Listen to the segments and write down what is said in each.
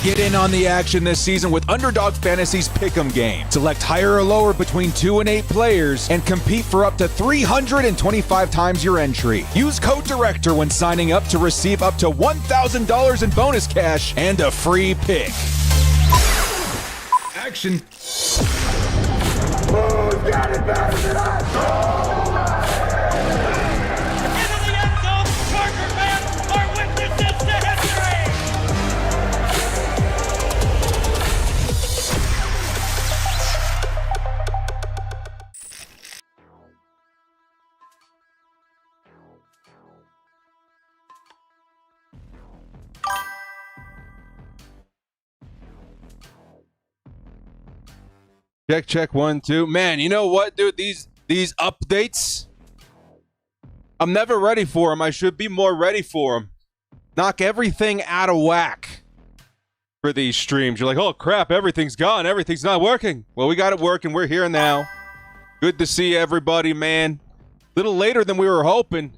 Get in on the action this season with Underdog Fantasy's Pick'em game. Select higher or lower between 2 and 8 players and compete for up to 325 times your entry. Use code DIRECTOR when signing up to receive up to $1,000 in bonus cash and a free pick. Action. Who's got it better than us? Check 1 2. Man, you know what, dude? These updates, I'm never ready for them. I should be more ready for them. Knock everything out of whack for these streams. You're like, oh crap, everything's gone. Everything's not working. Well, we got it working. We're here now. Good to see everybody, man. A little later than we were hoping.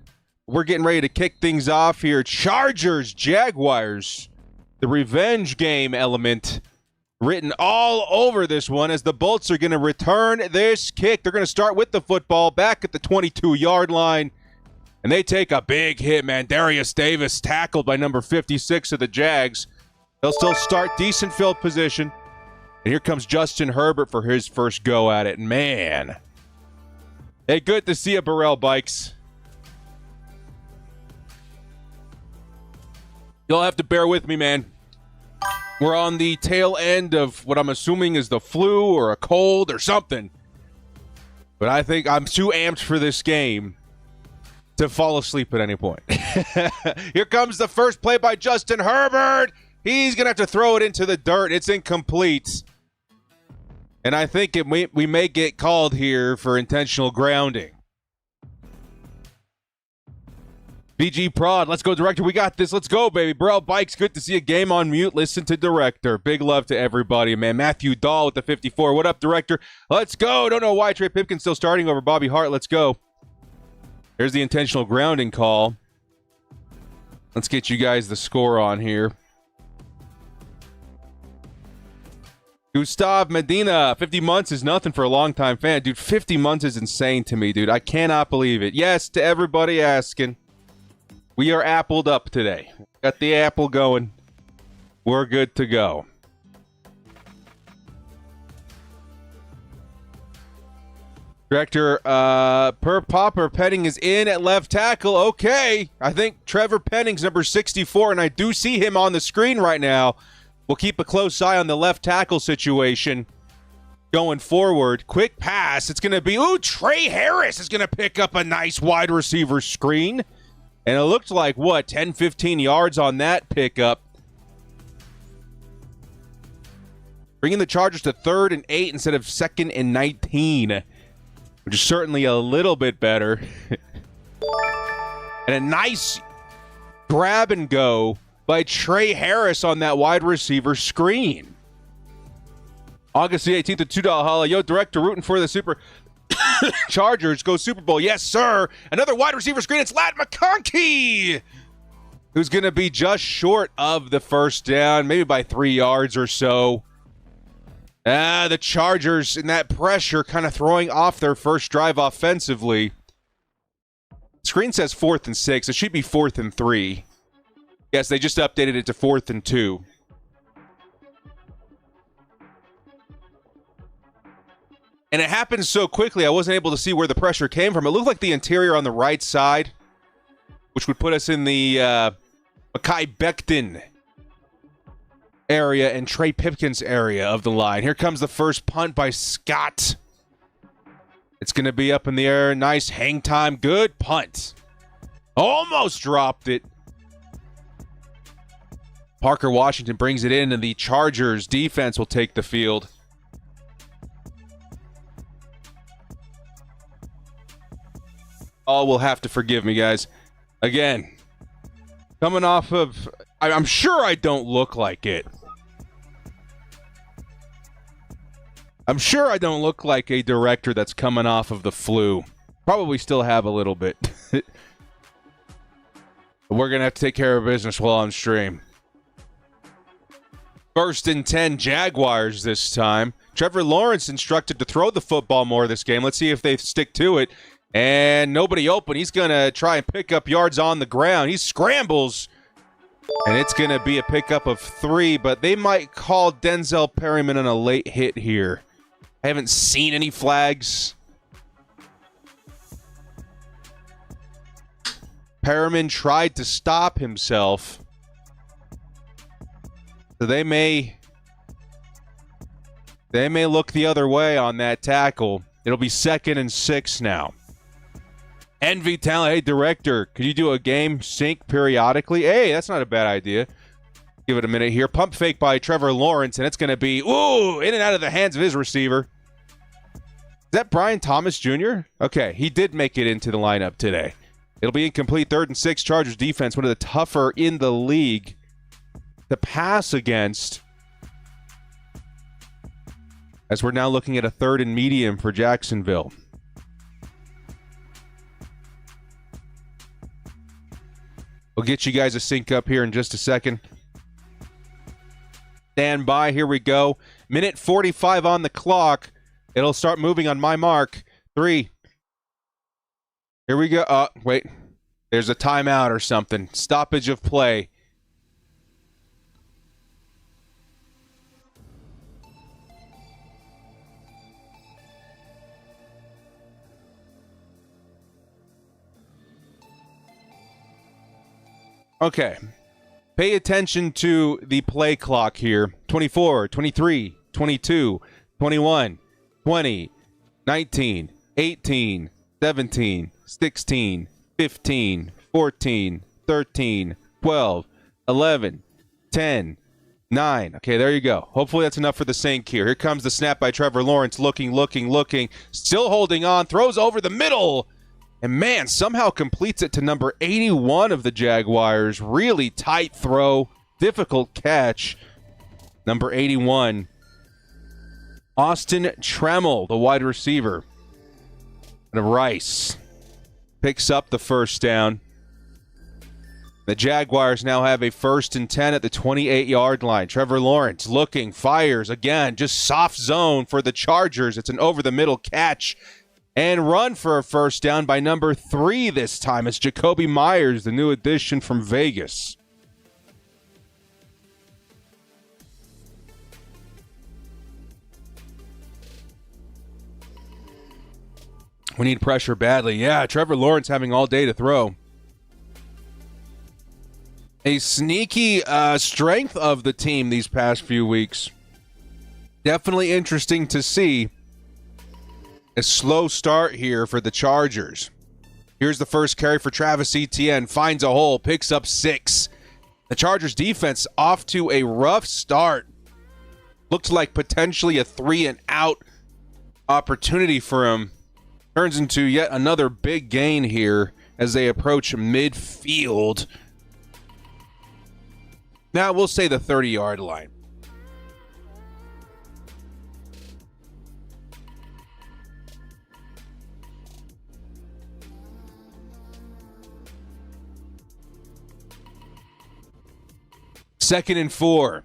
We're getting ready to kick things off here. Chargers, Jaguars. The revenge game element written all over this one as the Bolts are going to return this kick. They're going to start with the football back at the 22-yard line, and they take a big hit, man. Darius Davis tackled by number 56 of the Jags. They'll still start decent field position, and here comes Justin Herbert for his first go at it. Man. Hey, good to see you, Burrell Bikes. You'll have to bear with me, man. We're on the tail end of what I'm assuming is the flu or a cold or something. But I think I'm too amped for this game to fall asleep at any point. Here comes the first play by Justin Herbert. He's going to have to throw it into the dirt. It's incomplete. And I think we may get called here for intentional grounding. BG Prod, let's go, Director. We got this. Let's go, baby. Burrell Bikes, good to see a game on mute. Listen to Director. Big love to everybody, man. Matthew Dahl with the 54. What up, Director? Let's go. Don't know why Trey Pipkin's still starting over Bobby Hart. Let's go. Here's the intentional grounding call. Let's get you guys the score on here. Gustav Medina, 50 months is nothing for a longtime fan. Dude, 50 months is insane to me, dude. I cannot believe it. Yes, to everybody asking. We are appled up today. Got the apple going. We're good to go. Director, Per Popper, Penning is in at left tackle. Okay. I think Trevor Penning's number 64, and I do see him on the screen right now. We'll keep a close eye on the left tackle situation going forward. Quick pass. It's going to be, Trey Harris is going to pick up a nice wide receiver screen. And it looked like, 10, 15 yards on that pickup. Bringing the Chargers to 3rd and 8 instead of 2nd and 19, which is certainly a little bit better. And a nice grab and go by Trey Harris on that wide receiver screen. August the 18th, a $2 holla. Yo, Director, rooting for the Super Chargers. Go Super Bowl. Yes, sir. Another wide receiver screen. It's Lat McConkey, who's going to be just short of the first down, maybe by 3 yards or so. The Chargers in that pressure kind of throwing off their first drive offensively. Screen says 4th and 6. It should be 4th and 3. Yes, they just updated it to 4th and 2. And it happened so quickly, I wasn't able to see where the pressure came from. It looked like the interior on the right side, which would put us in the Mekhi Becton area and Trey Pipkins area of the line. Here comes the first punt by Scott. It's going to be up in the air. Nice hang time. Good punt. Almost dropped it. Parker Washington brings it in, and the Chargers defense will take the field. All will have to forgive me, guys. Again, coming off of... I'm sure I don't look like it. I'm sure I don't look like a director that's coming off of the flu. Probably still have a little bit. But we're going to have to take care of business while on stream. First and 10 Jaguars this time. Trevor Lawrence instructed to throw the football more this game. Let's see if they stick to it. And nobody open. He's going to try and pick up yards on the ground. He scrambles. And it's going to be a pickup of 3, but they might call Denzel Perryman on a late hit here. I haven't seen any flags. Perriman tried to stop himself. So they may look the other way on that tackle. It'll be 2nd and 6 now. Envy Talent, hey, director, could you do a game sync periodically? Hey, that's not a bad idea. Give it a minute here. Pump fake by Trevor Lawrence, and it's going to be, in and out of the hands of his receiver. Is that Brian Thomas Jr.? Okay, he did make it into the lineup today. It'll be incomplete. 3rd and 6. Chargers defense, one of the tougher in the league to pass against. As we're now looking at a 3rd and medium for Jacksonville. We'll get you guys a sync up here in just a second. Stand by. Here we go. Minute 45 on the clock. It'll start moving on my mark. 3. Here we go. Wait. There's a timeout or something. Stoppage of play. Okay. Pay attention to the play clock here. 24, 23, 22, 21, 20, 19, 18, 17, 16, 15, 14, 13, 12, 11, 10, 9. Okay, there you go. Hopefully that's enough for the sync here. Here comes the snap by Trevor Lawrence. Looking. Still holding on. Throws over the middle. And, man, somehow completes it to number 81 of the Jaguars. Really tight throw. Difficult catch. Number 81. Austin Tremmel, the wide receiver. And Rice picks up the first down. The Jaguars now have a 1st and 10 at the 28-yard line. Trevor Lawrence looking, fires again. Just soft zone for the Chargers. It's an over-the-middle catch. And run for a first down by number 3 this time. It's Jacoby Myers, the new addition from Vegas. We need pressure badly. Yeah, Trevor Lawrence having all day to throw. A sneaky strength of the team these past few weeks. Definitely interesting to see. A slow start here for the Chargers. Here's the first carry for Travis Etienne. Finds a hole, picks up 6. The Chargers defense off to a rough start. Looked like potentially a 3-and-out opportunity for him. Turns into yet another big gain here as they approach midfield. Now we'll say the 30-yard line. Second and 4.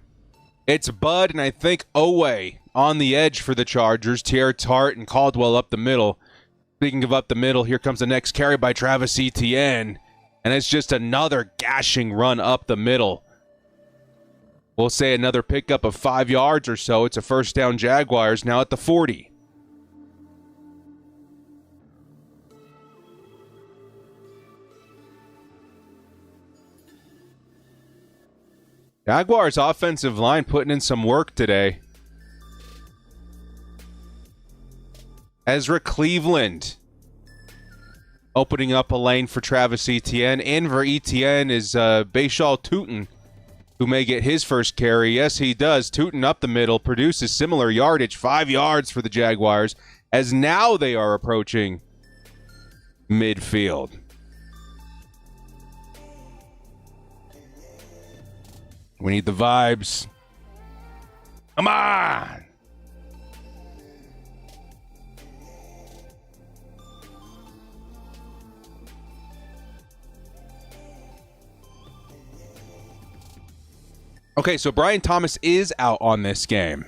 It's Bud and I think Owe on the edge for the Chargers. Tier Tart and Caldwell up the middle. Speaking of up the middle, here comes the next carry by Travis Etienne. And it's just another gashing run up the middle. We'll say another pickup of 5 yards or so. It's a first down Jaguars now at the 40. Jaguars offensive line putting in some work today. Ezra Cleveland opening up a lane for Travis Etienne. In for Etienne is Bashal Tootin, who may get his first carry. Yes, he does. Tootin up the middle, produces similar yardage, 5 yards for the Jaguars, as now they are approaching midfield. We need the vibes. Come on! Okay, so Brian Thomas is out on this game.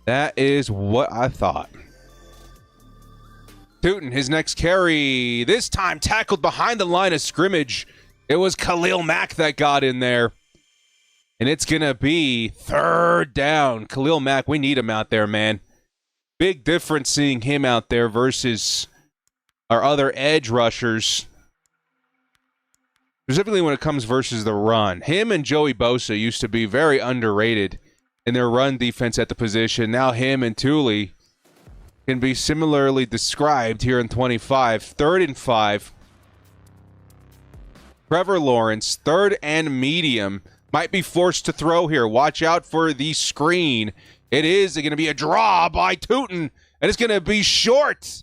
That is what I thought. Tootin, his next carry, this time tackled behind the line of scrimmage. It was Khalil Mack that got in there. And it's going to be 3rd down. Khalil Mack, we need him out there, man. Big difference seeing him out there versus our other edge rushers. Specifically when it comes versus the run. Him and Joey Bosa used to be very underrated in their run defense at the position. Now him and Thule can be similarly described here in 25. 3rd and 5. Trevor Lawrence, 3rd and medium. Might be forced to throw here. Watch out for the screen. It is going to be a draw by Tootin, and it's going to be short.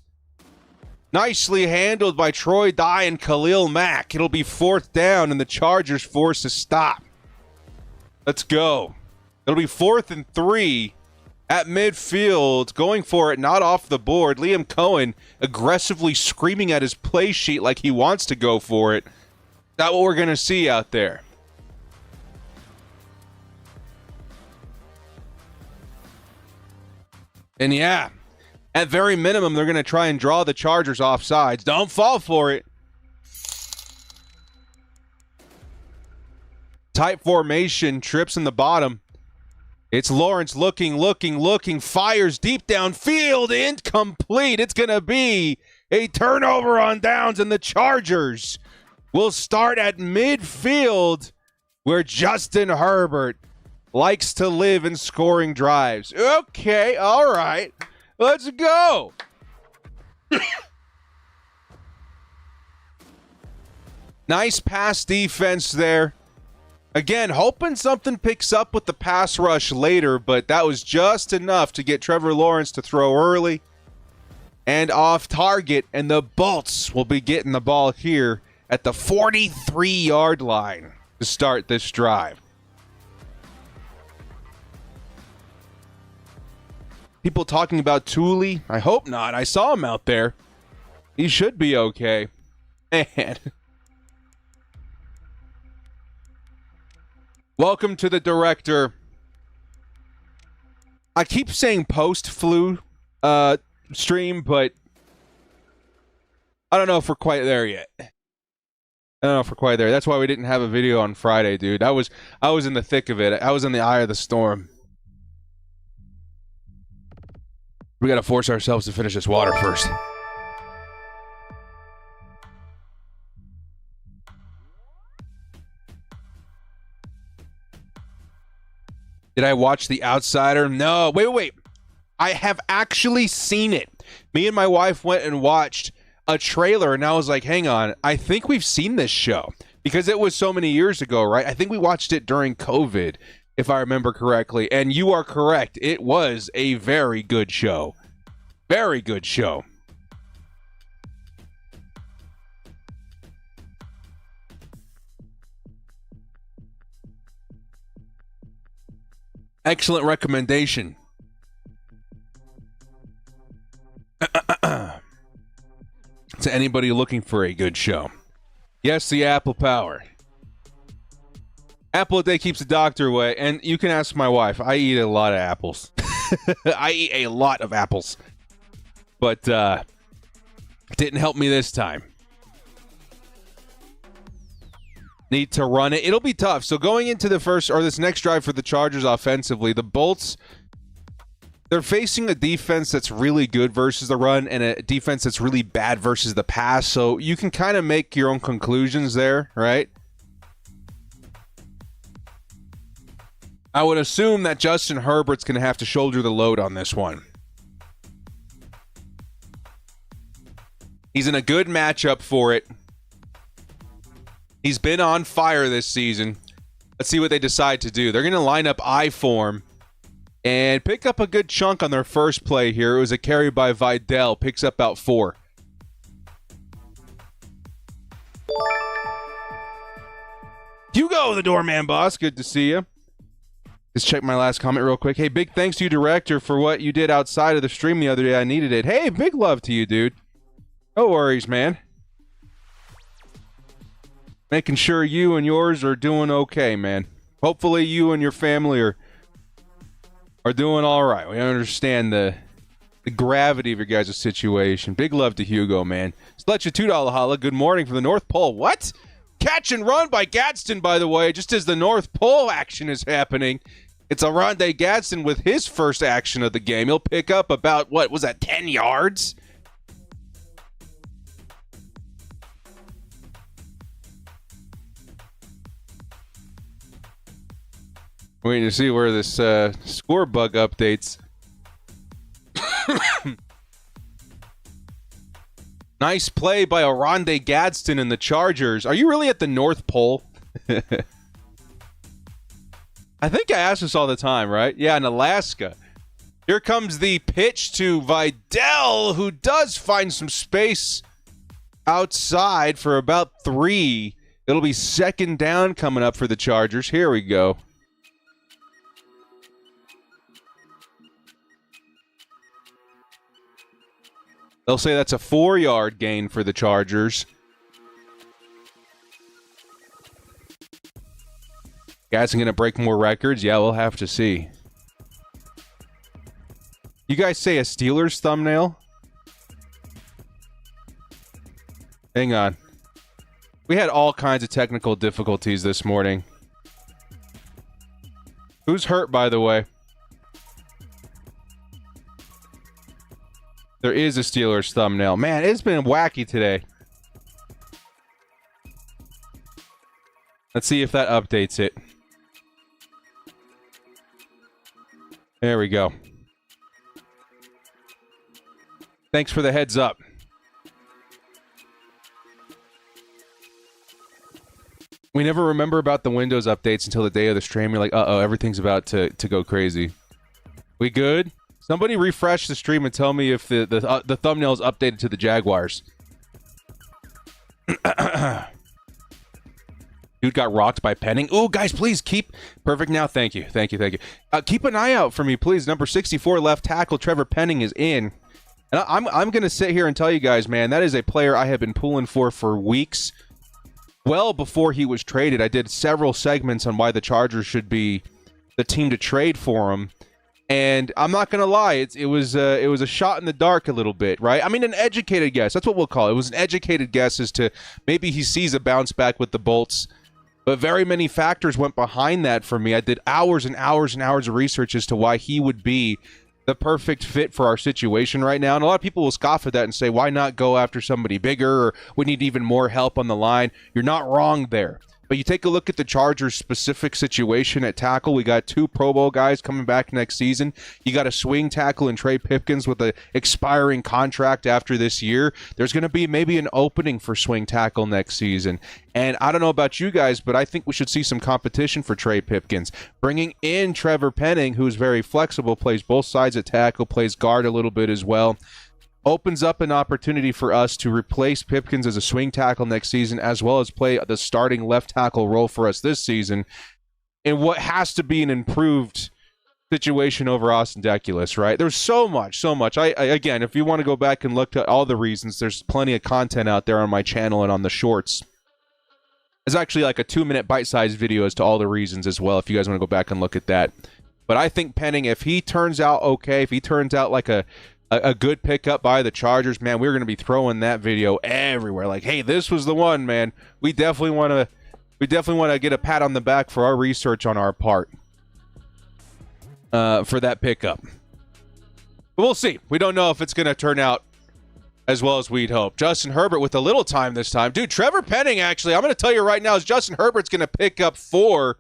Nicely handled by Troy Dye and Khalil Mack. It'll be 4th down, and the Chargers forced to stop. Let's go. It'll be 4th and 3 at midfield. Going for it, not off the board. Liam Cohen aggressively screaming at his play sheet like he wants to go for it. That's what we're going to see out there. And yeah, at very minimum, they're going to try and draw the Chargers off sides. Don't fall for it. Tight formation, trips in the bottom. It's Lawrence looking, fires deep downfield, incomplete. It's going to be a turnover on downs, and the Chargers will start at midfield where Justin Herbert likes to live in scoring drives. Okay, all right. Let's go. Nice pass defense there. Again, hoping something picks up with the pass rush later, but that was just enough to get Trevor Lawrence to throw early and off target, and the Bolts will be getting the ball here at the 43-yard line to start this drive. People talking about Thule. I hope not. I saw him out there. He should be okay. Man. Welcome to the director. I keep saying post-flu stream, but I don't know if we're quite there yet. That's why we didn't have a video on Friday, dude. I was in the thick of it. I was in the eye of the storm. We got to force ourselves to finish this water first. Did I watch The Outsider? No. Wait. I have actually seen it. Me and my wife went and watched a trailer, and I was like, hang on. I think we've seen this show because it was so many years ago, right? I think we watched it during COVID, if I remember correctly. And you are correct. It was a very good show. Very good show. Excellent recommendation. To anybody looking for a good show. Yes, the Apple Power. Apple a day keeps the doctor away. And you can ask my wife. I eat a lot of apples. I eat a lot of apples. But didn't help me this time. Need to run it. It'll be tough. So going into the first or this next drive for the Chargers offensively, the Bolts, they're facing a defense that's really good versus the run and a defense that's really bad versus the pass. So you can kind of make your own conclusions there, right? I would assume that Justin Herbert's going to have to shoulder the load on this one. He's in a good matchup for it. He's been on fire this season. Let's see what they decide to do. They're going to line up I form and pick up a good chunk on their first play here. It was a carry by Vidal. Picks up about 4. Hugo, the doorman boss. Good to see you. Just check my last comment real quick. Hey, big thanks to you, director, for what you did outside of the stream the other day. I needed it. Hey, big love to you, dude. No worries, man. Making sure you and yours are doing okay, man. Hopefully you and your family are doing all right. We understand the gravity of your guys' situation. Big love to Hugo, man. Let's let you $2 holla. Good morning from the North Pole. What? Catch and run by Gadsden, by the way, just as the North Pole action is happening. It's Arande Gadsden with his first action of the game. He'll pick up about, what was that, 10 yards? Waiting to see where this score bug updates. Nice play by Arande Gadsden and the Chargers. Are you really at the North Pole? I think I ask this all the time, right? Yeah, in Alaska. Here comes the pitch to Vidal, who does find some space outside for about 3. It'll be second down coming up for the Chargers. Here we go. They'll say that's a 4-yard gain for the Chargers. Guys are going to break more records? Yeah, we'll have to see. You guys say a Steelers thumbnail? Hang on. We had all kinds of technical difficulties this morning. Who's hurt, by the way? There is a Steelers thumbnail. Man, it's been wacky today. Let's see if that updates it. There we go. Thanks for the heads up. We never remember about the Windows updates until the day of the stream. You're like, uh-oh, everything's about to go crazy. We good? Somebody refresh the stream and tell me if the thumbnail is updated to the Jaguars. Dude got rocked by Penning. Ooh, guys, please keep... Perfect now. Thank you. Keep an eye out for me, please. Number 64 left tackle, Trevor Penning, is in. And I'm going to sit here and tell you guys, man, that is a player I have been pulling for weeks. Well before he was traded, I did several segments on why the Chargers should be the team to trade for him. And I'm not going to lie, it was a shot in the dark a little bit, right? I mean, an educated guess. That's what we'll call it. It was an educated guess as to maybe he sees a bounce back with the Bolts. But very many factors went behind that for me. I did hours and hours and hours of research as to why he would be the perfect fit for our situation right now. And a lot of people will scoff at that and say, why not go after somebody bigger, or we need even more help on the line? You're not wrong there. But you take a look at the Chargers' specific situation at tackle. We got 2 Pro Bowl guys coming back next season. You got a swing tackle in Trey Pipkins with an expiring contract after this year. There's going to be maybe an opening for swing tackle next season. And I don't know about you guys, but I think we should see some competition for Trey Pipkins. Bringing in Trevor Penning, who's very flexible, plays both sides at tackle, plays guard a little bit as well. Opens up an opportunity for us to replace Pipkins as a swing tackle next season, as well as play the starting left tackle role for us this season in what has to be an improved situation over Austin Deculus, right? There's so much. I again, if you want to go back and look at all the reasons, there's plenty of content out there on my channel and on the shorts. It's actually like a 2-minute bite-sized video as to all the reasons as well, if you guys want to go back and look at that. But I think Penning, if he turns out okay, if he turns out like a good pickup by the Chargers, man, we're going to be throwing that video everywhere. Like, hey, this was the one, man. We definitely want to get a pat on the back for our research on our part for that pickup. But we'll see. We don't know if it's going to turn out as well as we'd hope. Justin Herbert with a little time this time. Dude, Trevor Penning, actually, I'm going to tell you right now, is Justin Herbert's going to pick up 4.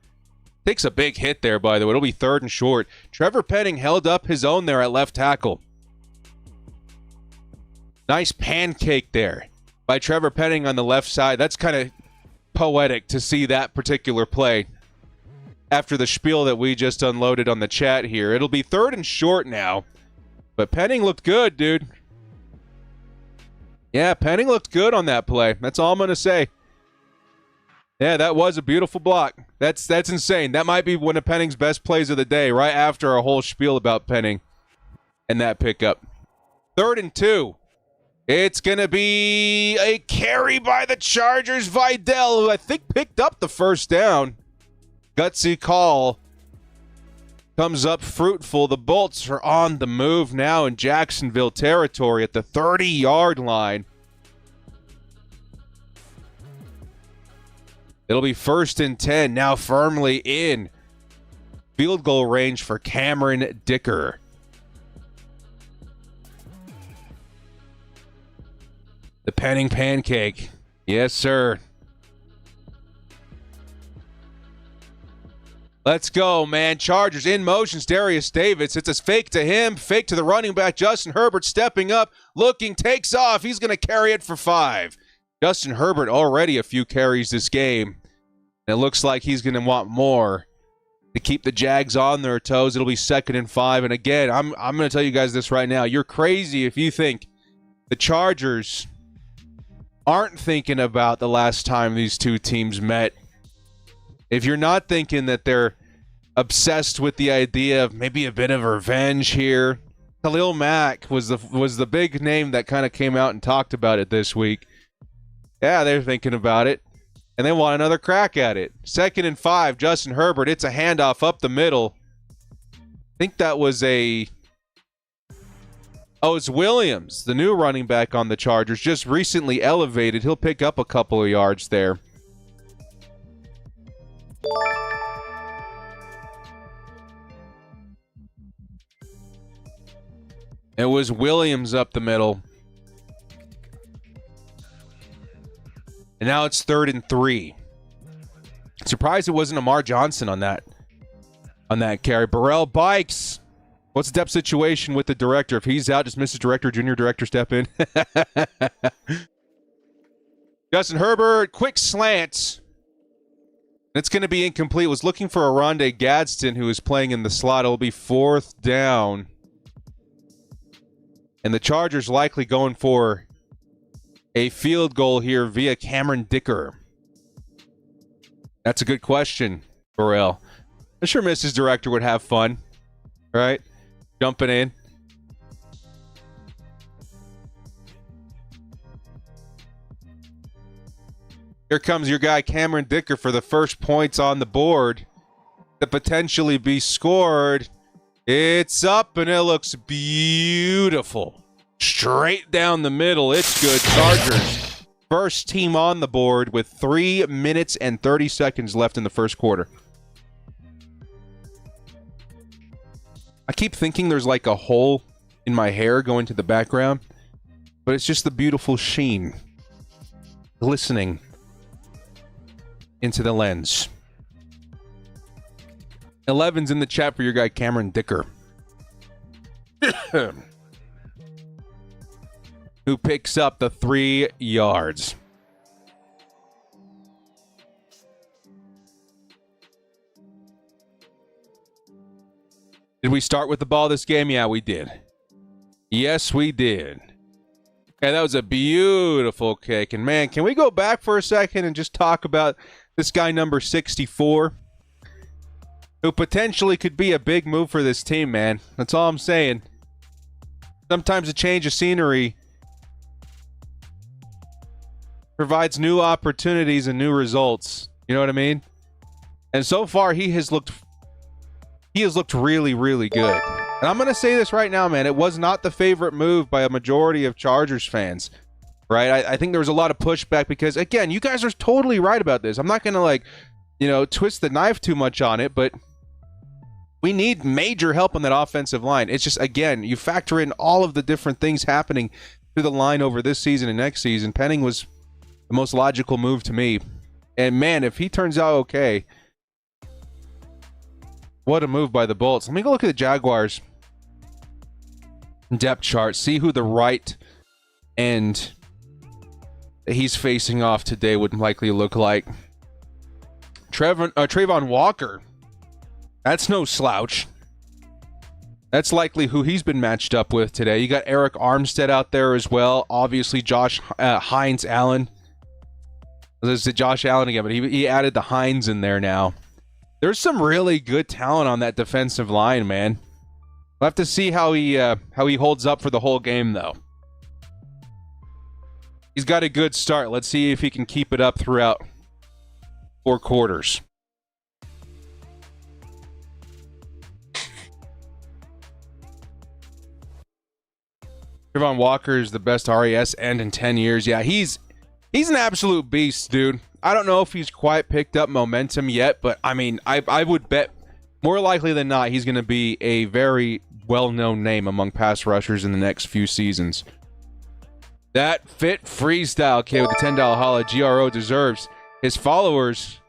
Takes a big hit there, by the way. It'll be 3rd and short. Trevor Penning held up his own there at left tackle. Nice pancake there by Trevor Penning on the left side. That's kind of poetic to see that particular play after the spiel that we just unloaded on the chat here. It'll be 3rd and short now. But Penning looked good, dude. Yeah, Penning looked good on that play. That's all I'm going to say. Yeah, that was a beautiful block. That's insane. That might be one of Penning's best plays of the day, right after a whole spiel about Penning and that pickup. 3rd and 2. It's going to be a carry by the Chargers. Vidal, who I think picked up the first down. gutsy call comes up fruitful. The Bolts are on the move now in Jacksonville territory at the 30-yard line. It'll be 1st and 10, now firmly in field goal range for Cameron Dicker. The Penning Pancake. Yes, sir. Let's go, man. Chargers in motion. Darius Davis. It's a fake to him. Fake to the running back. Justin Herbert stepping up. Looking. Takes off. He's going to carry it for 5. Justin Herbert already a few carries this game. And it looks like he's going to want more to keep the Jags on their toes. It'll be 2nd and 5. And again, I'm going to tell you guys this right now. You're crazy if you think the Chargers aren't thinking about the last time these two teams met. If you're not thinking that they're obsessed with the idea of maybe a bit of revenge here, Khalil Mack was the big name that kind of came out and talked about it this week. Yeah, they're thinking about it, and they want another crack at it. 2nd and 5, Justin Herbert. It's a handoff up the middle. I think that was it's Williams, the new running back on the Chargers, just recently elevated. He'll pick up a couple of yards there. It was Williams up the middle. And now it's 3rd and 3. Surprised it wasn't Amar Johnson on that carry. Burrell Bikes. What's the depth situation with the director? If he's out, just Mrs. Director, Junior Director step in. Justin Herbert, quick slant. It's going to be incomplete. Was looking for Arondé Gadsden, who is playing in the slot. It'll be 4th down. And the Chargers likely going for a field goal here via Cameron Dicker. That's a good question, Burrell. I'm sure Mrs. Director would have fun, right? Jumping in. Here comes your guy, Cameron Dicker, for the first points on the board to potentially be scored. It's up, and it looks beautiful. Straight down the middle. It's good. Chargers, first team on the board with 3 minutes and 30 seconds left in the first quarter. I keep thinking there's like a hole in my hair going to the background, but it's just the beautiful sheen glistening into the lens. 11's in the chat for your guy Cameron Dicker, who picks up the 3 yards. Did we start with the ball this game? Yeah, we did. Yes, we did. Okay, that was a beautiful kick. And man, can we go back for a second and just talk about this guy number 64? Who potentially could be a big move for this team, man. That's all I'm saying. Sometimes a change of scenery provides new opportunities and new results. You know what I mean? And so far, he has looked really, really good. And I'm going to say this right now, man. It was not the favorite move by a majority of Chargers fans, right? I think there was a lot of pushback because, again, you guys are totally right about this. I'm not going to, twist the knife too much on it, but we need major help on that offensive line. It's just, again, you factor in all of the different things happening through the line over this season and next season. Penning was the most logical move to me. And, man, if he turns out okay, what a move by the Bolts. Let me go look at the Jaguars depth chart, see who the right end that he's facing off today would likely look like. Trayvon Walker, that's no slouch. That's likely who he's been matched up with today. You got Eric Armstead out there as well. Obviously, Josh Hines Allen. This is Josh Allen again, but he added the Hines in there now. There's some really good talent on that defensive line, man. We'll have to see how he holds up for the whole game, though. He's got a good start. Let's see if he can keep it up throughout 4 quarters. Trevon Walker is the best RAS end in 10 years. Yeah, he's an absolute beast, dude. I don't know if he's quite picked up momentum yet, but I mean, I would bet more likely than not he's going to be a very well-known name among pass rushers in the next few seasons. That fit freestyle kid with the $10 holla. GRO deserves his followers.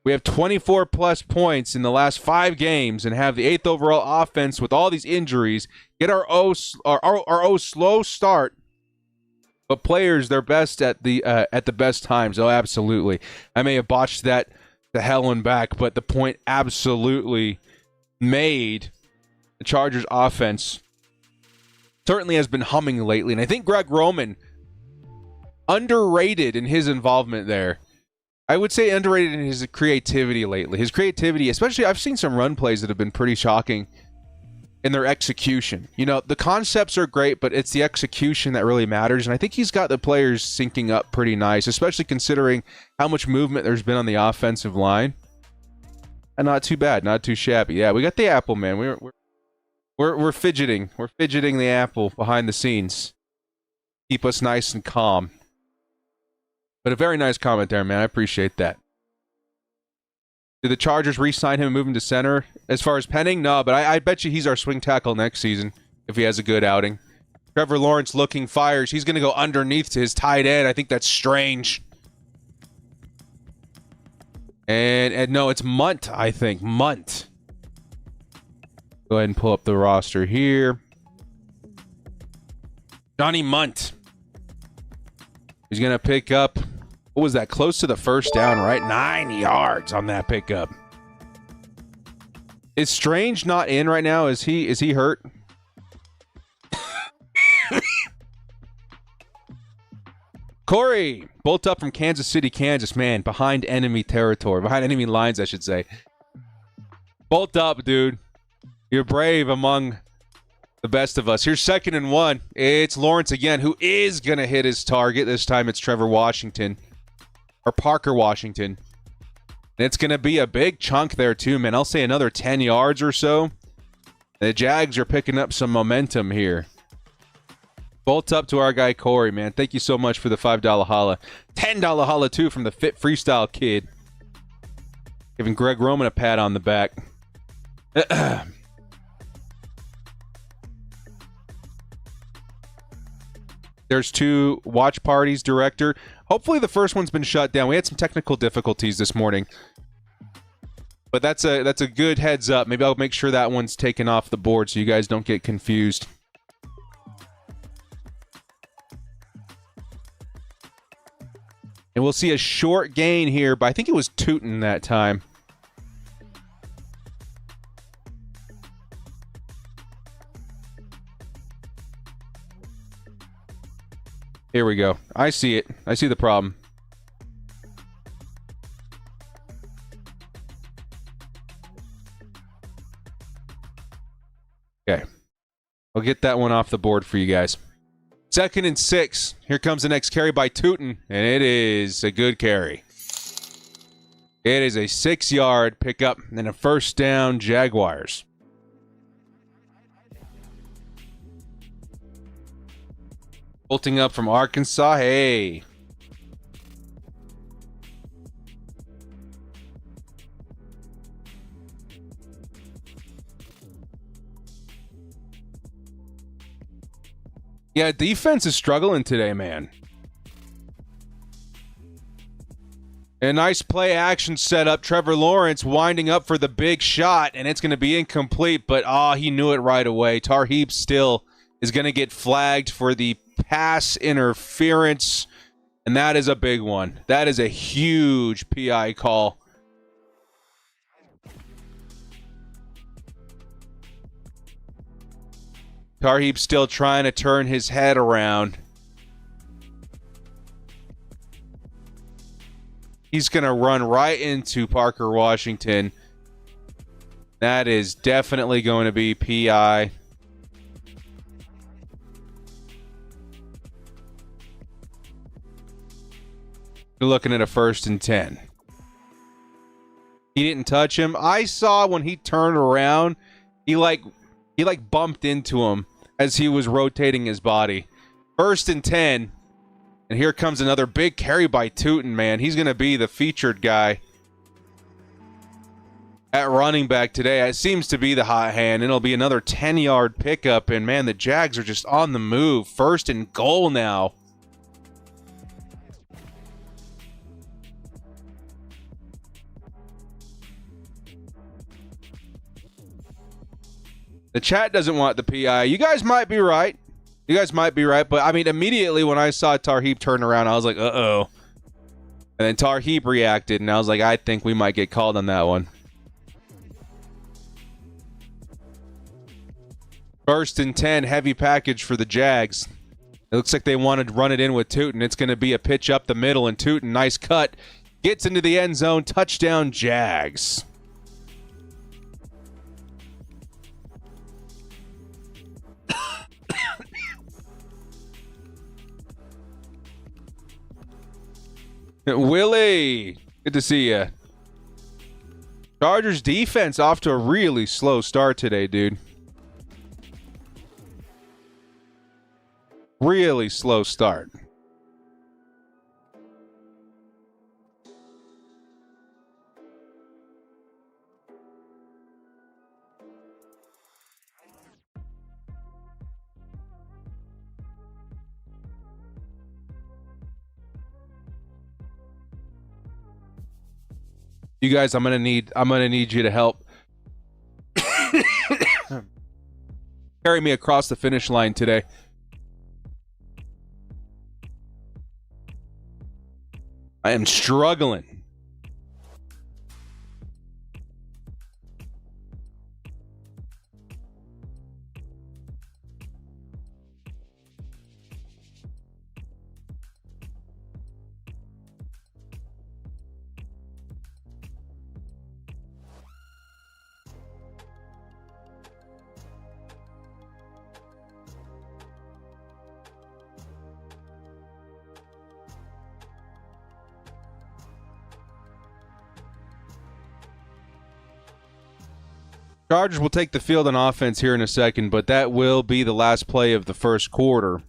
We have 24 plus points in the last 5 games and have the 8th overall offense with all these injuries. Get our slow start, but players their best at the best times. Oh, absolutely. I may have botched that to hell and back, but the point absolutely made. The Chargers offense certainly has been humming lately, and I think Greg Roman underrated in his involvement there. I would say underrated in his creativity lately. His creativity, especially, I've seen some run plays that have been pretty shocking in their execution. You know, the concepts are great, but it's the execution that really matters, and I think he's got the players syncing up pretty nice, especially considering how much movement there's been on the offensive line. And not too bad, not too shabby. Yeah, we got the apple, man. We're fidgeting. We're fidgeting the apple behind the scenes. Keep us nice and calm. But a very nice comment there, man. I appreciate that. Did the Chargers re-sign him and move him to center? As far as Penning? No, but I bet you he's our swing tackle next season if he has a good outing. Trevor Lawrence looking fires. He's going to go underneath to his tight end. I think that's strange. And no, it's Munt, I think. Munt. Go ahead and pull up the roster here. Johnny Munt. He's going to pick up, what was that? Close to the first down, right? 9 yards on that pickup. Is Strange not in right now? Is he hurt? Corey, bolt up from Kansas City, Kansas, man. Behind enemy territory. Behind enemy lines, I should say. Bolt up, dude. You're brave among the best of us. Here's 2nd and 1. It's Lawrence again, who is going to hit his target. This time it's Trevor Washington. Or Parker Washington. And it's going to be a big chunk there too, man. I'll say another 10 yards or so. The Jags are picking up some momentum here. Bolt up to our guy Corey, man. Thank you so much for the $5 holla. $10 holla too from the Fit Freestyle Kid. Giving Greg Roman a pat on the back. There's 2 watch parties, director. Hopefully the first one's been shut down. We had some technical difficulties this morning. But that's a good heads up. Maybe I'll make sure that one's taken off the board so you guys don't get confused. And we'll see a short gain here, but I think it was Tootin that time. Here we go. I see it. I see the problem. Okay. I'll get that one off the board for you guys. 2nd and 6. Here comes the next carry by Tootin, and it is a good carry. It is a 6-yard pickup and a first down, Jaguars. Bolting up from Arkansas. Hey. Yeah, defense is struggling today, man. A nice play action setup. Trevor Lawrence winding up for the big shot, and it's going to be incomplete, but he knew it right away. Tarheeb still is going to get flagged for the pass interference, and that is a big one. That is a huge PI call. Tarheeb still trying to turn his head around. He's going to run right into Parker Washington. That is definitely going to be PI. You're looking at a 1st and 10. He didn't touch him. I saw when he turned around, he bumped into him. as he was rotating his body. 1st and 10. And here comes another big carry by Tootin, man. He's going to be the featured guy at running back today. It seems to be the hot hand. It'll be another 10-yard pickup. And, man, the Jags are just on the move. 1st and goal now. The chat doesn't want the PI. You guys might be right. But, I mean, immediately when I saw Tarheeb turn around, I was like, uh-oh. And then Tarheeb reacted, and I was like, I think we might get called on that one. 1st and 10, heavy package for the Jags. It looks like they wanted to run it in with Tootin. It's going to be a pitch up the middle, and Tootin, nice cut, gets into the end zone. Touchdown, Jags. Willie, good to see you. Chargers defense off to a really slow start today, dude. Really slow start. You guys, I'm gonna need you to help carry me across the finish line today. I am struggling. Chargers will take the field on offense here in a second, but that will be the last play of the first quarter.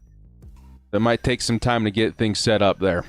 That might take some time to get things set up there.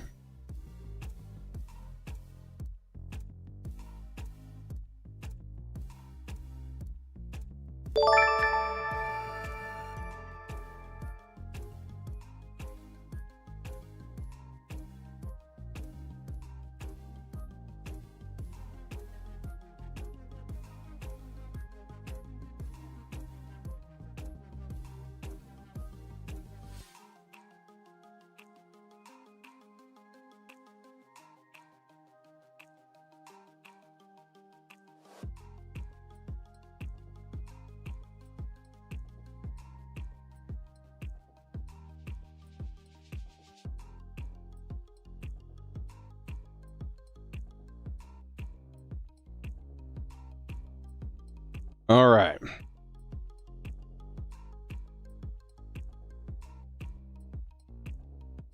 All right.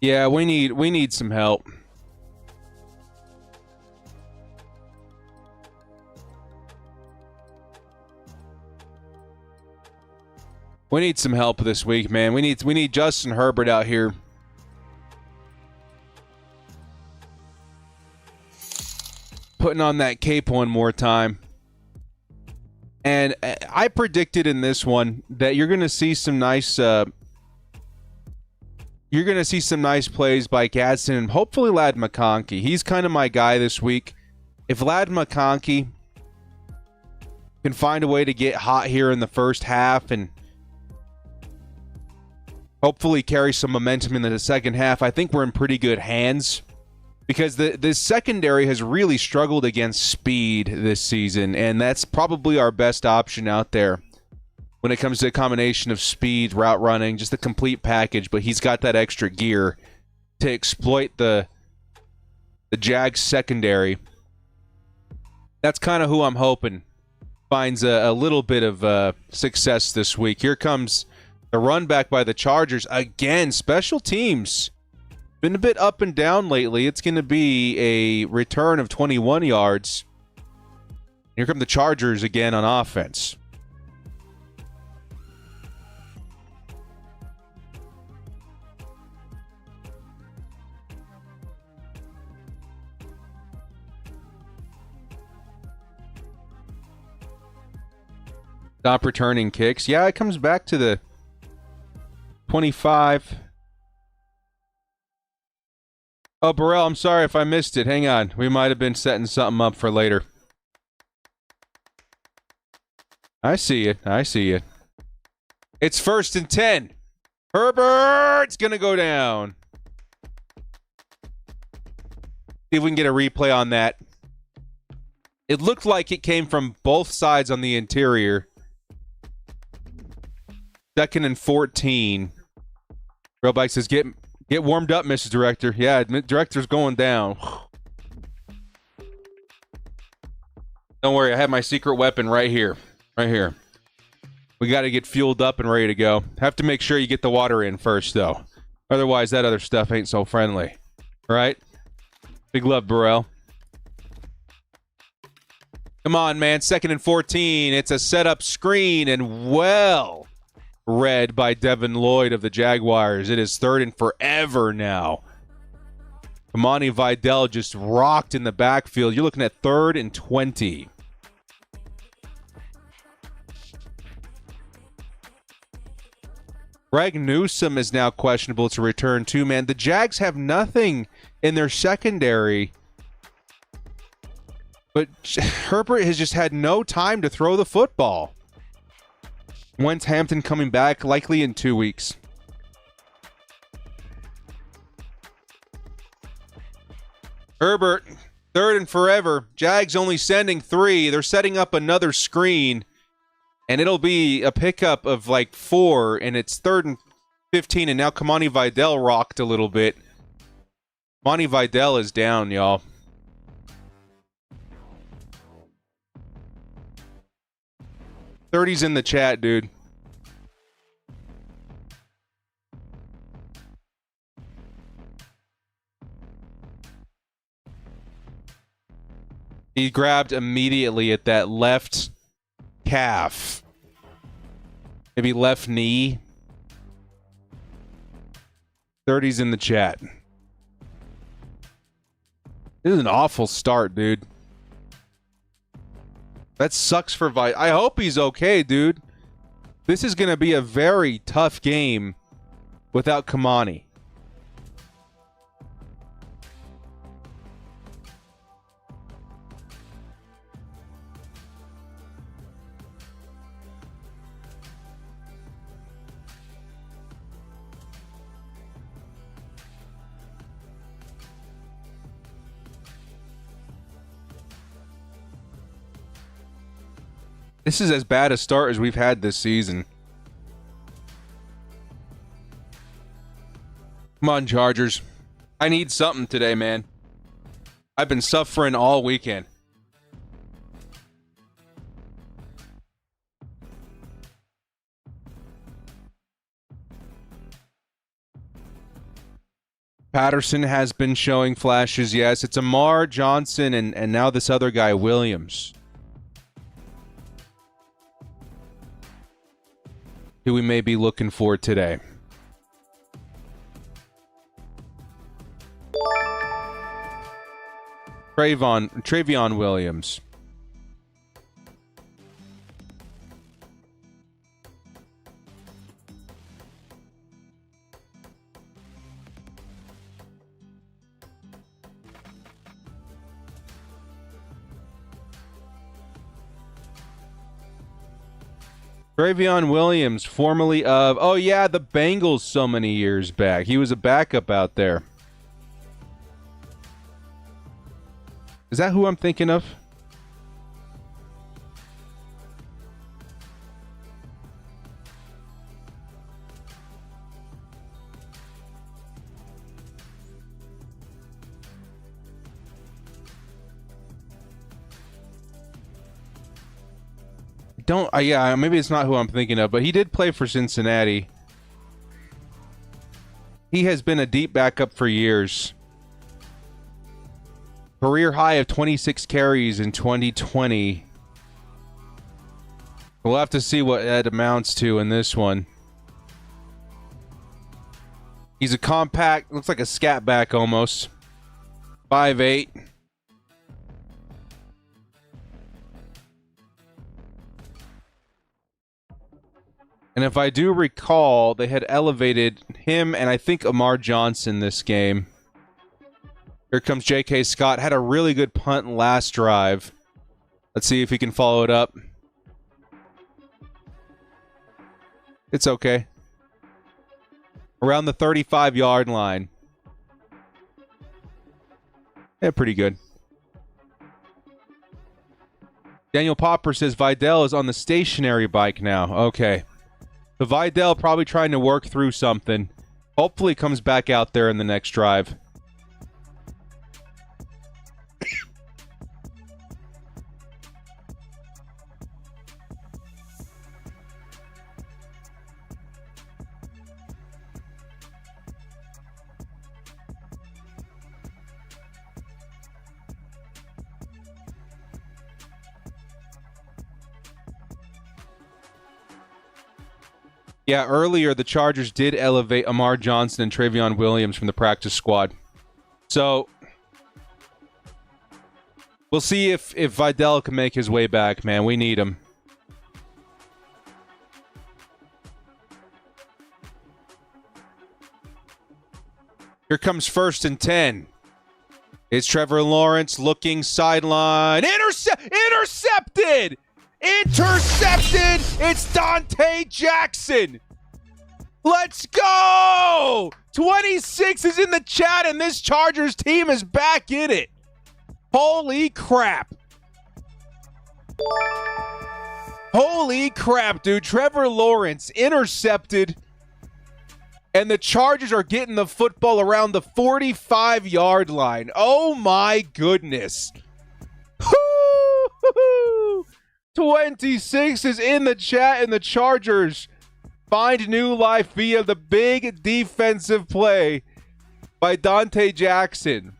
Yeah, we need some help. We need some help this week, man. We need Justin Herbert out here. Putting on that cape one more time. And I predicted in this one that you're going to see some nice plays by Gadsden and hopefully Ladd McConkey. He's kind of my guy this week. If Ladd McConkey can find a way to get hot here in the first half and hopefully carry some momentum into the second half, I think we're in pretty good hands. Because the secondary has really struggled against speed this season, and that's probably our best option out there when it comes to a combination of speed, route running, just the complete package. But he's got that extra gear to exploit the Jags secondary. That's kind of who I'm hoping finds a little bit of success this week. Here comes the run back by the Chargers. Again, special teams. Been a bit up and down lately. It's going to be a return of 21 yards. Here come the Chargers again on offense. Stop returning kicks. Yeah, it comes back to the 25. Oh, Burrell, I'm sorry if I missed it. Hang on. We might have been setting something up for later. I see it. I see it. It's 1st and 10. Herbert's going to go down. See if we can get a replay on that. It looked like it came from both sides on the interior. 2nd and 14. Robike says, get warmed up, Mrs. Director. Yeah, Director's going down. Don't worry, I have my secret weapon right here. Right here. We got to get fueled up and ready to go. Have to make sure you get the water in first, though. Otherwise, that other stuff ain't so friendly. Right? Big love, Burrell. Come on, man. 2nd and 14. It's a setup screen and well read by Devin Lloyd of the Jaguars. It is 3rd and forever now. Kamani Vidal just rocked in the backfield. You're looking at 3rd and 20. Greg Newsome is now questionable to return too, man. The Jags have nothing in their secondary. But Herbert has just had no time to throw the football. When's Hampton coming back? Likely in 2 weeks. Herbert, 3rd and forever. Jags only sending 3. They're setting up another screen. And it'll be a pickup of like 4. And it's 3rd and 15. And now Kamani Vidal rocked a little bit. Kamani Vidal is down, y'all. '30's in the chat, dude. He grabbed immediately at that left calf. Maybe left knee. '30's in the chat. This is an awful start, dude. That sucks for I hope he's okay, dude. This is going to be a very tough game without Kamani. This is as bad a start as we've had this season. Come on, Chargers. I need something today, man. I've been suffering all weekend. Patterson has been showing flashes, yes. It's Amar, Johnson, and now this other guy, Williams. Who we may be looking for today. Travion Williams. Travion Williams, formerly of, oh yeah, the Bengals so many years back. He was a backup out there. Is that who I'm thinking of? Yeah, maybe it's not who I'm thinking of, but he did play for Cincinnati. He has been a deep backup for years. Career high of 26 carries in 2020. We'll have to see what that amounts to in this one. He's a compact, looks like a scat back almost. 5'8". And if I do recall, they had elevated him and I think Amar Johnson this game. Here comes J.K. Scott. Had a really good punt last drive. Let's see if he can follow it up. It's okay. Around the 35-yard line. Yeah, pretty good. Daniel Popper says Vidal is on the stationary bike now. Okay. So Vidal probably trying to work through something. Hopefully comes back out there in the next drive. Yeah, earlier the Chargers did elevate Amar Johnson and Travion Williams from the practice squad. So we'll see if Vidal can make his way back, man. We need him. Here comes 1st and 10. It's Trevor Lawrence looking sideline. Intercepted! Intercepted! It's Dante Jackson! Let's go! 26 is in the chat, and this Chargers team is back in it. Holy crap. Holy crap, dude. Trevor Lawrence intercepted, and the Chargers are getting the football around the 45-yard line. Oh, my goodness. 26 is in the chat, and the Chargers find new life via the big defensive play by Dante Jackson.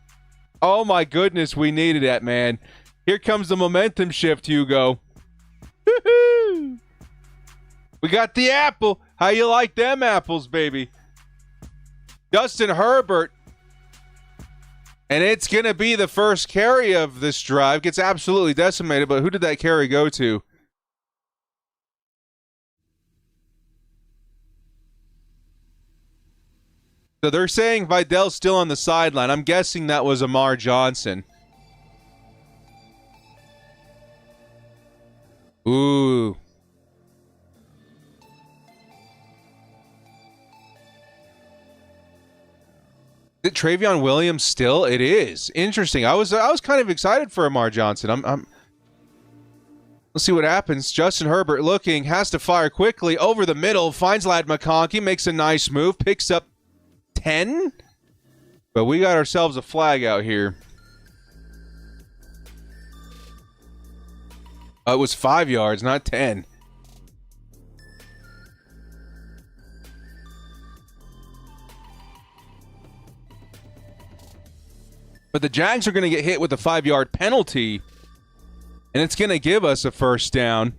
Oh my goodness, we needed that, man. Here comes the momentum shift, Hugo. We got the apple. How you like them apples, baby? Justin Herbert. And it's going to be the first carry of this drive. Gets absolutely decimated, but who did that carry go to? So they're saying Vidal's still on the sideline. I'm guessing that was Amar Johnson. Ooh. Is it Travion Williams still? It is. Interesting. I was kind of excited for Amar Johnson. Let's see what happens. Justin Herbert looking, has to fire quickly over the middle, finds Ladd McConkey, makes a nice move, picks up 10. But we got ourselves a flag out here. It was 5 yards, not 10. But the Jags are going to get hit with a 5-yard penalty, and it's going to give us a first down.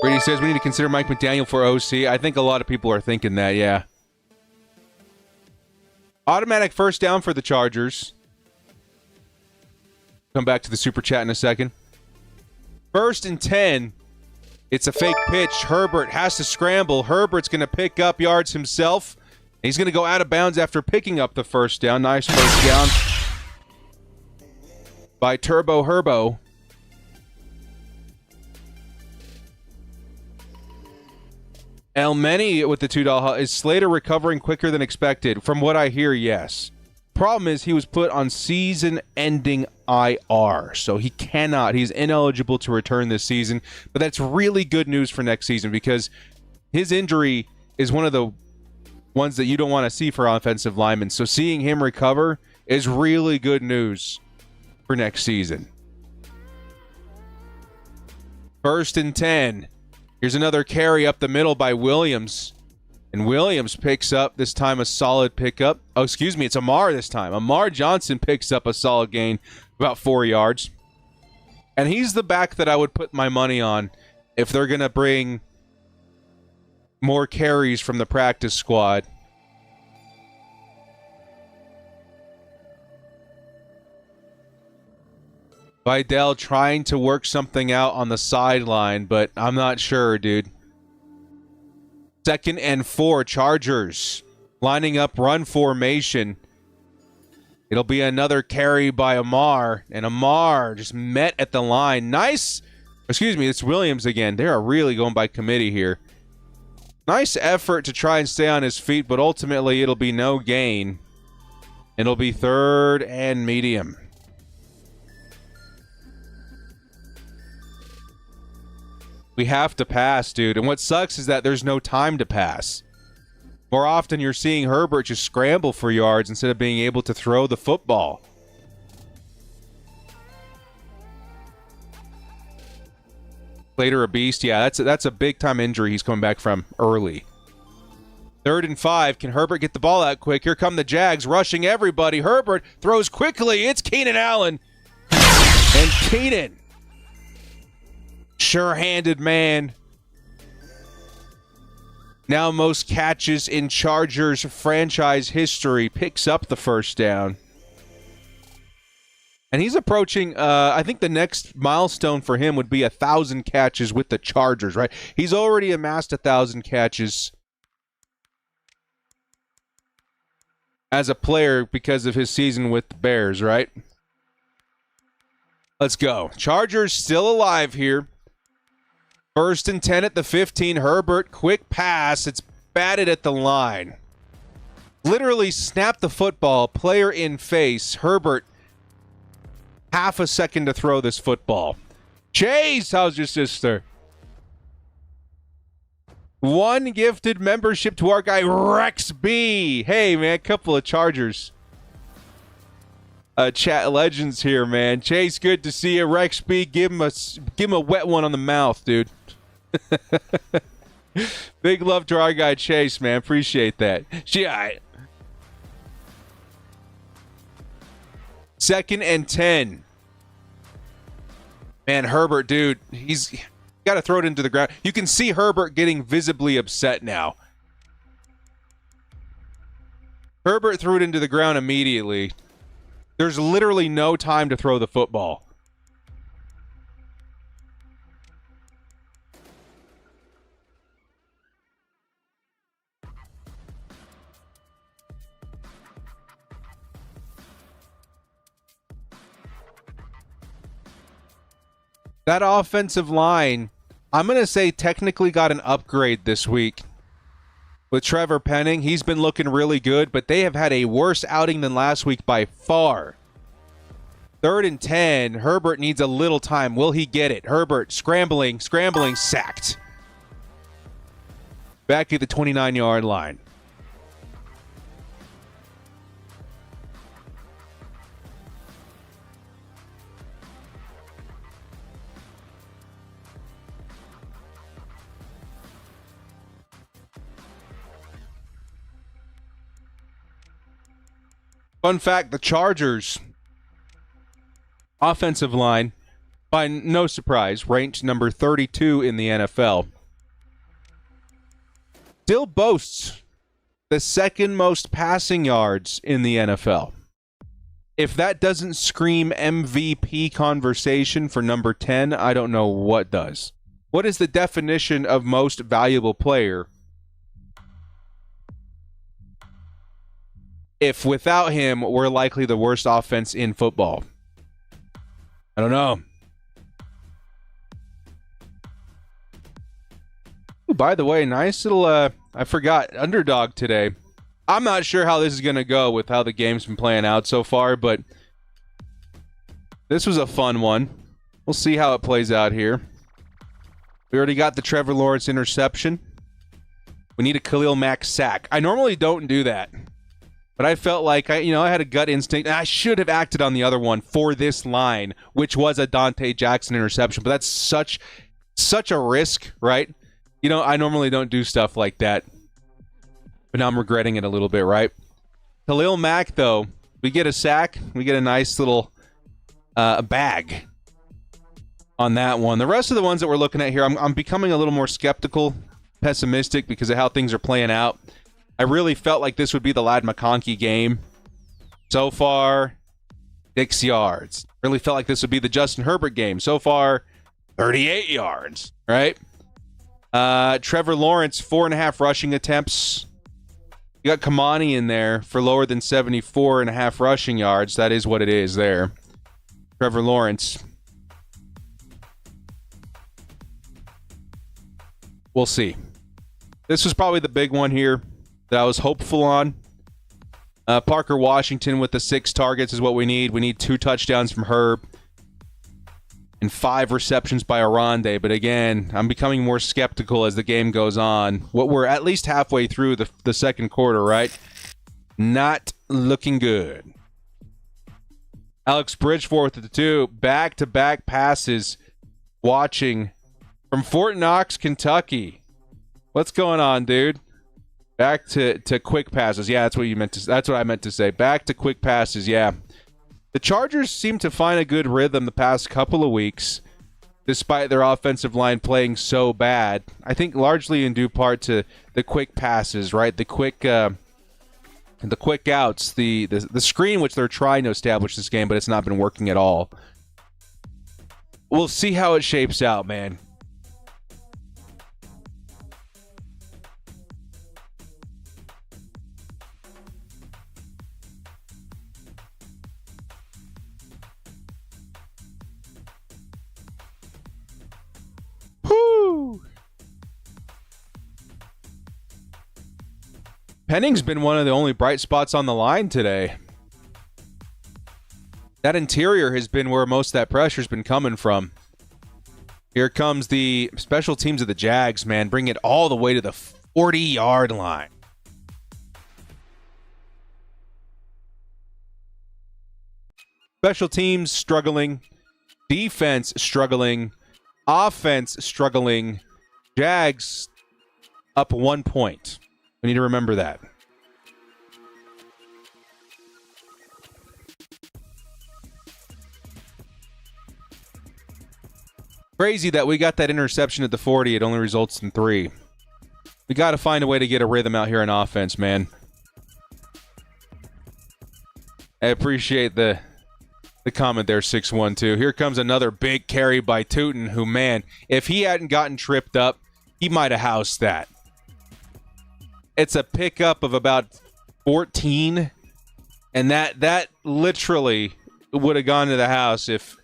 Brady says we need to consider Mike McDaniel for OC. I think a lot of people are thinking that, yeah. Automatic first down for the Chargers. Come back to the super chat in a second. 1st and 10. It's a fake pitch. Herbert has to scramble. Herbert's going to pick up yards himself. He's going to go out of bounds after picking up the first down. Nice first down by Turbo Herbo. Elmeni with the $2. Is Slater recovering quicker than expected? From what I hear, yes. Problem is he was put on season-ending IR, so he's ineligible to return this season. But that's really good news for next season because his injury is one of the ones that you don't want to see for offensive linemen. So seeing him recover is really good news for next season. 1st and 10. Here's another carry up the middle by Williams. And Williams picks up, this time, a solid pickup. Oh, excuse me, it's Amar this time. Amar Johnson picks up a solid gain, about 4 yards. And he's the back that I would put my money on if they're going to bring more carries from the practice squad. Vidal trying to work something out on the sideline, but I'm not sure, dude. 2nd and 4, Chargers lining up run formation. It'll be another carry by Amar, and Amar just met at the line. Nice. Excuse me, it's Williams again. They are really going by committee here. Nice effort to try and stay on his feet, but ultimately it'll be no gain. It'll be 3rd and medium. We have to pass, dude. And what sucks is that there's no time to pass. More often you're seeing Herbert just scramble for yards instead of being able to throw the football. Later a beast. Yeah, that's a big-time injury he's coming back from early. 3rd and 5. Can Herbert get the ball out quick? Here come the Jags rushing everybody. Herbert throws quickly. It's Keenan Allen. And Keenan, sure-handed man, now most catches in Chargers franchise history, picks up the first down. And he's approaching, I think the next milestone for him would be 1,000 catches with the Chargers, right? He's already amassed 1,000 catches as a player because of his season with the Bears, right? Let's go. Chargers still alive here. 1st and 10 at the 15. Herbert, quick pass. It's batted at the line. Literally snapped the football. Player in face. Herbert, half a second to throw this football. Chase, how's your sister? 1 gifted membership to our guy, Rex B. Hey, man, couple of Chargers. Chat legends here, man. Chase, good to see you. Rex B, give him a wet one on the mouth, dude. Big love to our guy Chase, man. Appreciate that. 2nd and 10. Man, Herbert, dude, he's got to throw it into the ground. You can see Herbert getting visibly upset now. Herbert threw it into the ground immediately. There's literally no time to throw the football. That offensive line, I'm going to say technically got an upgrade this week. With Trevor Penning, he's been looking really good, but they have had a worse outing than last week by far. 3rd and 10. Herbert needs a little time. Will he get it? Herbert scrambling, sacked. Back at the 29-yard line. Fun fact, the Chargers offensive line, by no surprise, ranked number 32 in the NFL, still boasts the 2nd most passing yards in the NFL. If that doesn't scream MVP conversation for number 10, I don't know what does. What is the definition of most valuable player? If without him, we're likely the worst offense in football. I don't know. Ooh, by the way, nice little, I forgot, underdog today. I'm not sure how this is going to go with how the game's been playing out so far, but this was a fun one. We'll see how it plays out here. We already got the Trevor Lawrence interception. We need a Khalil Mack sack. I normally don't do that. But I felt like I had a gut instinct, and I should have acted on the other one for this line, which was a Dante Jackson interception. But that's such a risk, right? I normally don't do stuff like that. But now I'm regretting it a little bit, right? Khalil Mack, though, we get a sack. We get a nice little bag on that one. The rest of the ones that we're looking at here, I'm becoming a little more skeptical, pessimistic because of how things are playing out. I really felt like this would be the Ladd McConkey game. So far, 6 yards. Really felt like this would be the Justin Herbert game. So far, 38 yards, right? Trevor Lawrence, 4.5 rushing attempts. You got Kamani in there for lower than 74.5 rushing yards. That is what it is there. Trevor Lawrence. We'll see. This was probably the big one here that I was hopeful on. Parker Washington with the 6 targets is what we need. We need 2 touchdowns from Herb and 5 receptions by Arande. But again, I'm becoming more skeptical as the game goes on. What we're at least halfway through the second quarter, right? Not looking good. Alex Bridgeforth at the 2. Back-to-back passes. Watching from Fort Knox, Kentucky. What's going on, dude? Back to quick passes. Yeah, that's what I meant to say. Back to quick passes. Yeah. The Chargers seem to find a good rhythm the past couple of weeks, despite their offensive line playing so bad. I think largely in due part to the quick passes, right? The quick outs, the screen which they're trying to establish this game, but it's not been working at all. We'll see how it shapes out, man. Penning's been one of the only bright spots on the line today. That interior has been where most of that pressure's been coming from. Here comes the special teams of the Jags, man. Bring it all the way to the 40-yard line. Special teams struggling. Defense struggling. Offense struggling. Jags up 1 point. We need to remember that. Crazy that we got that interception at the 40. It only results in 3. We got to find a way to get a rhythm out here in offense, man. I appreciate the comment there, 612. Here comes another big carry by Tootin, who, man, if he hadn't gotten tripped up, he might have housed that. It's a pickup of about 14, and that literally would have gone to the house if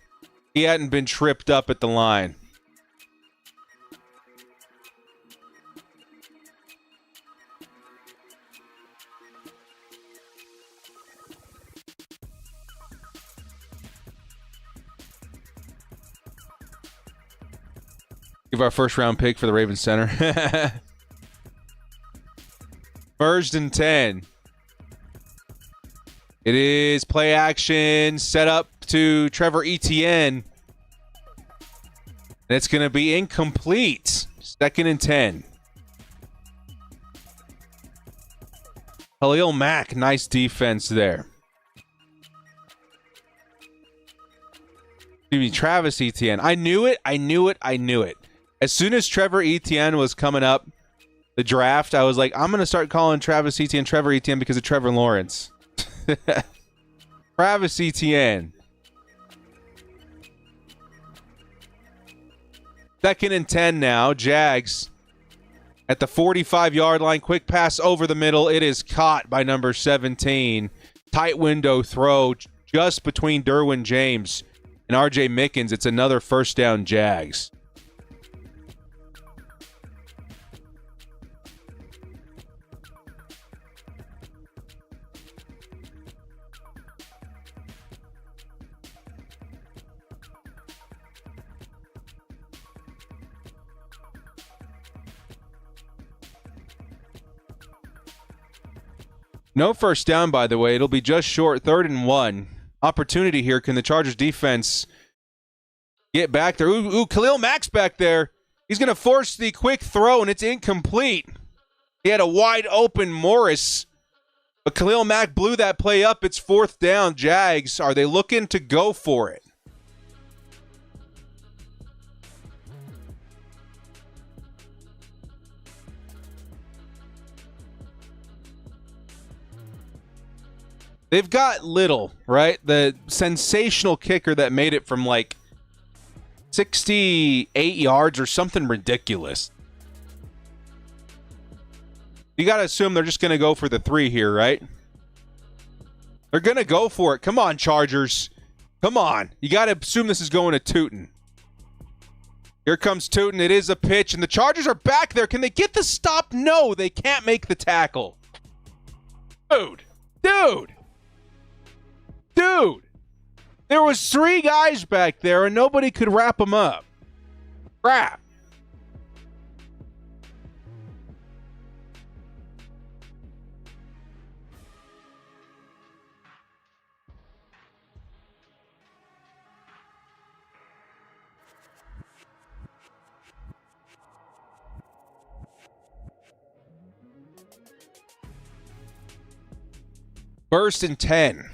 he hadn't been tripped up at the line. Give our first round pick for the Ravens center. First and 10. It is play action, set up to Trevor Etienne. And it's going to be incomplete. 2nd and 10. Khalil Mack, nice defense there. Excuse me, Travis Etienne. I knew it. As soon as Trevor Etienne was coming up the draft, I was like, I'm going to start calling Travis Etienne Trevor Etienne because of Trevor Lawrence. Travis Etienne. 2nd and 10 now. Jags at the 45-yard line. Quick pass over the middle. It is caught by number 17. Tight window throw just between Derwin James and R.J. Mickens. It's another first down, Jags. No first down, by the way. It'll be just short, 3rd and 1. Opportunity here. Can the Chargers defense get back there? Ooh, Khalil Mack's back there. He's going to force the quick throw, and it's incomplete. He had a wide open Morris, but Khalil Mack blew that play up. It's 4th down. Jags, are they looking to go for it? They've got Little, right? The sensational kicker that made it from like 68 yards or something ridiculous. You got to assume they're just going to go for the 3 here, right? They're going to go for it. Come on, Chargers. Come on. You got to assume this is going to Tootin. Here comes Tootin. It is a pitch, and the Chargers are back there. Can they get the stop? No, they can't make the tackle. Dude. There was 3 guys back there, and nobody could wrap them up. Crap. First and 10.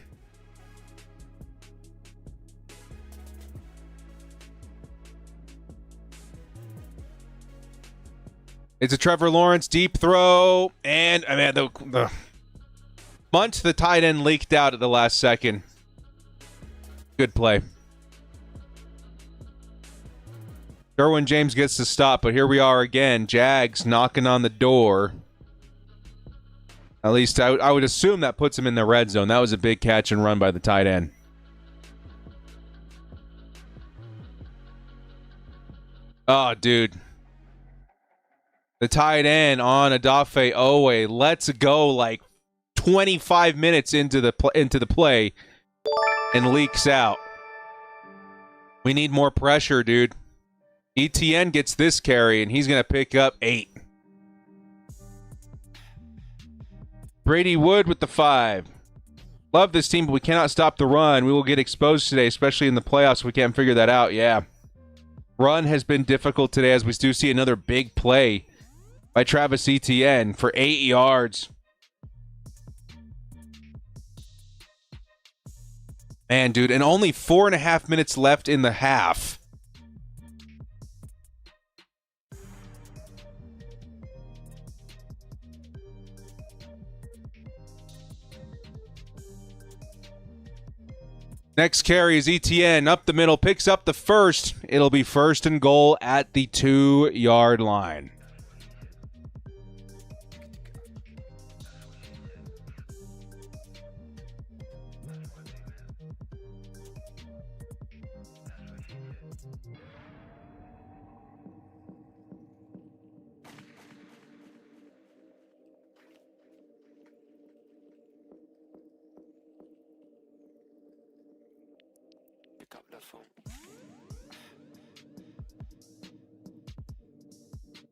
It's a Trevor Lawrence deep throw, and I mean the bunt, the tight end leaked out at the last second. Good play. Derwin James gets the stop, but here we are again. Jags knocking on the door. At least I would assume that puts him in the red zone. That was a big catch and run by the tight end. Oh, dude. The tight end on Odafe Owe lets go like 25 minutes into the play and leaks out. We need more pressure, dude. ETN gets this carry, and he's going to pick up 8. Brady Wood with the 5. Love this team, but we cannot stop the run. We will get exposed today, especially in the playoffs. We can't figure that out. Yeah. Run has been difficult today, as we do see another big play by Travis Etienne for 8 yards. Man, dude, and only 4.5 minutes left in the half. Next carry is Etienne up the middle, picks up the first. It'll be first and goal at the 2-yard line.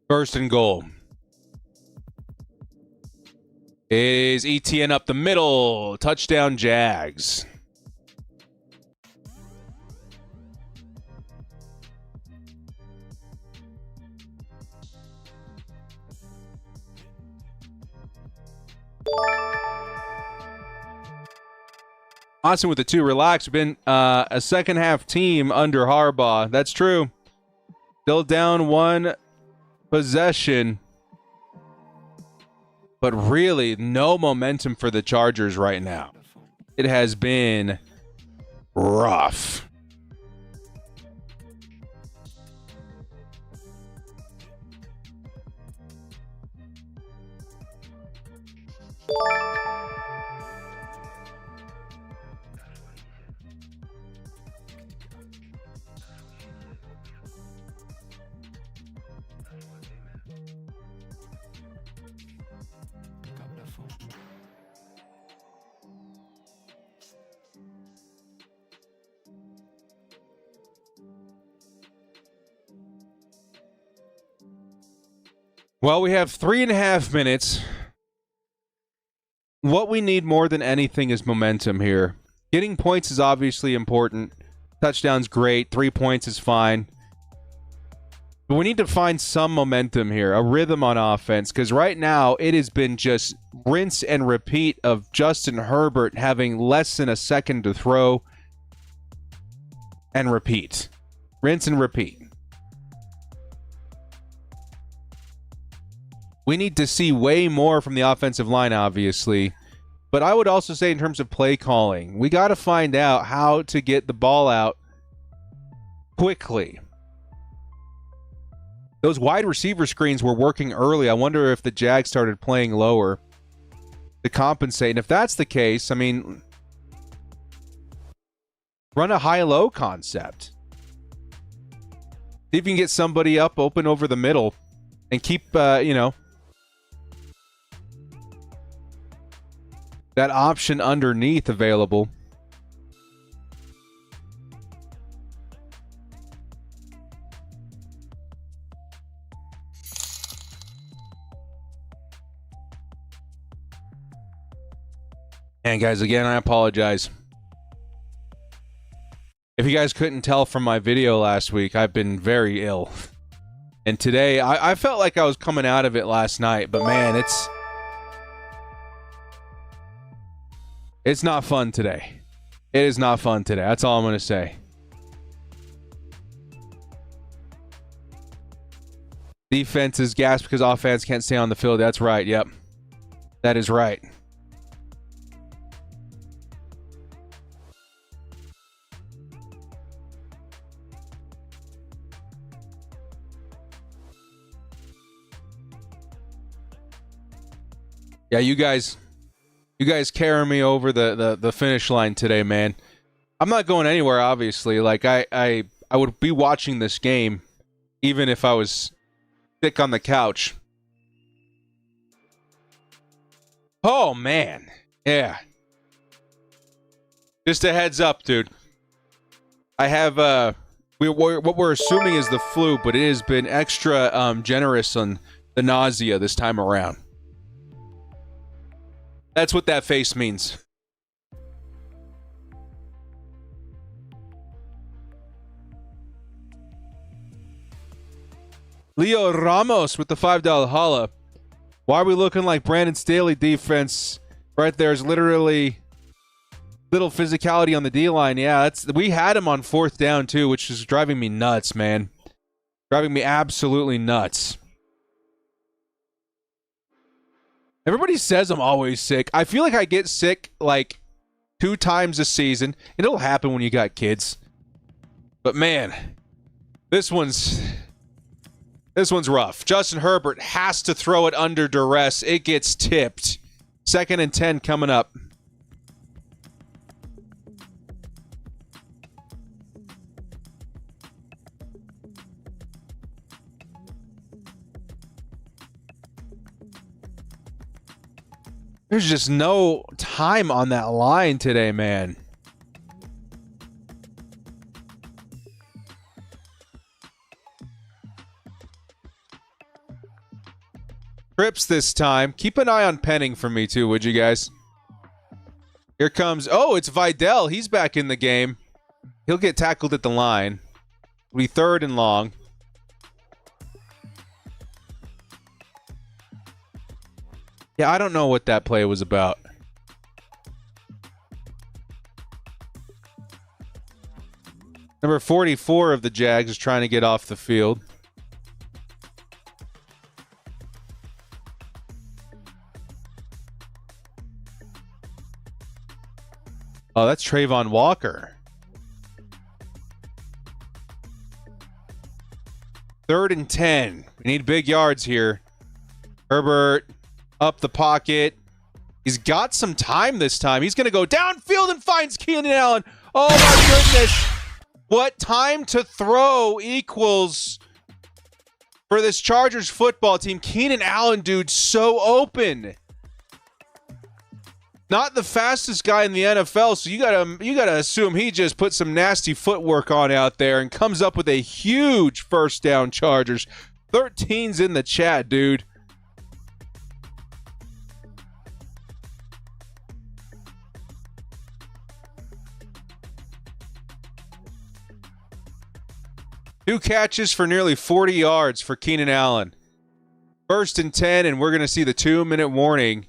First and goal. Is ETN up the middle. Touchdown, Jags. Austin with the 2. Relax. We've been a second half team under Harbaugh. That's true. Still down 1 possession. But really, no momentum for the Chargers right now. It has been rough. Well, we have 3.5 minutes. What we need more than anything is momentum here. Getting points is obviously important. Touchdown's great. 3 points is fine. But we need to find some momentum here, a rhythm on offense, because right now it has been just rinse and repeat of Justin Herbert having less than a second to throw and repeat. Rinse and repeat. We need to see way more from the offensive line, obviously. But I would also say in terms of play calling, we got to find out how to get the ball out quickly. Those wide receiver screens were working early. I wonder if the Jags started playing lower to compensate. And if that's the case, I mean, run a high-low concept. See if you can get somebody up open over the middle and keep, that option underneath available. And guys, again, I apologize. If you guys couldn't tell from my video last week, I've been very ill. And today, I felt like I was coming out of it last night, but man, it's not fun today. It is not fun today. That's all I'm going to say. Defense is gassed because offense can't stay on the field. That's right. Yep. That is right. Yeah, you guys carry me over the finish line today, man. I'm not going anywhere, obviously. Like I would be watching this game even if I was sick on the couch. Oh man. Yeah. Just a heads up, dude. I have what we're assuming is the flu, but it has been extra generous on the nausea this time around. That's what that face means. Leo Ramos with the $5 holla. Why are we looking like Brandon Staley defense? Right there is literally little physicality on the D-line. Yeah, we had him on 4th down too, which is driving me nuts, man. Driving me absolutely nuts. Everybody says I'm always sick. I feel like I get sick like 2 times a season. It'll happen when you got kids. But man, this one's rough. Justin Herbert has to throw it under duress. It gets tipped. 2nd and 10 coming up. There's just no time on that line today, man. Trips this time. Keep an eye on Penning for me too, would you guys? Here comes... Oh, it's Vidal. He's back in the game. He'll get tackled at the line. It'll be 3rd and long. Yeah, I don't know what that play was about. Number 44 of the Jags is trying to get off the field. Oh, that's Trayvon Walker. 3rd and 10. We need big yards here. Herbert up the pocket. He's got some time this time. He's going to go downfield and finds Keenan Allen. Oh, my goodness. What time to throw equals for this Chargers football team. Keenan Allen, dude, so open. Not the fastest guy in the NFL, so you gotta assume he just put some nasty footwork on out there and comes up with a huge 1st down. Chargers. 13's in the chat, dude. Two catches for nearly 40 yards for Keenan Allen. 1st and 10, and we're going to see the 2-minute warning.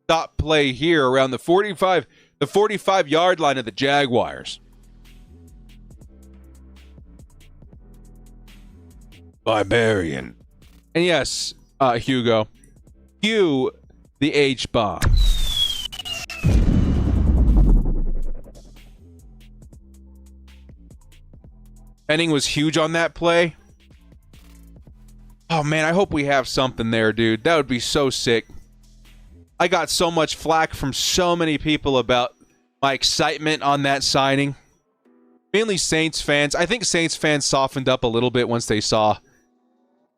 Stop play here around the 45-yard line of the Jaguars. Barbarian. And yes, Hugo, cue the H-bomb. Penning was huge on that play. Oh, man, I hope we have something there, dude. That would be so sick. I got so much flack from so many people about my excitement on that signing. Mainly Saints fans. I think Saints fans softened up a little bit once they saw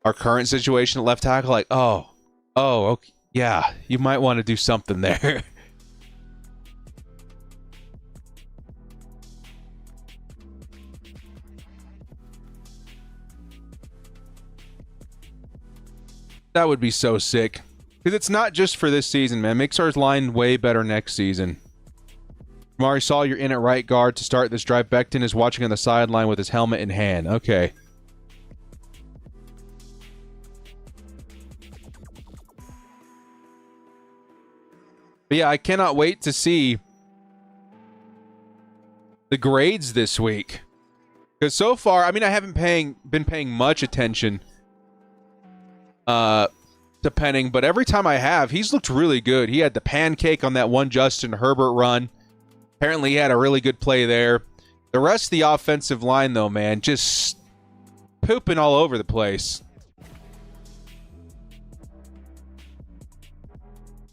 our current situation at left tackle. Like, okay, yeah, you might want to do something there. That would be so sick. Because it's not just for this season, man. Makes our line way better next season. Mari saw you're in at right guard to start this drive. Becton is watching on the sideline with his helmet in hand. Okay. But yeah, I cannot wait to see the grades this week. Because so far, I mean, I haven't been paying much attention to Penning, but every time I have, he's looked really good. He had the pancake on that one Justin Herbert run. Apparently, he had a really good play there. The rest of the offensive line, though, man, just pooping all over the place.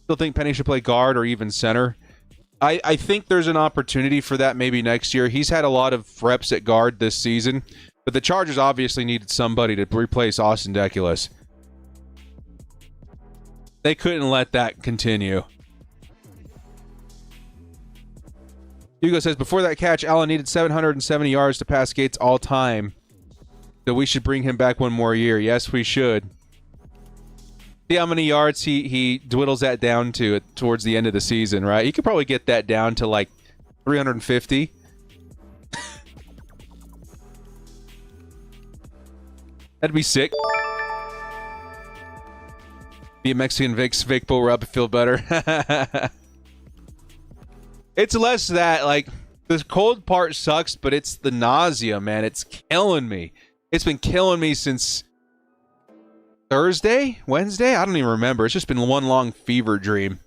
Still think Penning should play guard or even center. I think there's an opportunity for that maybe next year. He's had a lot of reps at guard this season, but the Chargers obviously needed somebody to replace Austin Deculus. They couldn't let that continue. Hugo says, before that catch, Allen needed 770 yards to pass Gates all time. So we should bring him back one more year. Yes, we should. See how many yards he dwindles that down to towards the end of the season, right? He could probably get that down to like 350. That'd be sick. Be a Mexican Vic Bull Rub, feel better. It's less that, like, the cold part sucks, but it's the nausea, man. It's killing me. It's been killing me since Thursday? Wednesday? I don't even remember. It's just been one long fever dream.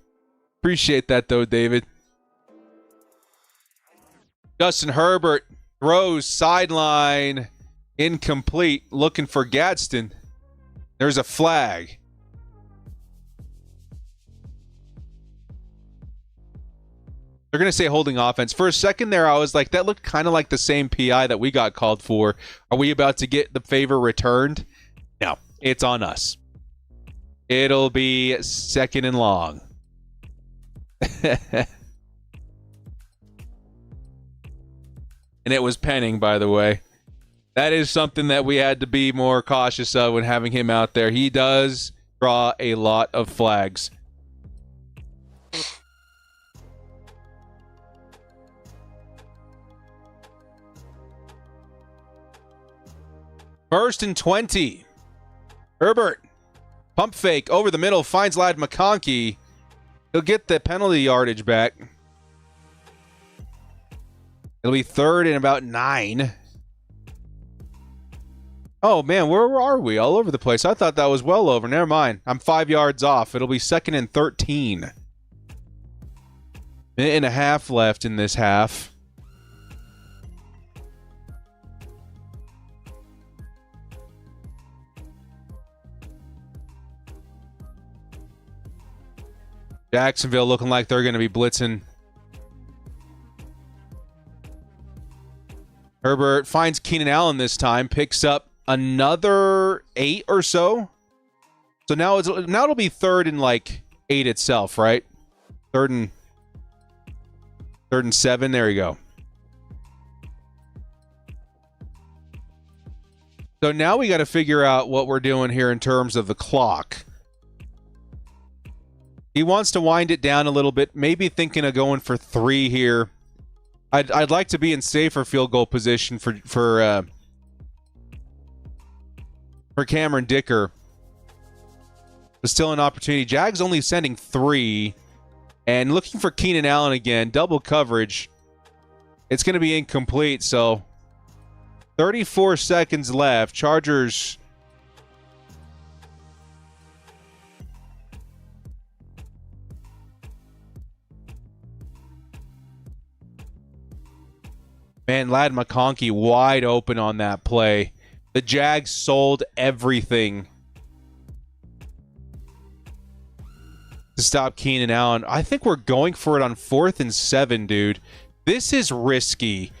Appreciate that, though, David. Justin Herbert throws sideline. Incomplete. Looking for Gadsden. There's a flag. They're going to say holding offense. For a second there, I was like, that looked kind of like the same PI that we got called for. Are we about to get the favor returned? No, it's on us. It'll be second and long. And it was Penning, by the way. That is something that we had to be more cautious of when having him out there. He does draw a lot of flags. First and 20. Herbert. Pump fake over the middle. Finds Ladd McConkey. He'll get the penalty yardage back. It'll be third and about 9. Oh, man, where are we? All over the place. I thought that was well over. Never mind. I'm 5 yards off. It'll be second and 13. Minute and a half left in this half. Jacksonville looking like they're going to be blitzing. Herbert finds Keenan Allen this time, picks up another 8 or so. So now it'll be third and like 8 itself, right? Third and 7. There you go. So now we got to figure out what we're doing here in terms of the clock. He wants to wind it down a little bit, maybe thinking of going for 3 here. I'd like to be in safer field goal position for Cameron Dicker. But still an opportunity. Jags only sending 3. And looking for Keenan Allen again. Double coverage. It's going to be incomplete, so 34 seconds left. Chargers Man, Ladd McConkey wide open on that play. The Jags sold everything to stop Keenan Allen. I think we're going for it on 4th and 7, dude. This is risky.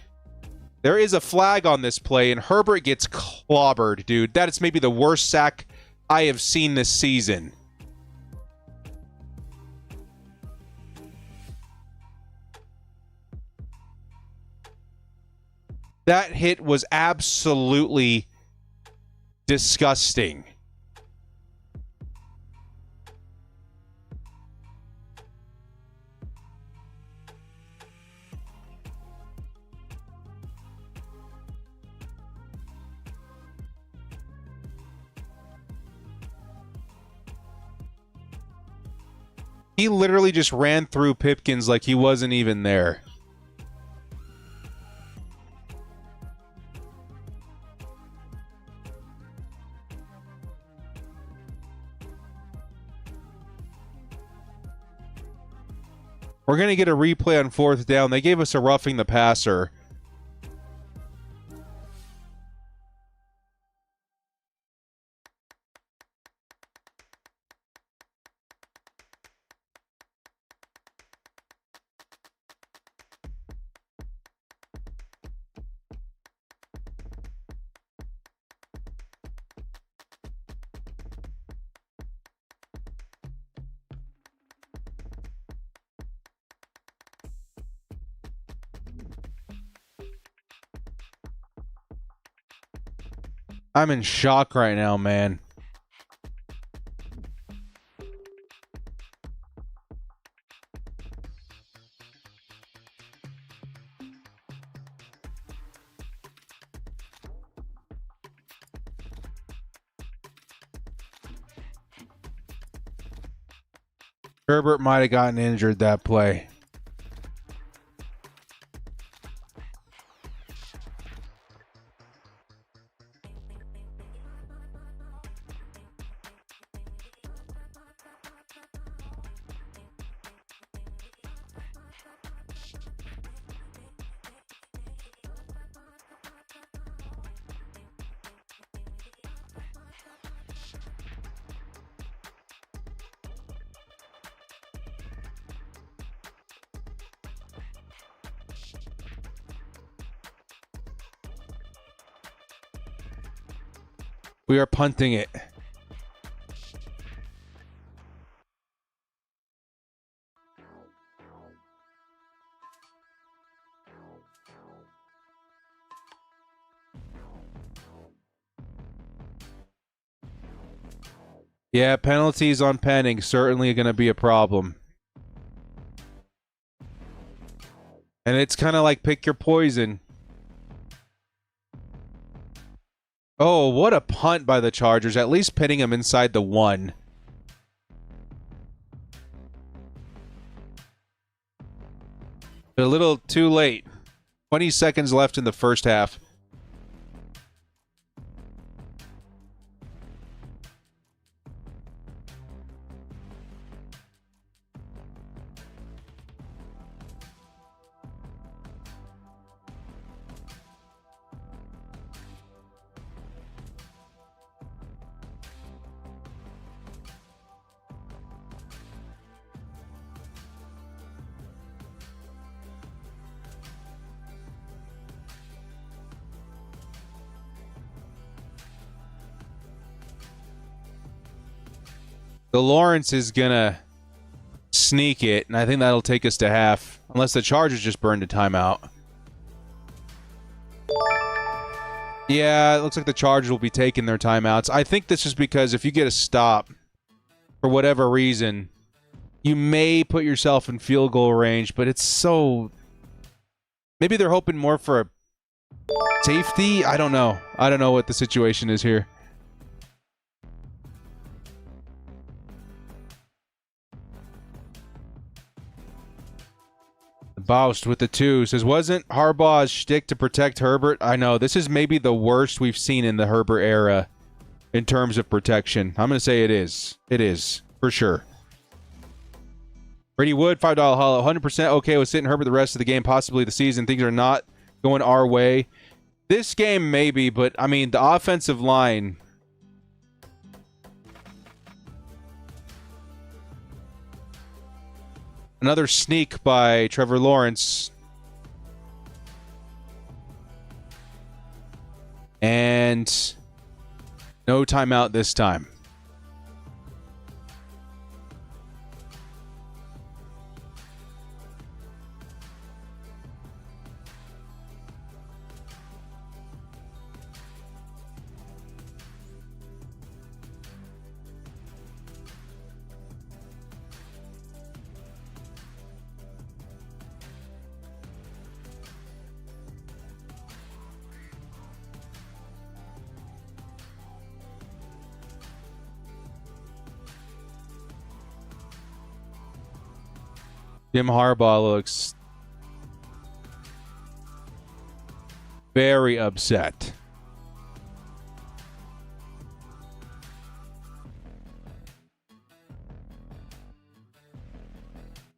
There is a flag on this play, and Herbert gets clobbered, dude. That is maybe the worst sack I have seen this season. That hit was absolutely disgusting. He literally just ran through Pipkins like he wasn't even there. We're going to get a replay on 4th down. They gave us a roughing the passer. I'm in shock right now, man. Herbert might have gotten injured that play. We are punting it. Yeah, penalties on penning certainly going to be a problem. And it's kind of like pick your poison. Oh, what a punt by the Chargers. At least pinning him inside the 1. A little too late. 20 seconds left in the first half. The Lawrence is going to sneak it, and I think that'll take us to half, unless the Chargers just burned a timeout. Yeah, it looks like the Chargers will be taking their timeouts. I think this is because if you get a stop, for whatever reason, you may put yourself in field goal range, but it's so... Maybe they're hoping more for a safety? I don't know. I don't know what the situation is here. Baust with the 2 says, wasn't Harbaugh's shtick to protect Herbert? I know. This is maybe the worst we've seen in the Herbert era in terms of protection. I'm going to say it is. It is, for sure. Brady Wood, $5 hollow. 100% okay with sitting Herbert the rest of the game, possibly the season. Things are not going our way. This game, maybe, but, I mean, the offensive line... Another sneak by Trevor Lawrence. And no timeout this time. Jim Harbaugh looks very upset.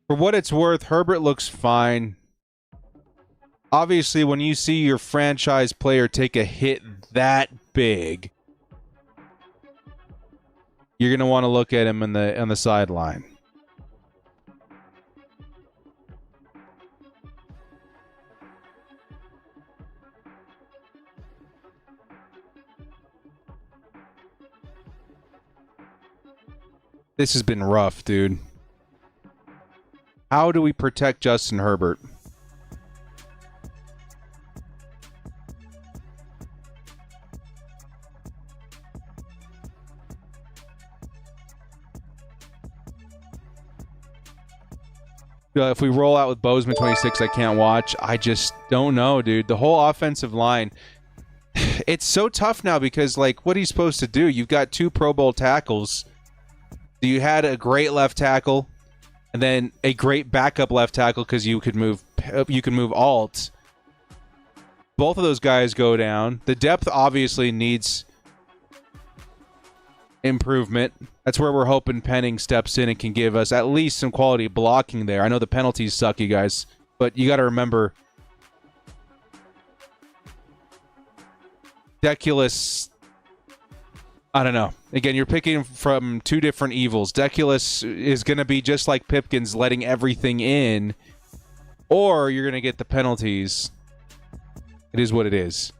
For what it's worth, Herbert looks fine. Obviously, when you see your franchise player take a hit that big, you're going to want to look at him on the sideline. This has been rough, dude. How do we protect Justin Herbert? If we roll out with Bozeman 26, I can't watch. I just don't know, dude. The whole offensive line, it's so tough now because, like, what are you supposed to do? You've got 2 Pro Bowl tackles. You had a great left tackle, and then a great backup left tackle because you could move alt. Both of those guys go down. The depth obviously needs improvement. That's where we're hoping Penning steps in and can give us at least some quality blocking there. I know the penalties suck, you guys, but you got to remember Deculus. I don't know. Again, you're picking from 2 different evils. Deculus is going to be just like Pipkins, letting everything in, or you're going to get the penalties. It is what it is.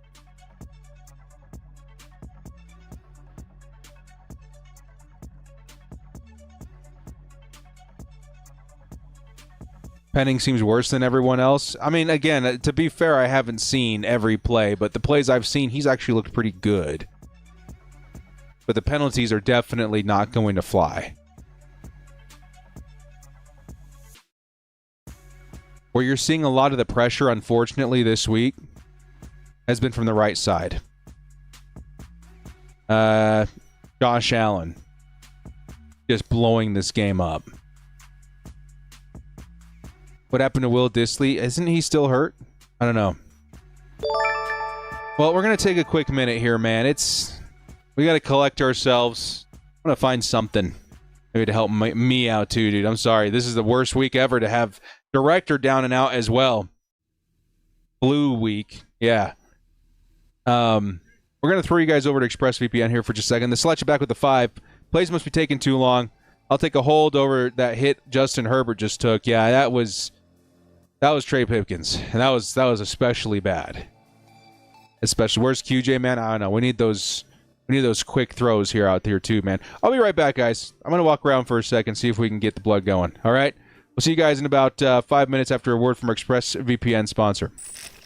Penning seems worse than everyone else. I mean, again, to be fair, I haven't seen every play, but the plays I've seen, he's actually looked pretty good. But the penalties are definitely not going to fly. Where you're seeing a lot of the pressure, unfortunately, this week has been from the right side. Josh Allen just blowing this game up. What happened to Will Dissly? Isn't he still hurt? I don't know. Well, we're going to take a quick minute here, man. We got to collect ourselves. I'm going to find something maybe to help me out too, dude. I'm sorry. This is the worst week ever to have director down and out as well. Blue week. Yeah. We're going to throw you guys over to ExpressVPN here for just a second. The selection back with the 5. Plays must be taking too long. I'll take a hold over that hit Justin Herbert just took. Yeah, that was Trey Pipkins. And that was especially bad. Especially, where's QJ, man? I don't know. We need those quick throws here out there too, man. I'll be right back, guys. I'm going to walk around for a second, see if we can get the blood going. All right? We'll see you guys in about 5 minutes after a word from our ExpressVPN sponsor.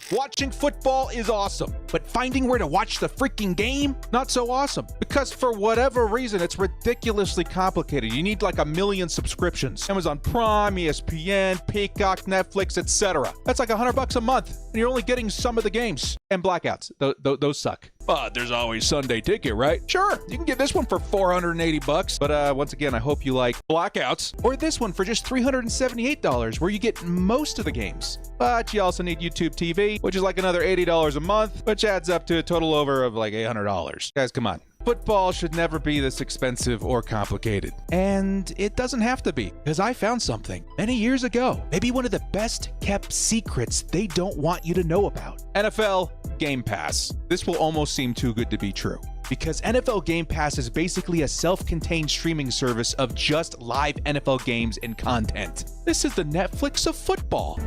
Watching football is awesome, but finding where to watch the freaking game, not so awesome. Because for whatever reason, it's ridiculously complicated. You need like a million subscriptions. Amazon Prime, ESPN, Peacock, Netflix, etc. That's like $100 a month, and you're only getting some of the games. And blackouts, those suck. But there's always Sunday Ticket, right? Sure, you can get this one for $480. But once again, I hope you like blackouts. Or this one for just $378, where you get most of the games. But you also need YouTube TV, which is like another $80 a month, which adds up to a total over of like $800. Guys, come on. Football should never be this expensive or complicated. And it doesn't have to be, because I found something many years ago. Maybe one of the best kept secrets they don't want you to know about. NFL Game Pass. This will almost seem too good to be true, because NFL Game Pass is basically a self-contained streaming service of just live NFL games and content. This is the Netflix of football.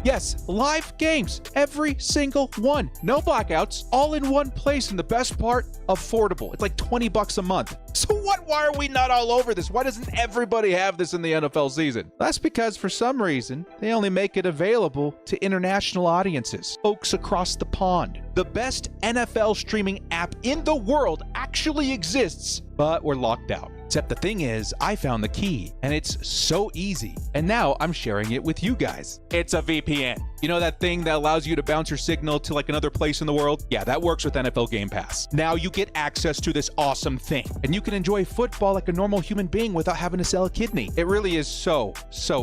Yes, live games, every single one. No blackouts, all in one place, and the best part, affordable. It's like $20 a month. So why are we not all over this? Why doesn't everybody have this in the NFL season? That's because for some reason, they only make it available to international audiences, folks across the pond. The best NFL streaming app in the world actually exists, but we're locked out. Except the thing is, I found the key, and it's so easy. And now I'm sharing it with you guys. It's a VPN. You know that thing that allows you to bounce your signal to like another place in the world? Yeah, that works with NFL Game Pass. Now you get access to this awesome thing, and you can enjoy football like a normal human being without having to sell a kidney. It really is so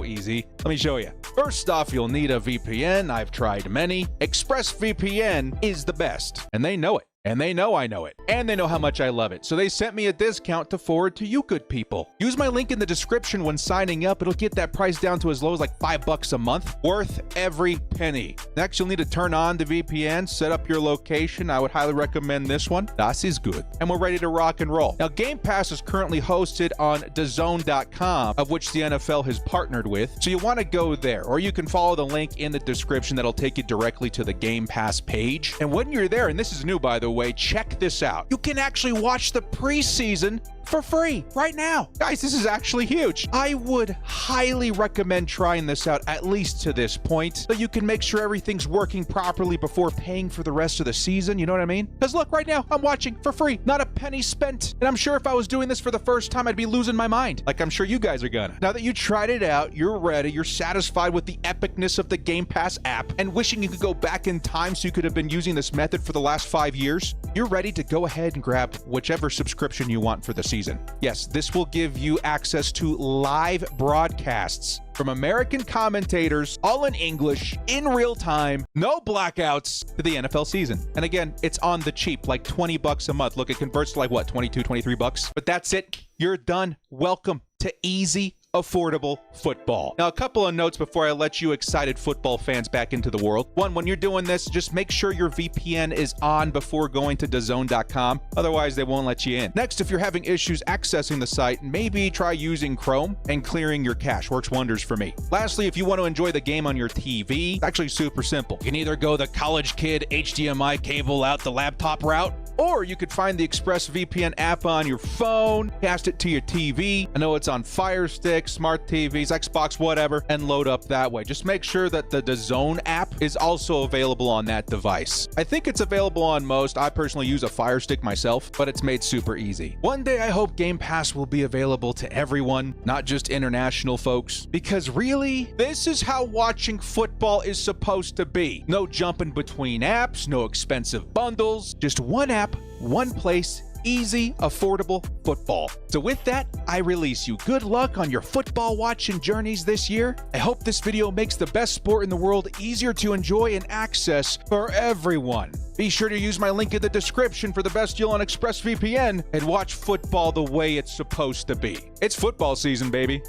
easy. Let me show you. First off, you'll need a VPN. I've tried many. ExpressVPN is the best, and they know it. And they know I know it. And they know how much I love it. So they sent me a discount to forward to you good people. Use my link in the description when signing up. It'll get that price down to as low as like $5 a month. Worth every penny. Next, you'll need to turn on the VPN, set up your location. I would highly recommend this one. Das is good. And we're ready to rock and roll. Now, Game Pass is currently hosted on DAZN.com, of which the NFL has partnered with. So you want to go there, or you can follow the link in the description that'll take you directly to the Game Pass page. And when you're there, and this is new by the way, check this out. You can actually watch the preseason for free right now. Guys, this is actually huge. I would highly recommend trying this out, at least to this point, so you can make sure everything's working properly before paying for the rest of the season. You know what I mean? Because look, right now, I'm watching for free. Not a penny spent. And I'm sure if I was doing this for the first time, I'd be losing my mind. Like I'm sure you guys are gonna. Now that you tried it out, you're ready, you're satisfied with the epicness of the Game Pass app, and wishing you could go back in time so you could have been using this method for the last 5 years, you're ready to go ahead and grab whichever subscription you want for the season. Yes, this will give you access to live broadcasts from American commentators, all in English, in real time, no blackouts, to the NFL season. And again, it's on the cheap, like $20 a month. Look, it converts to like what, 22, 23 bucks? But that's it. You're done. Welcome to easy, affordable football. Now, a couple of notes before I let you excited football fans back into the world. One, when you're doing this, just make sure your VPN is on before going to DAZN.com. Otherwise, they won't let you in. Next, if you're having issues accessing the site, maybe try using Chrome and clearing your cache. Works wonders for me. Lastly, if you want to enjoy the game on your TV, it's actually super simple. You can either go the college kid HDMI cable out the laptop route, or you could find the ExpressVPN app on your phone, cast it to your TV. I know it's on Fire Stick, smart TVs, Xbox, whatever, and load up that way. Just make sure that the DAZN app is also available on that device. I think it's available on most. I personally use a Fire Stick myself, but it's made super easy. One day I hope Game Pass will be available to everyone, not just international folks, because really, this is how watching football is supposed to be. No jumping between apps, no expensive bundles, just one app, one place, easy, affordable football. So with that, I release you. Good luck on your football watching journeys this year. I hope this video makes the best sport in the world easier to enjoy and access for everyone. Be sure to use my link in the description for the best deal on ExpressVPN and watch football the way it's supposed to be. It's football season, baby.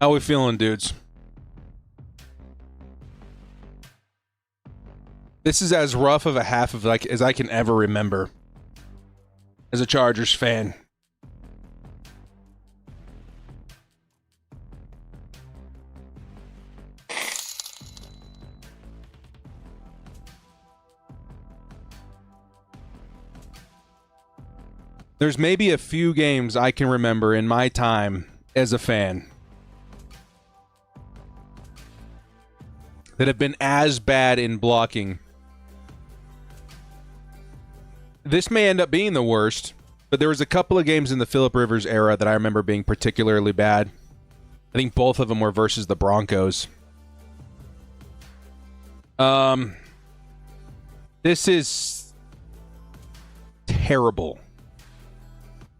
How we feeling, dudes? This is as rough of a half of like as I can ever remember as a Chargers fan. There's maybe a few games I can remember in my time as a fan that have been as bad in blocking. This may end up being the worst, but there was a couple of games in the Phillip Rivers era that I remember being particularly bad. I think both of them were versus the Broncos. This is terrible.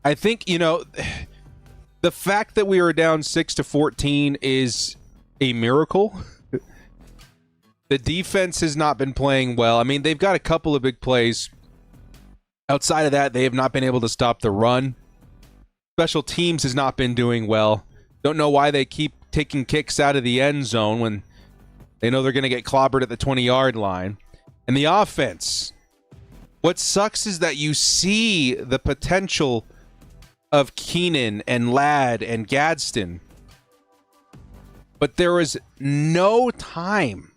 I think, the fact that we were down 6-14 is a miracle. The defense has not been playing well. I mean, they've got a couple of big plays. Outside of that, they have not been able to stop the run. Special teams has not been doing well. Don't know why they keep taking kicks out of the end zone when they know they're going to get clobbered at the 20-yard line. And the offense. What sucks is that you see the potential of Keenan and Ladd and Gadsden, but there was no time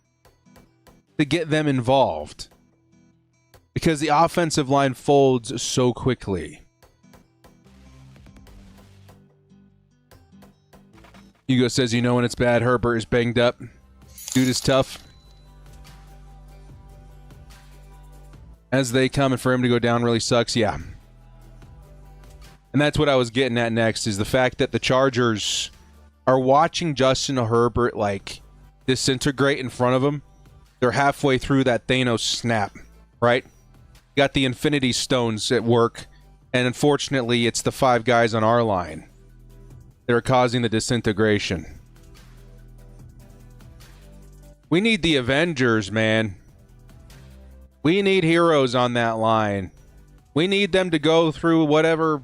to get them involved because the offensive line folds so quickly. Hugo says, when it's bad, Herbert is banged up. Dude is tough. As they come, and for him to go down really sucks, yeah. And that's what I was getting at next, is the fact that the Chargers are watching Justin Herbert, disintegrate in front of them. They're halfway through that Thanos snap, right? Got the Infinity Stones at work, and unfortunately, it's the 5 guys on our line that are causing the disintegration. We need the Avengers, man. We need heroes on that line. We need them to go through whatever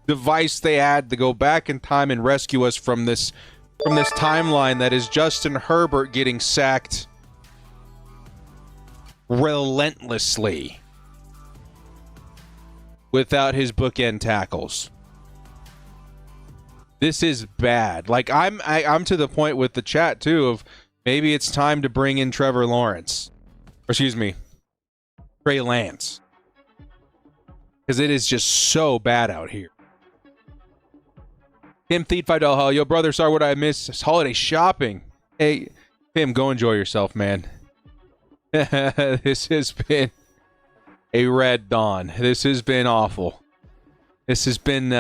device they had to go back in time and rescue us from this timeline that is Justin Herbert getting sacked relentlessly without his bookend tackles. This is bad. I'm to the point with the chat too of maybe it's time to bring in Trevor Lawrence. Trey Lance. Because it is just so bad out here. Tim Thied $5 haul. Yo, brother, sorry what I missed. It's holiday shopping. Hey, Tim, go enjoy yourself, man. This has been a red dawn. This has been awful. This has been,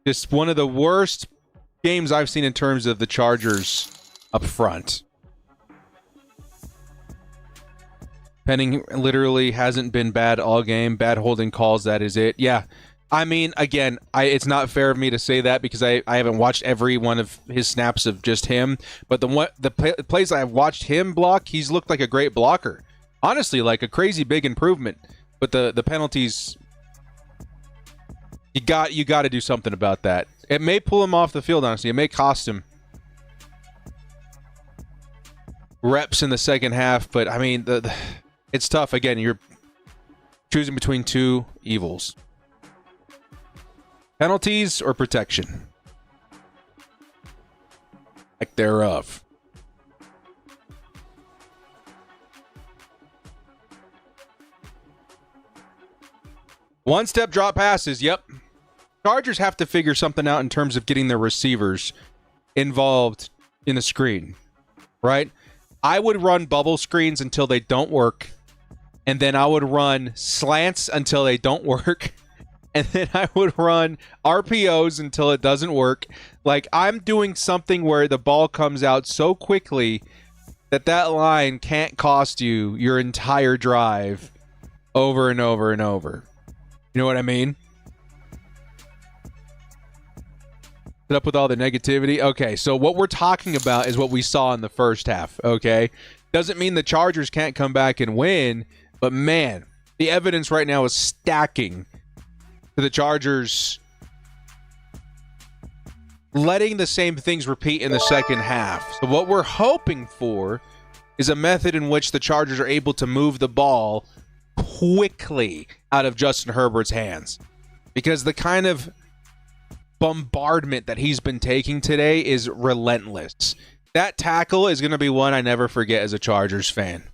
just one of the worst games I've seen in terms of the Chargers up front. Penning literally hasn't been bad all game. Bad holding calls, that is it. Yeah. I mean, again, it's not fair of me to say that because I haven't watched every one of his snaps of just him. But the plays I've watched him block, he's looked like a great blocker. Honestly, like a crazy big improvement. But the penalties, you got to do something about that. It may pull him off the field, honestly. It may cost him reps in the second half. But, I mean, it's tough. Again, you're choosing between two evils. Penalties or protection? Lack thereof. One-step drop passes, yep. Chargers have to figure something out in terms of getting their receivers involved in the screen, right? I would run bubble screens until they don't work, and then I would run slants until they don't work, and then I would run RPOs until it doesn't work. Like, I'm doing something where the ball comes out so quickly that line can't cost you your entire drive over and over and over. You know what I mean? Put up with all the negativity. Okay, so what we're talking about is what we saw in the first half, okay? Doesn't mean the Chargers can't come back and win, but man, the evidence right now is stacking to the Chargers letting the same things repeat in the second half. So what we're hoping for is a method in which the Chargers are able to move the ball quickly out of Justin Herbert's hands. Because the kind of bombardment that he's been taking today is relentless. That tackle is going to be one I never forget as a Chargers fan.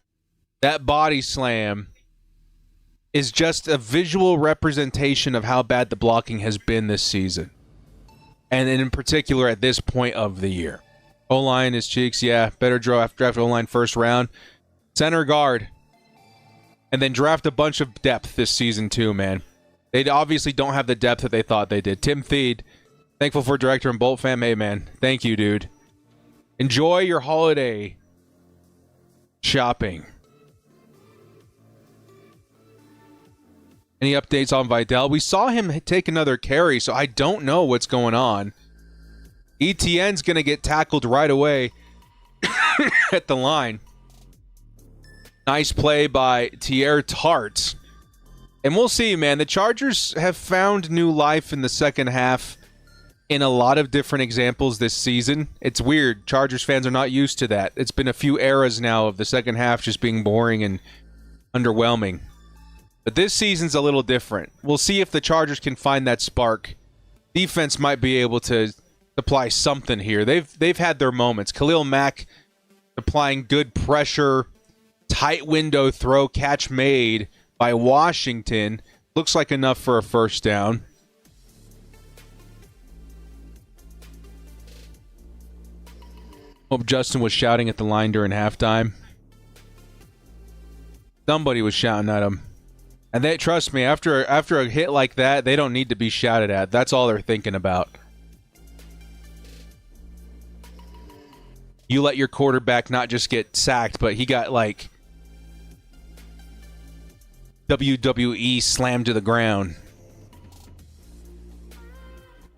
That body slam is just a visual representation of how bad the blocking has been this season. And in particular at this point of the year. O-line is cheeks. Yeah, better draft O-line first round. Center guard. And then draft a bunch of depth this season too, man. They obviously don't have the depth that they thought they did. Tim Theed, thankful for director and Bolt fam. Hey, man. Thank you, dude. Enjoy your holiday shopping. Any updates on Vidal? We saw him take another carry, so I don't know what's going on. ETN's going to get tackled right away at the line. Nice play by Tier Tart. And we'll see, man. The Chargers have found new life in the second half in a lot of different examples this season. It's weird. Chargers fans are not used to that. It's been a few eras now of the second half just being boring and underwhelming. But this season's a little different. We'll see if the Chargers can find that spark. Defense might be able to supply something here. They've had their moments. Khalil Mack applying good pressure, tight window throw, catch made by Washington. Looks like enough for a first down. Hope Justin was shouting at the line during halftime. Somebody was shouting at him. And they, trust me, after a hit like that, they don't need to be shouted at. That's all they're thinking about. You let your quarterback not just get sacked, but he got like WWE slammed to the ground.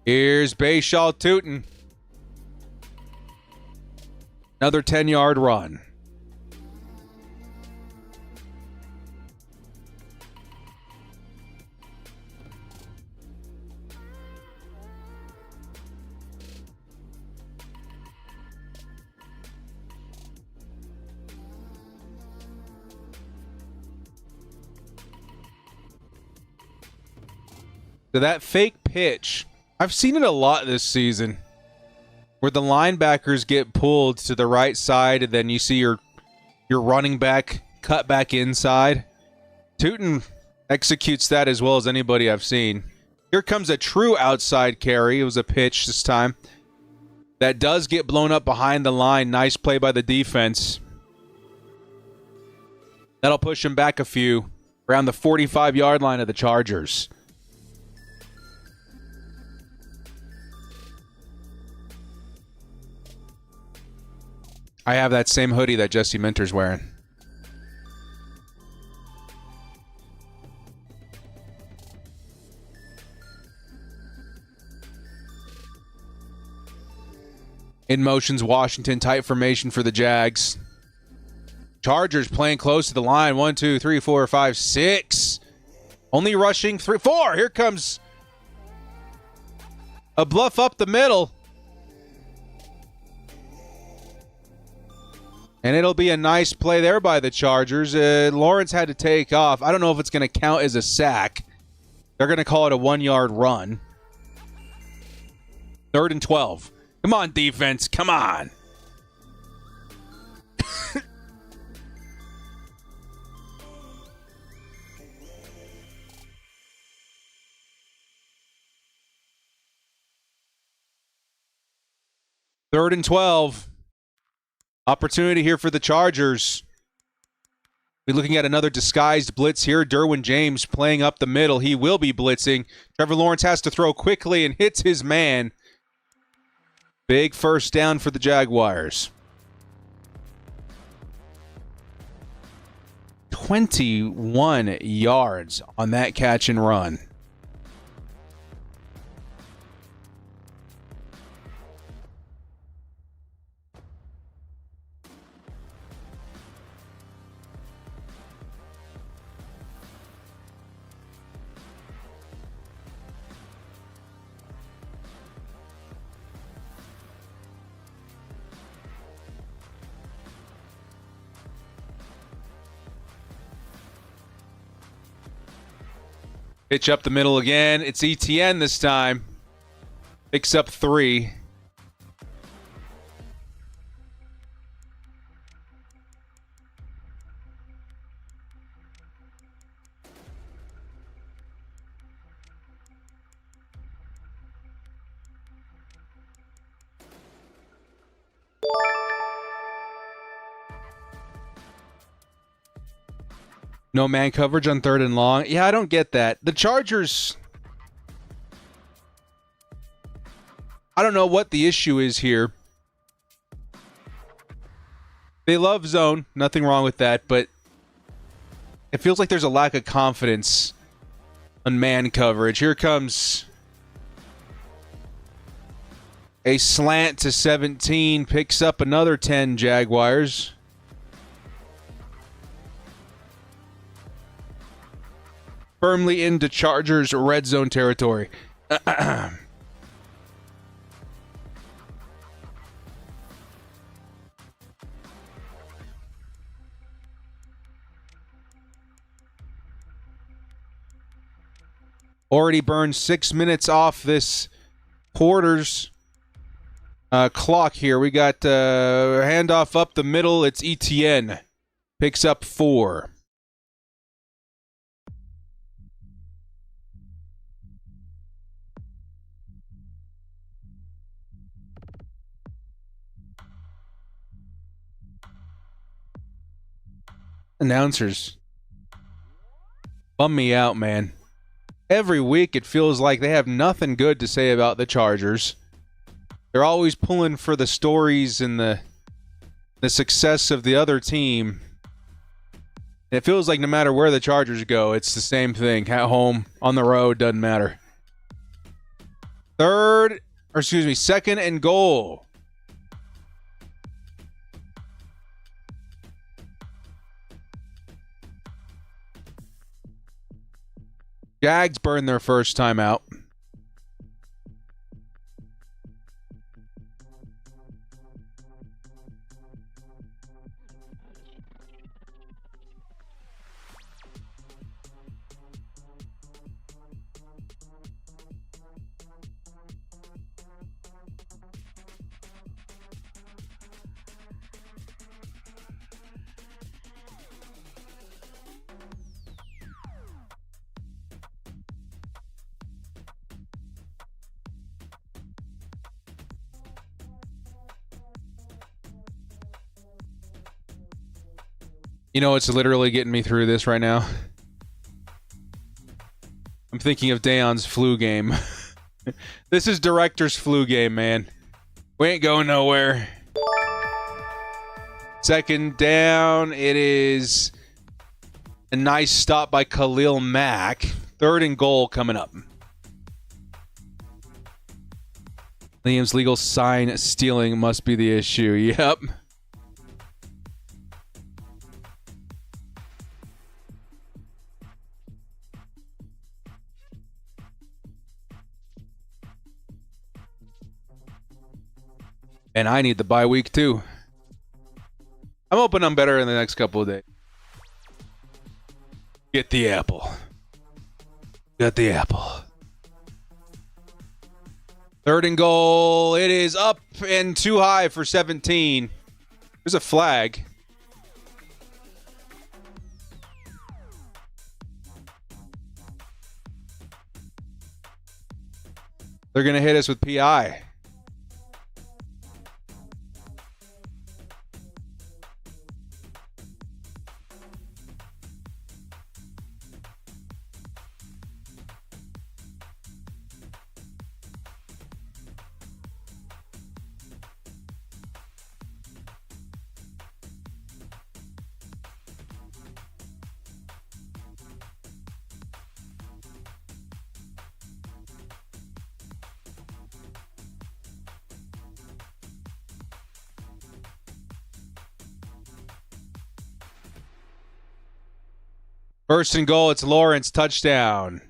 Here's Bayshaw Tootin. Another 10-yard run. So that fake pitch, I've seen it a lot this season, where the linebackers get pulled to the right side, and then you see your running back cut back inside. Tootin executes that as well as anybody I've seen. Here comes a true outside carry. It was a pitch this time. That does get blown up behind the line. Nice play by the defense. That'll push him back a few, around the 45-yard line of the Chargers. I have that same hoodie that Jesse Minter's wearing. In motion's Washington, tight formation for the Jags. Chargers playing close to the line. 1, 2, 3, 4, 5, 6. Only rushing 3, 4. Here comes a bluff up the middle. And it'll be a nice play there by the Chargers. Lawrence had to take off. I don't know if it's going to count as a sack. They're going to call it a 1-yard run. 3rd and 12. Come on, defense. Come on. Third and 12. Opportunity here for the Chargers. We're looking at another disguised blitz here. Derwin James playing up the middle. He will be blitzing. Trevor Lawrence has to throw quickly and hits his man. Big first down for the Jaguars. 21 yards on that catch and run. Pitch up the middle again. It's ETN this time. Picks up 3. No man coverage on 3rd and long. Yeah, I don't get that. The Chargers, I don't know what the issue is here. They love zone. Nothing wrong with that, but it feels like there's a lack of confidence on man coverage. Here comes a slant to 17. Picks up another 10, Jaguars. Firmly into Chargers red zone territory. Already burned 6 minutes off this quarter's clock here. We got handoff up the middle. It's ETN. Picks up 4. Announcers, bum me out, man. Every week it feels like they have nothing good to say about the Chargers. They're always pulling for the stories and the success of the other team. It feels like no matter where the Chargers go, it's the same thing. At home, on the road, doesn't matter. 2nd and goal. Jags burn their first time out. You know what's literally getting me through this right now? I'm thinking of Dayon's flu game. This is director's flu game, man. We ain't going nowhere. 2nd down. It is a nice stop by Khalil Mack. 3rd and goal coming up. Liam's legal sign stealing must be the issue. Yep. And I need the bye week too. I'm hoping I'm better in the next couple of days. Get the apple. Got the apple. 3rd and goal. It is up and too high for 17. There's a flag. They're going to hit us with PI. First and goal, it's Lawrence, touchdown.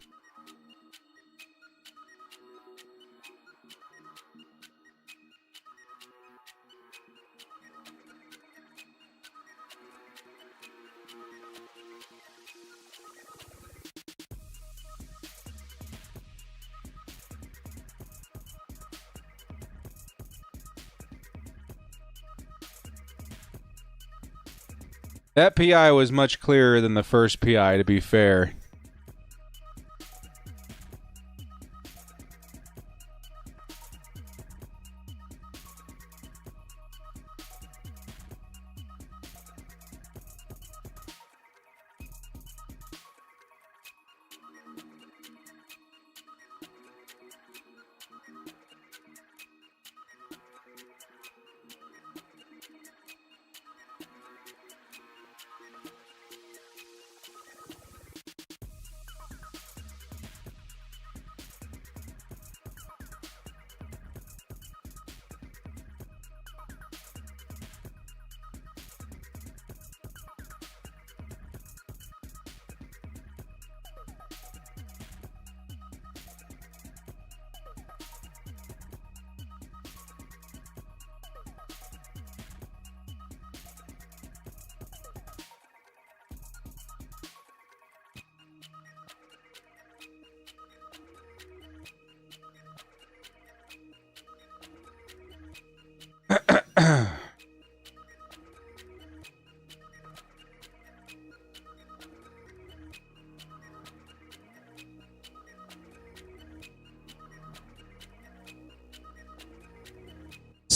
That PI was much clearer than the first PI, to be fair.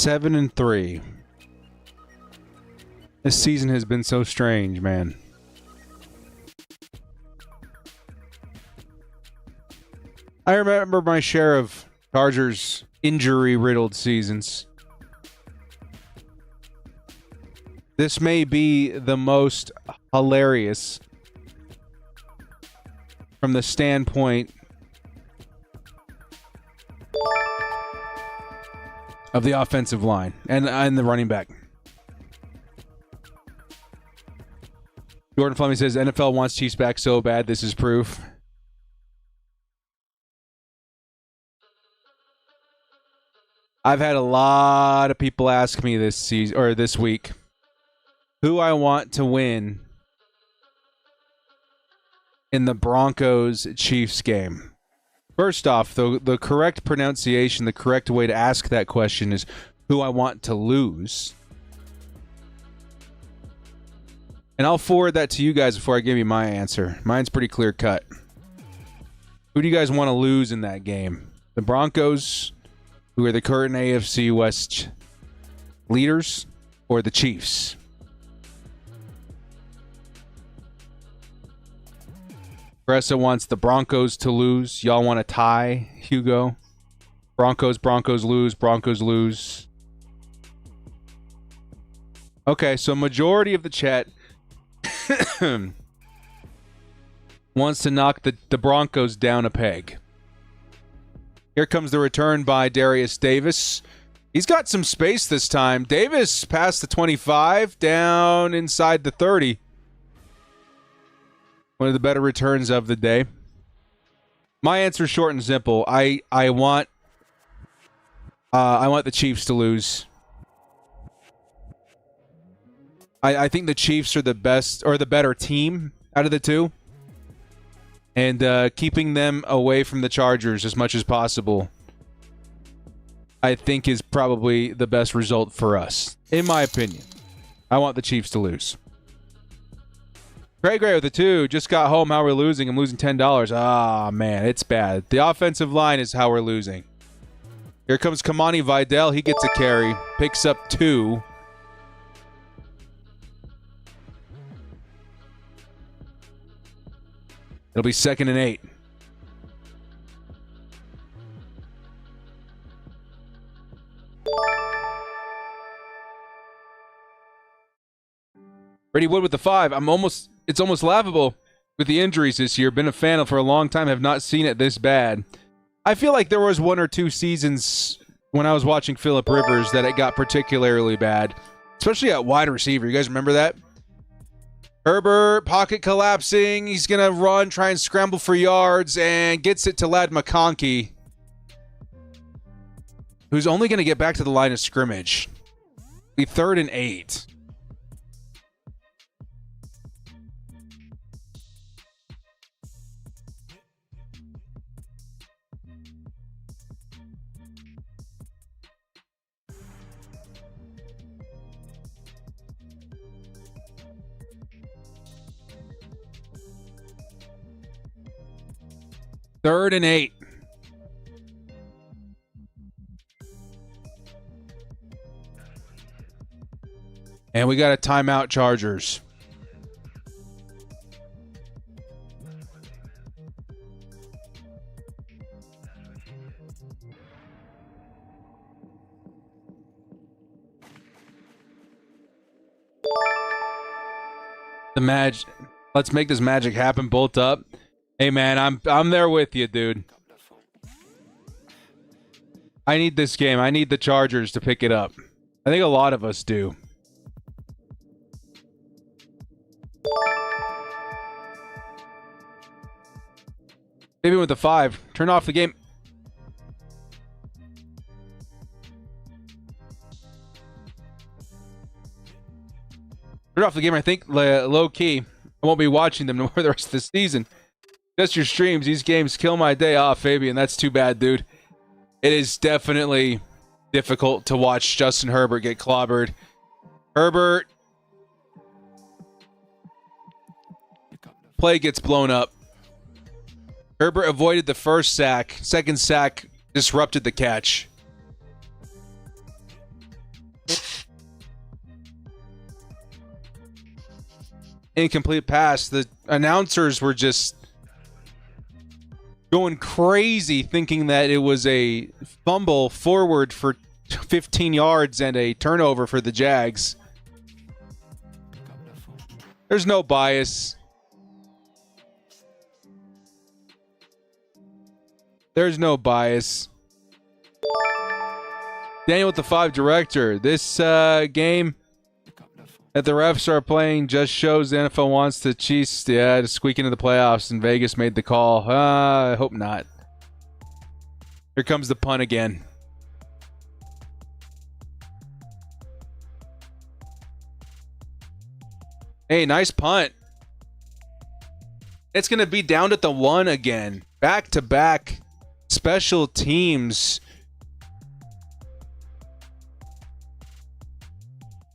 7-3. This season has been so strange, man. I remember my share of Chargers injury-riddled seasons. This may be the most hilarious from the standpoint of the offensive line and the running back. Jordan Fleming says NFL wants Chiefs back so bad. This is proof. I've had a lot of people ask me this season or this week who I want to win in the Broncos-Chiefs game. First off, the correct pronunciation, the correct way to ask that question is who I want to lose. And I'll forward that to you guys before I give you my answer. Mine's pretty clear cut. Who do you guys want to lose in that game? The Broncos, who are the current AFC West leaders, or the Chiefs? Gressa wants the Broncos to lose. Y'all want to tie, Hugo? Broncos lose. Broncos lose. Okay, so majority of the chat wants to knock the Broncos down a peg. Here comes the return by Darius Davis. He's got some space this time. Davis past the 25, down inside the 30. One of the better returns of the day. My answer is short and simple. I want the Chiefs to lose. I think the Chiefs are the best or the better team out of the two. And keeping them away from the Chargers as much as possible, I think, is probably the best result for us. In my opinion, I want the Chiefs to lose. Gray with the 2. Just got home. How we're losing. I'm losing $10. Ah, man, it's bad. The offensive line is how we're losing. Here comes Kamani Vidal. He gets a carry. Picks up 2. It'll be 2nd and 8. Brady Wood with the 5. It's almost laughable with the injuries this year. Been a fan of for a long time. Have not seen it this bad. I feel like there was 1 or 2 seasons when I was watching Phillip Rivers that it got particularly bad, especially at wide receiver. You guys remember that? Herbert, pocket collapsing. He's going to run, try and scramble for yards, and gets it to Ladd McConkey, who's only going to get back to the line of scrimmage. Be 3rd and 8. Third and 8. And we got a timeout, Chargers. The magic. Let's make this magic happen. Bolt up. Hey man, I'm there with you, dude. I need this game. I need the Chargers to pick it up. I think a lot of us do. Maybe with the 5. Turn off the game. Turn off the game, I think, low key. I won't be watching them for the rest of the season. Just your streams. These games kill my day off, Fabian. That's too bad, dude. It is definitely difficult to watch Justin Herbert get clobbered. Herbert. Play gets blown up. Herbert avoided the first sack. Second sack disrupted the catch. incomplete pass. The announcers were just going crazy thinking that it was a fumble forward for 15 yards and a turnover for the Jags. There's no bias. There's no bias. Daniel with the 5 director. This game that the refs are playing just shows the NFL wants the Chiefs to squeak into the playoffs, and Vegas made the call. I hope not. Here comes the punt again. Hey, nice punt. It's going to be down at the 1 again. Back-to-back special teams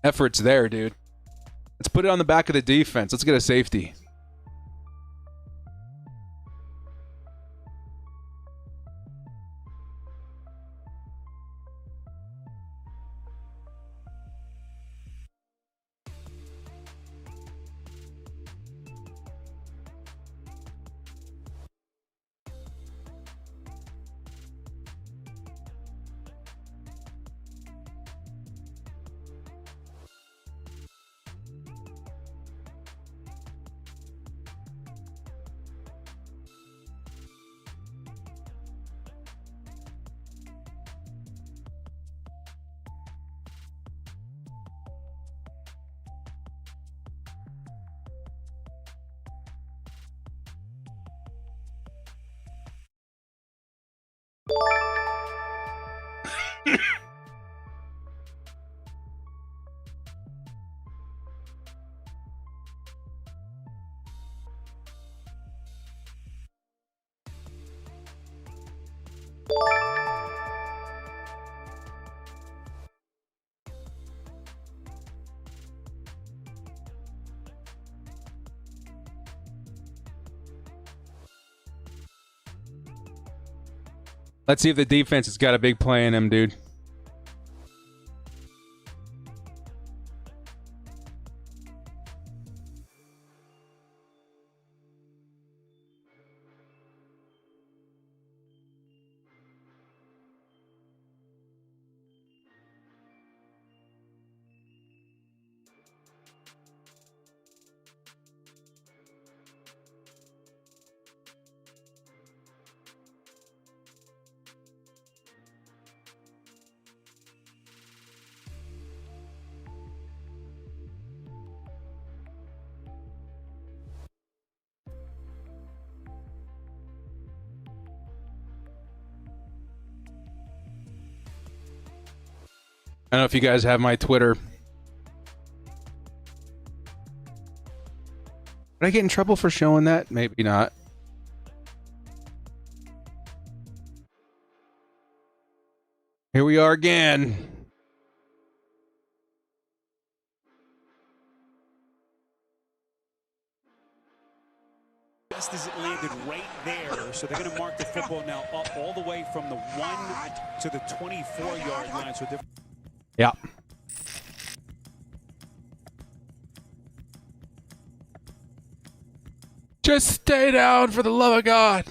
efforts there, dude. Let's put it on the back of the defense. Let's get a safety. Let's see if the defense has got a big play in him, dude. I don't know if you guys have my Twitter. Did I get in trouble for showing that? Maybe not. Here we are again. Just as it landed right there, so they're going to mark the football now up all the way from the 1 to the 24-yard line. So yeah. Just stay down for the love of God.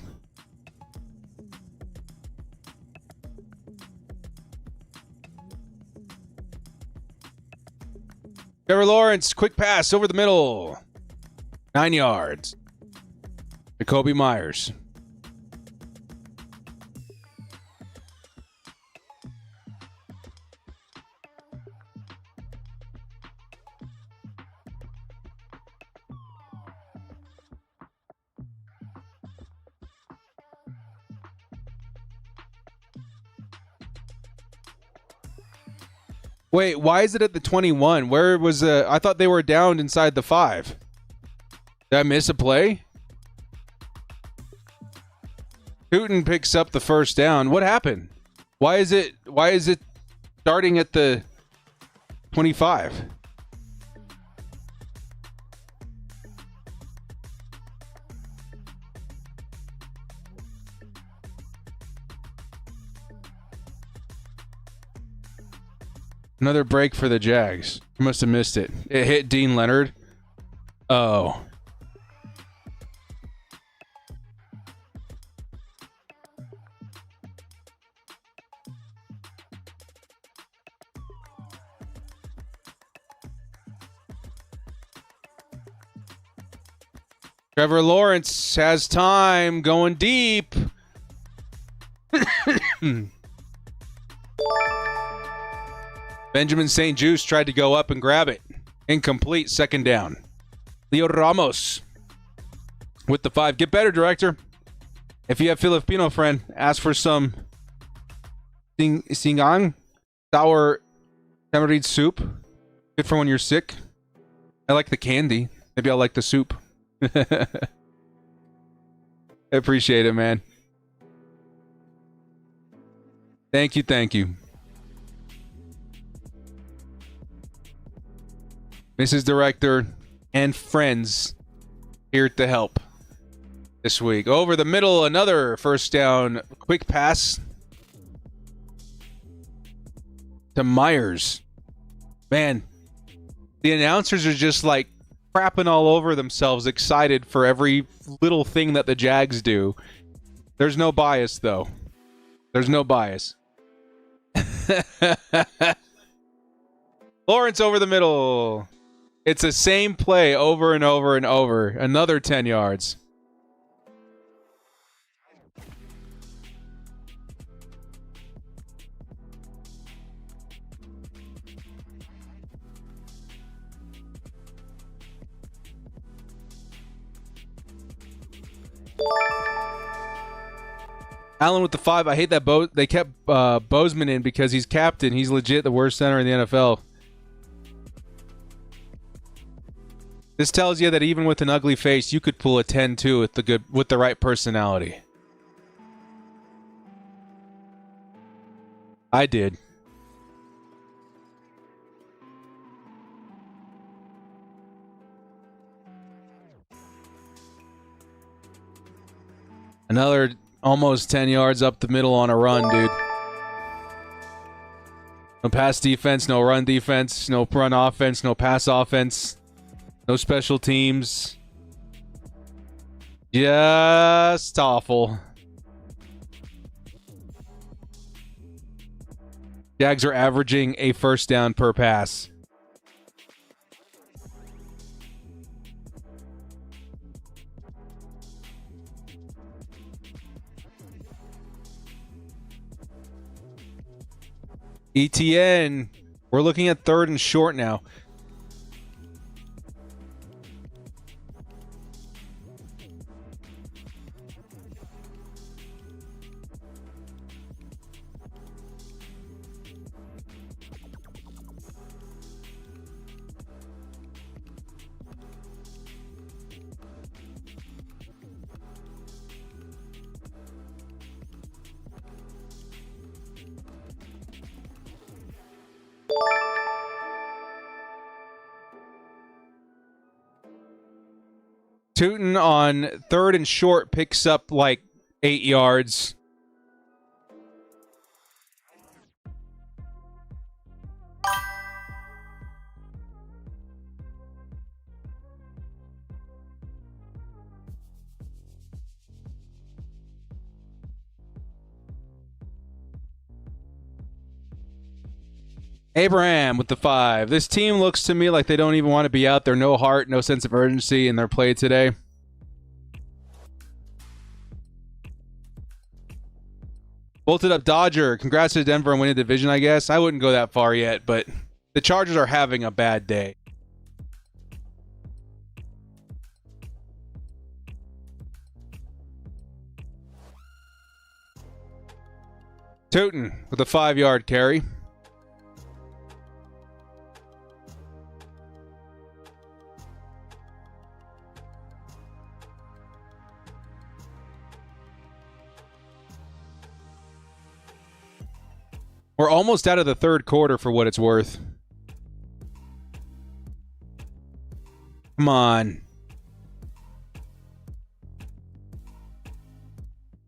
Trevor Lawrence, quick pass over the middle. 9 yards. Jacoby Myers. Wait, why is it at the 21? Where was I thought they were down inside the 5. Did I miss a play? Hooten picks up the first down. What happened? Why is it starting at the 25? Another break for the Jags. You must have missed it. It hit Dean Leonard. Oh. Trevor Lawrence has time going deep. Benjamin St. Juste tried to go up and grab it. Incomplete, second down. Leo Ramos with the 5. Get better, director. If you have Filipino friend, ask for some singang, sour tamarind soup. Good for when you're sick. I like the candy. Maybe I'll like the soup. I appreciate it, man. Thank you, thank you. Mrs. Director and friends here to help this week. Over the middle, another first down. Quick pass to Myers. Man, the announcers are just like crapping all over themselves, excited for every little thing that the Jags do. There's no bias, though. There's no bias. Lawrence over the middle. It's the same play over and over and over. Another 10 yards. Allen with the 5. I hate that they kept Bozeman in because he's captain. He's legit the worst center in the NFL. This tells you that even with an ugly face, you could pull a 10-2 with the right personality. I did. Another almost 10 yards up the middle on a run, dude. No pass defense, no run defense, no run offense, no pass offense, no special teams. Just awful. Jags are averaging a first down per pass. ETN, we're looking at 3rd and short now. Tootin on 3rd and short picks up like 8 yards. Abraham with the 5. This team looks to me like they don't even want to be out there. No heart, no sense of urgency in their play today. Bolted up Dodger. Congrats to Denver on winning the division, I guess. I wouldn't go that far yet, but the Chargers are having a bad day. Tootin with a 5-yard carry. We're almost out of the 3rd quarter for what it's worth. Come on.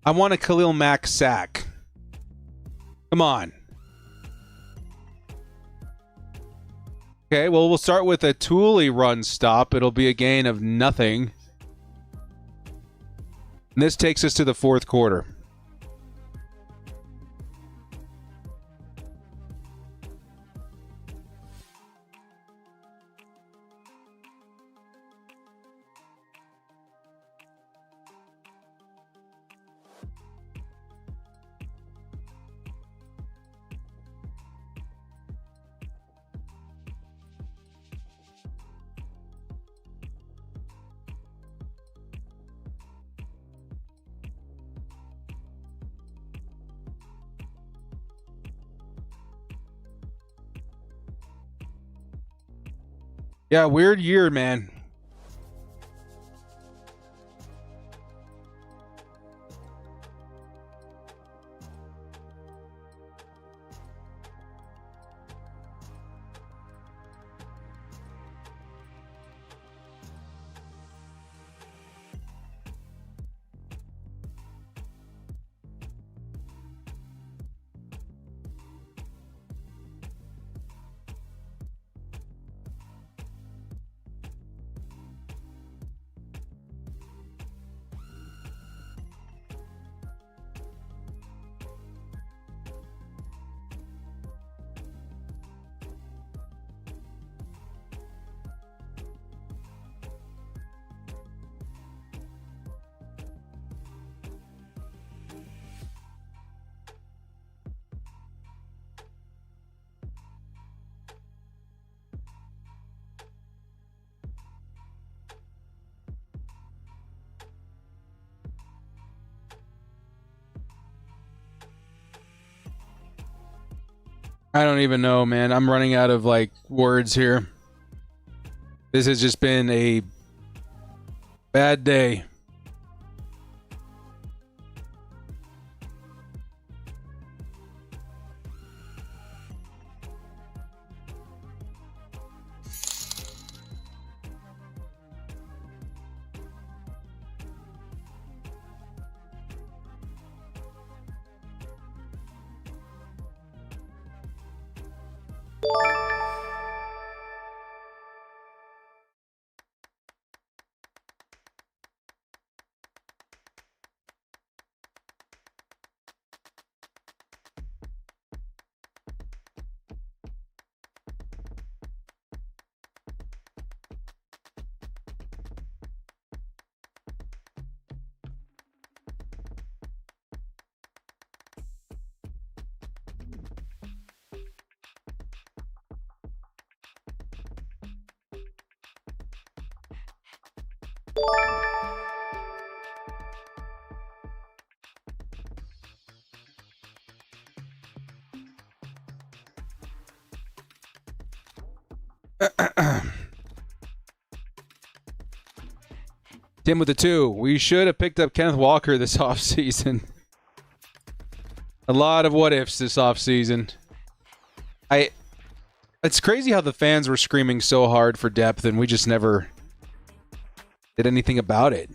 I want a Khalil Mack sack. Come on. Okay, well, we'll start with a Thule run stop. It'll be a gain of nothing. And this takes us to the fourth quarter. Yeah, weird year, man. I don't even know, man. I'm running out of like words here. This has just been a bad day. Tim with the 2. We should have picked up Kenneth Walker this offseason. A lot of what ifs this offseason. It's crazy how the fans were screaming so hard for depth and we just never did anything about it.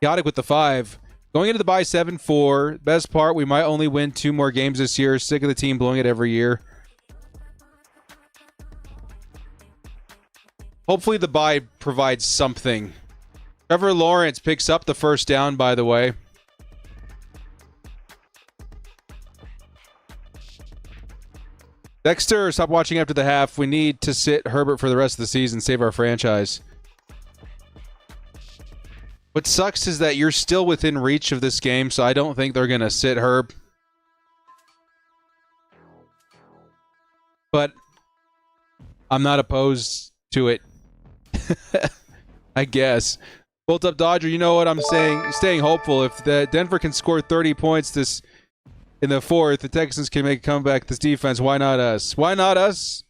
Chaotic with the 5. Going into the bye 7-4. Best part, we might only win 2 more games this year. Sick of the team blowing it every year. Hopefully the bye provides something. Trevor Lawrence picks up the first down, by the way. Dexter, stop watching after the half. We need to sit Herbert for the rest of the season, save our franchise. What sucks is that you're still within reach of this game, so I don't think they're going to sit Herb. But I'm not opposed to it. I guess. Bolt up Dodger, you know what I'm saying? Staying hopeful. If the Denver can score 30 points this in the fourth, the Texans can make a comeback. This defense, why not us? Why not us?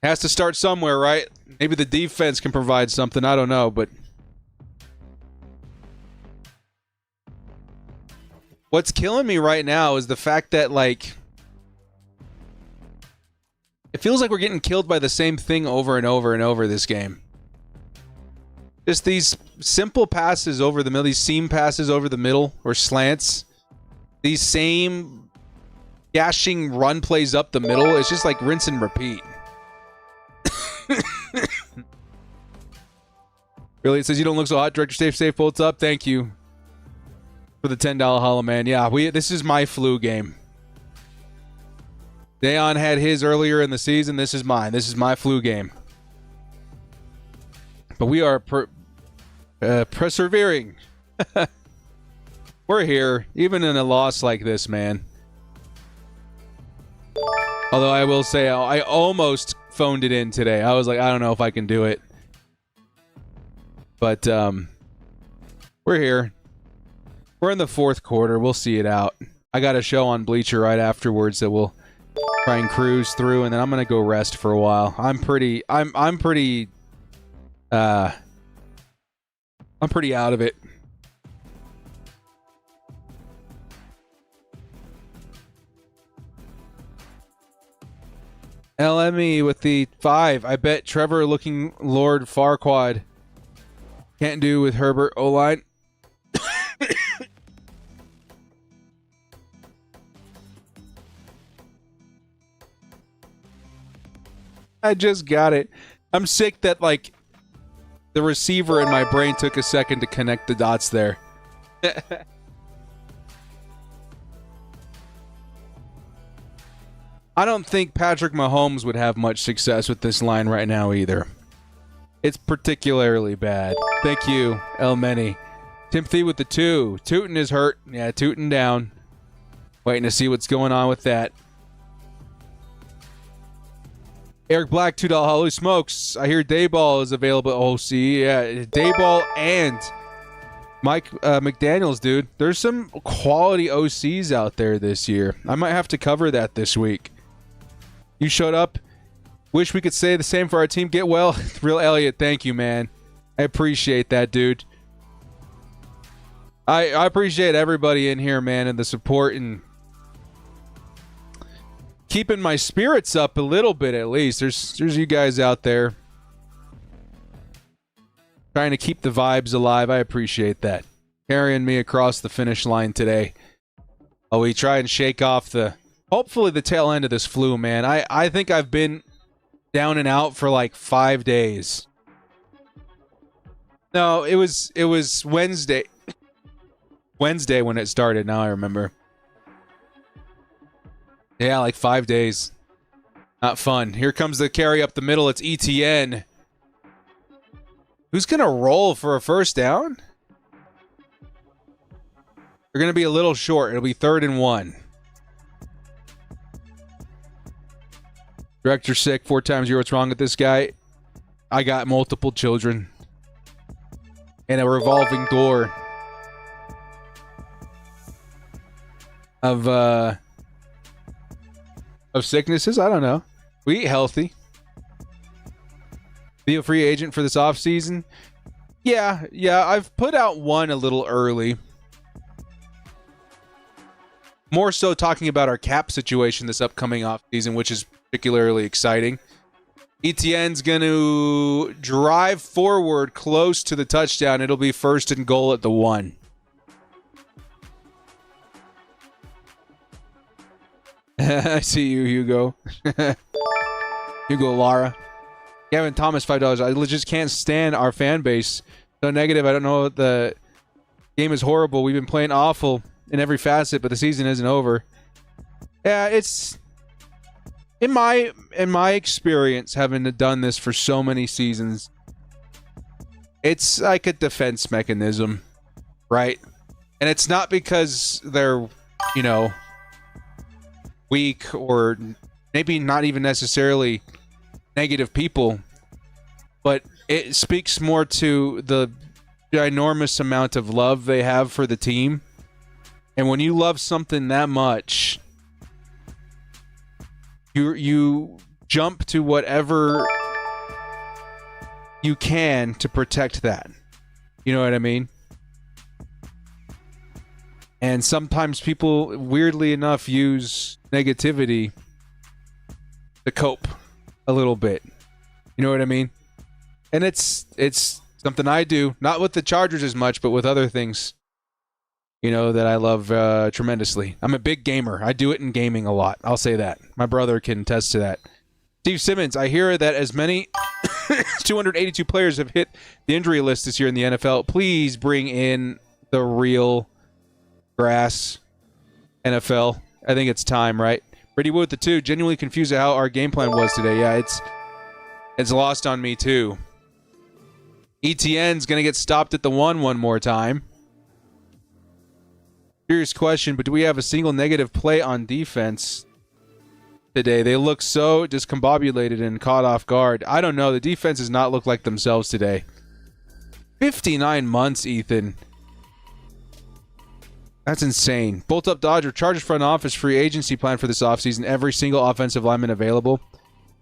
Has to start somewhere, right? Maybe the defense can provide something. I don't know, but what's killing me right now is the fact that, like, it feels like we're getting killed by the same thing over and over and over this game. Just these simple passes over the middle, these seam passes over the middle or slants. These same gashing run plays up the middle. It's just like rinse and repeat. Really, it says you don't look so hot. Director Safe bolts up. Thank you for the $10 hollow, man. Yeah, this is my flu game. Dayon had his earlier in the season. This is mine. This is my flu game. But we are persevering. We're here, even in a loss like this, man. Although I will say, I almost phoned it in today. I was like, I don't know if I can do it. But we're here. We're in the fourth quarter. We'll see it out. I got a show on Bleacher right afterwards that we'll try and cruise through, and then I'm gonna go rest for a while. I'm pretty out of it. LME with the 5. I bet Trevor looking Lord Farquaad can't do with Herbert O-line. I just got it. I'm sick that, like, the receiver in my brain took a second to connect the dots there. I don't think Patrick Mahomes would have much success with this line right now either. It's particularly bad. Thank you, El Many. Timothy with the 2. Tootin is hurt. Yeah, Tootin down. Waiting to see what's going on with that. Eric Black, $2 Holy Smokes. I hear Dayball is available at OC. Yeah, Dayball and Mike McDaniels, dude. There's some quality OCs out there this year. I might have to cover that this week. You showed up. Wish we could say the same for our team. Get well. Real Elliot, thank you, man. I appreciate that, dude. I appreciate everybody in here, man, and the support and keeping my spirits up a little bit at least. There's you guys out there trying to keep the vibes alive. I appreciate that. Carrying me across the finish line today. Oh, we try and shake off hopefully the tail end of this flu, man. I think I've been down and out for like 5 days. No, it was Wednesday. Wednesday when it started. Now I remember. Yeah, like 5 days. Not fun. Here comes the carry up the middle. It's ETN. Who's going to roll for a first down? They're going to be a little short. It'll be 3rd and 1. Director sick. 4 times 0. What's wrong with this guy? I got multiple children. And a revolving door of sicknesses. I don't know. We eat healthy. Be a free agent for this offseason. Yeah. I've put out one a little early. More so talking about our cap situation this upcoming offseason, which is particularly exciting. ETN's going to drive forward close to the touchdown. It'll be 1st and goal at the 1. I see you, Hugo. Hugo Lara. Gavin Thomas, $5. I just can't stand our fan base. So negative. I don't know. The game is horrible. We've been playing awful in every facet, but the season isn't over. Yeah, it's in my experience, having done this for so many seasons, it's like a defense mechanism, right? And it's not because they're, weak or maybe not even necessarily negative people, but it speaks more to the enormous amount of love they have for the team. And when you love something that much, you jump to whatever you can to protect that. You know what I mean? And sometimes people, weirdly enough, use negativity to cope a little bit. You know what I mean? And it's something I do, not with the Chargers as much, but with other things. you know, that I love tremendously. I'm a big gamer. I do it in gaming a lot. I'll say that. My brother can attest to that. Steve Simmons, I hear that as many 282 players have hit the injury list this year in the NFL. Please bring in the real grass NFL. I think it's time, right? Brady Wood with the 2, genuinely confused at how our game plan was today. Yeah, it's lost on me too. ETN's going to get stopped at the one more time. Serious question, but do we have a single negative play on defense today? They look so discombobulated and caught off guard. I don't know. The defense does not look like themselves today. 59 months, Ethan. That's insane. Bolt Up Dodger, Chargers front office free agency plan for this offseason. Every single offensive lineman available.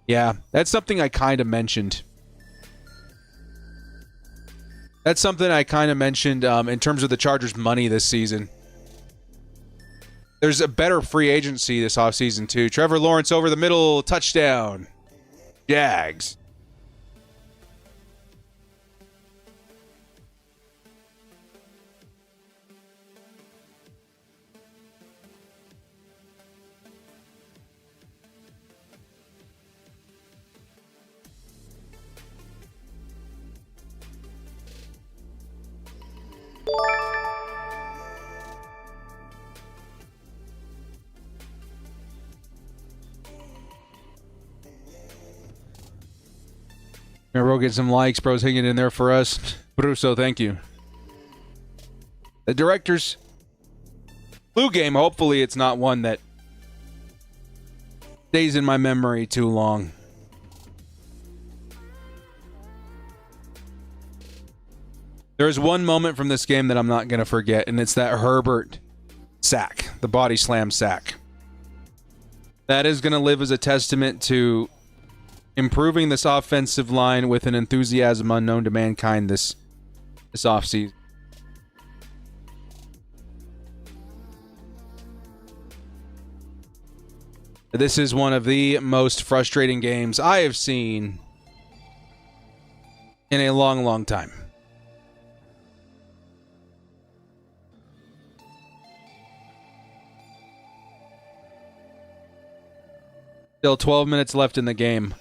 Yeah, that's something I kind of mentioned. That's something I kind of mentioned in terms of the Chargers' money this season. There's a better free agency this offseason, too. Trevor Lawrence over the middle, touchdown. Jags. We'll get some likes. Bro's hanging in there for us. Bruso, thank you. The director's flu game, hopefully it's not one that stays in my memory too long. There's one moment from this game that I'm not going to forget, and it's that Herbert sack, the body slam sack. That is going to live as a testament to improving this offensive line with an enthusiasm unknown to mankind this offseason. This is one of the most frustrating games I have seen in a long, long time. Still 12 minutes left in the game.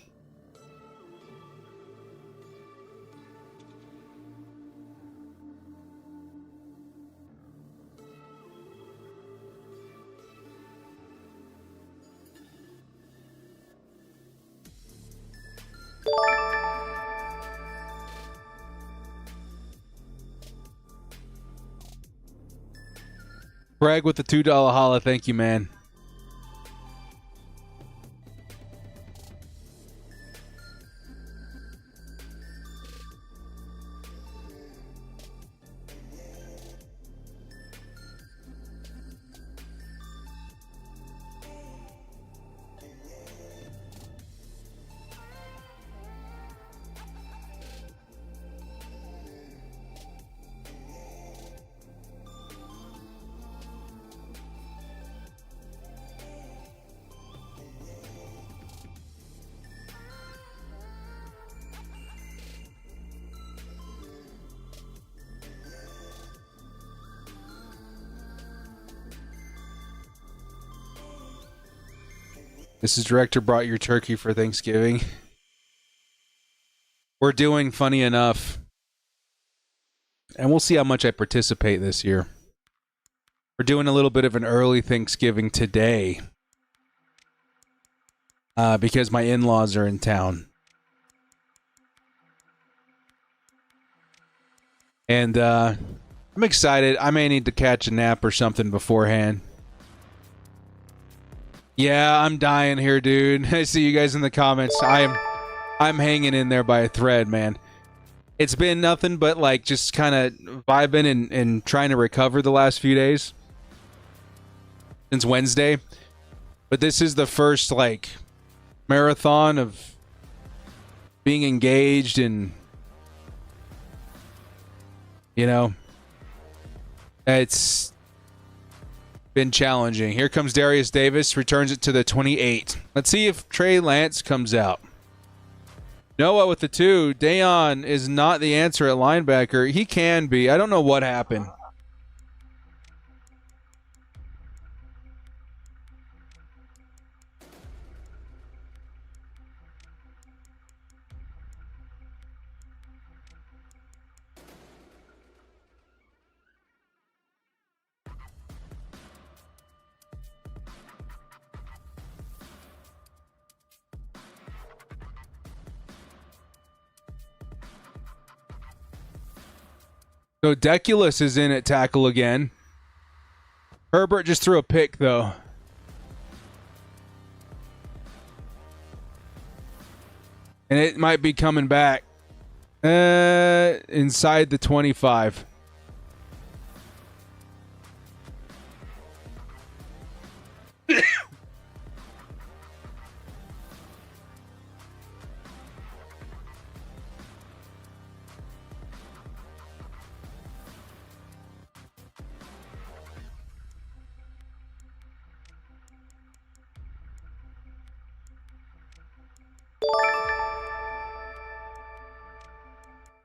Greg with the $2 holla. Thank you, man. Mrs. Director brought your turkey for Thanksgiving. We're doing funny enough. And we'll see how much I participate this year. We're doing a little bit of an early Thanksgiving today. Because my in-laws are in town. And I'm excited. I may need to catch a nap or something beforehand. Yeah, I'm dying here, dude. I see you guys in the comments. I'm hanging in there by a thread, man. It's been nothing but like just kind of vibing and trying to recover the last few days. Since Wednesday. But this is the first like marathon of being engaged and you know, it's been challenging. Here comes Darius Davis, returns it to the 28. Let's see if Trey Lance comes out. Noah with the 2. Dayon is not the answer at linebacker. He can be. I don't know what happened. So Deculus is in at tackle again. Herbert just threw a pick, though. And it might be coming back. Inside the 25.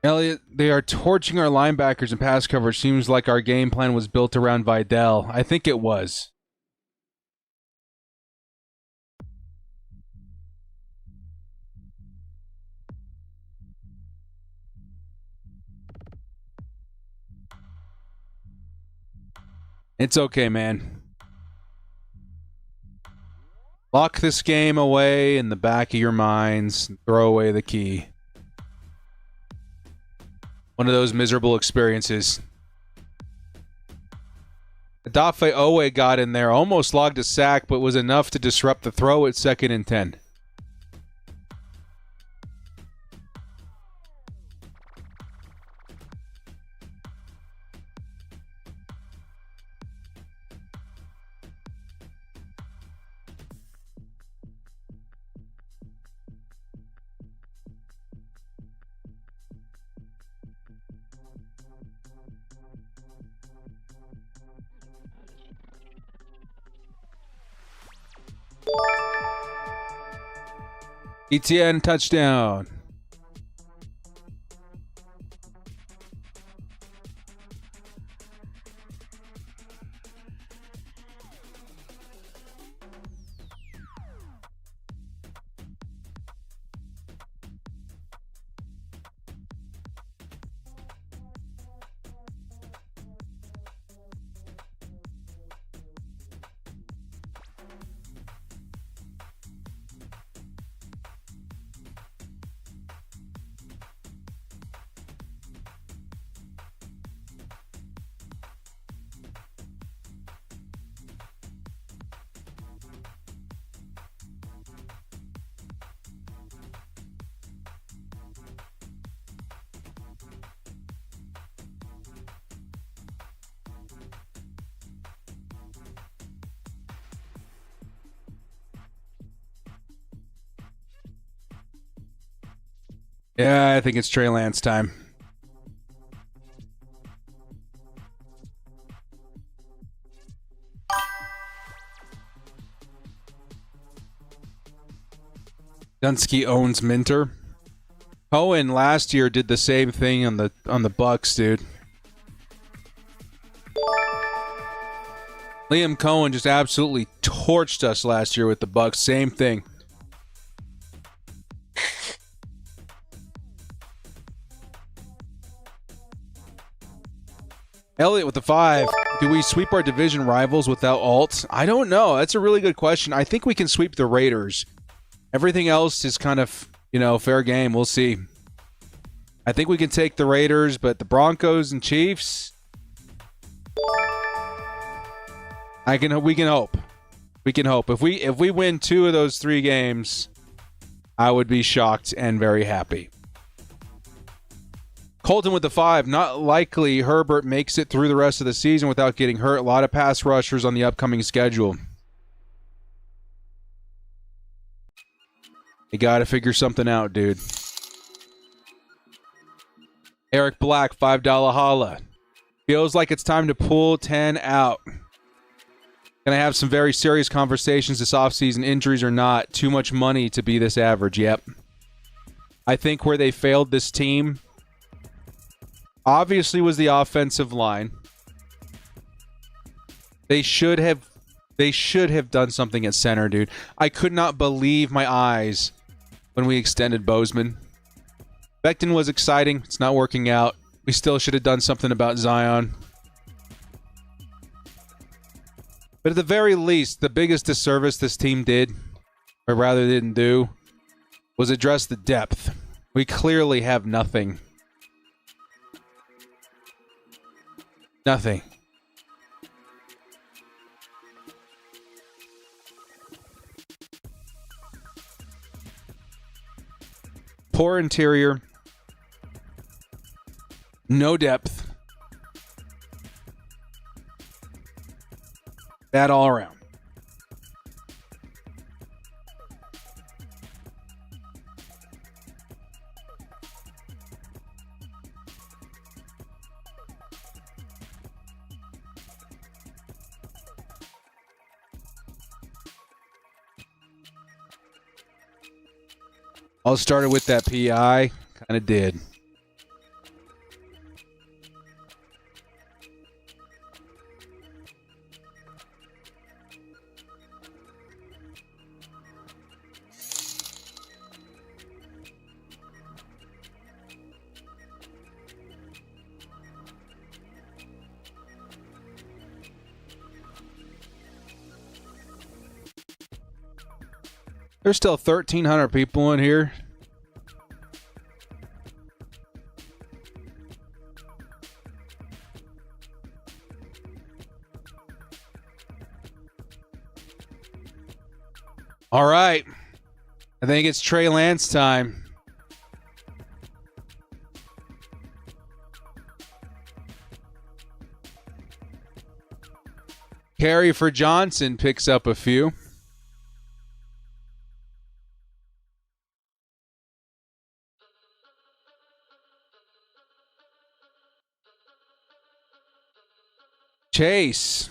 Elliot, they are torching our linebackers and pass coverage. Seems like our game plan was built around Vidal. I think it was. It's okay, man. Lock this game away in the back of your minds and throw away the key. One of those miserable experiences. Adafe Owe got in there, almost logged a sack, but was enough to disrupt the throw at 2nd and 10. ETN touchdown. Yeah, I think it's Trey Lance time. Dunsky owns Minter. Cohen last year did the same thing on the Bucks, dude. Liam Cohen just absolutely torched us last year with the Bucks. Same thing. Elliot with the 5. Do we sweep our division rivals without alt? I don't know. That's a really good question. I think we can sweep the Raiders. Everything else is kind of, fair game. We'll see. I think we can take the Raiders, but the Broncos and Chiefs, we can hope. We can hope. If we win 2 of those 3 games, I would be shocked and very happy. Colton with the 5. Not likely Herbert makes it through the rest of the season without getting hurt. A lot of pass rushers on the upcoming schedule. You got to figure something out, dude. Eric Black, $5 holla. Feels like it's time to pull 10 out. Gonna have some very serious conversations this offseason. Injuries or not, too much money to be this average. Yep. I think where they failed this team obviously was the offensive line. They should have done something at center, dude. I could not believe my eyes when we extended Bozeman. Becton was exciting. It's not working out. We still should have done something about Zion. But at the very least, the biggest disservice this team did, or rather didn't do, was address the depth. We clearly have nothing. Nothing. Poor interior. No depth. Bad all around. All started with that PI. Kind of did. There's still 1,300 people in here. All right. I think it's Trey Lance time. Carry for Johnson picks up a few. Chase.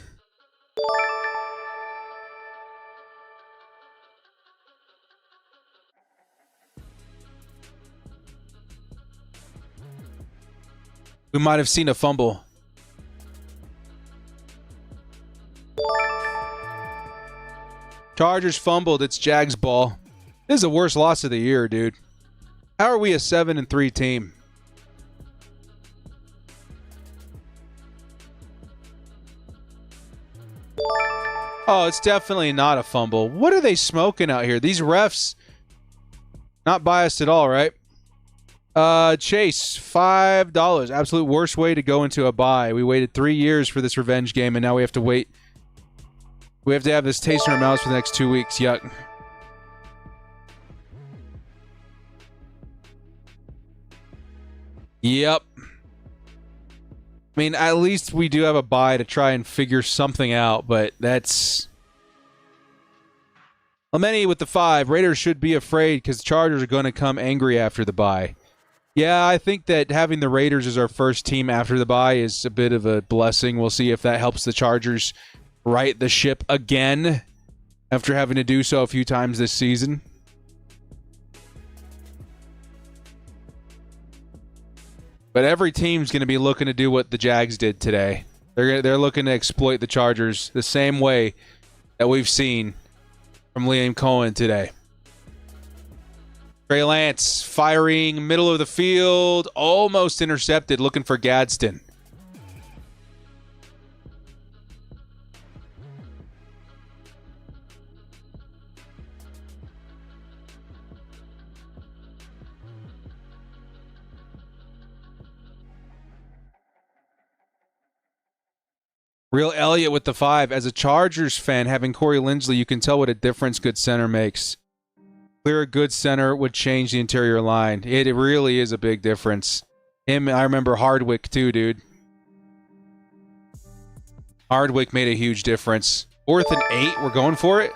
We might have seen a fumble. Chargers fumbled. It's Jags ball. This is the worst loss of the year, dude. How are we a 7-3 team? Oh, it's definitely not a fumble. What are they smoking out here? These refs, not biased at all, right? Chase, $5. Absolute worst way to go into a bye. We waited 3 years for this revenge game, and now we have to wait. We have to have this taste in our mouths for the next 2 weeks. Yuck. Yep. I mean, at least we do have a bye to try and figure something out, but that's... Lemeni with the 5. Raiders should be afraid because the Chargers are going to come angry after the bye. Yeah, I think that having the Raiders as our first team after the bye is a bit of a blessing. We'll see if that helps the Chargers right the ship again after having to do so a few times this season. But every team's going to be looking to do what the Jags did today. They're looking to exploit the Chargers the same way that we've seen from Liam Cohen today. Trey Lance firing middle of the field, almost intercepted, looking for Gadsden. Real Elliott with the 5. As a Chargers fan, having Corey Linsley, you can tell what a difference good center makes. Clear a good center would change the interior line. It really is a big difference. Him, I remember Hardwick too, dude. Hardwick made a huge difference. 4th and 8, we're going for it.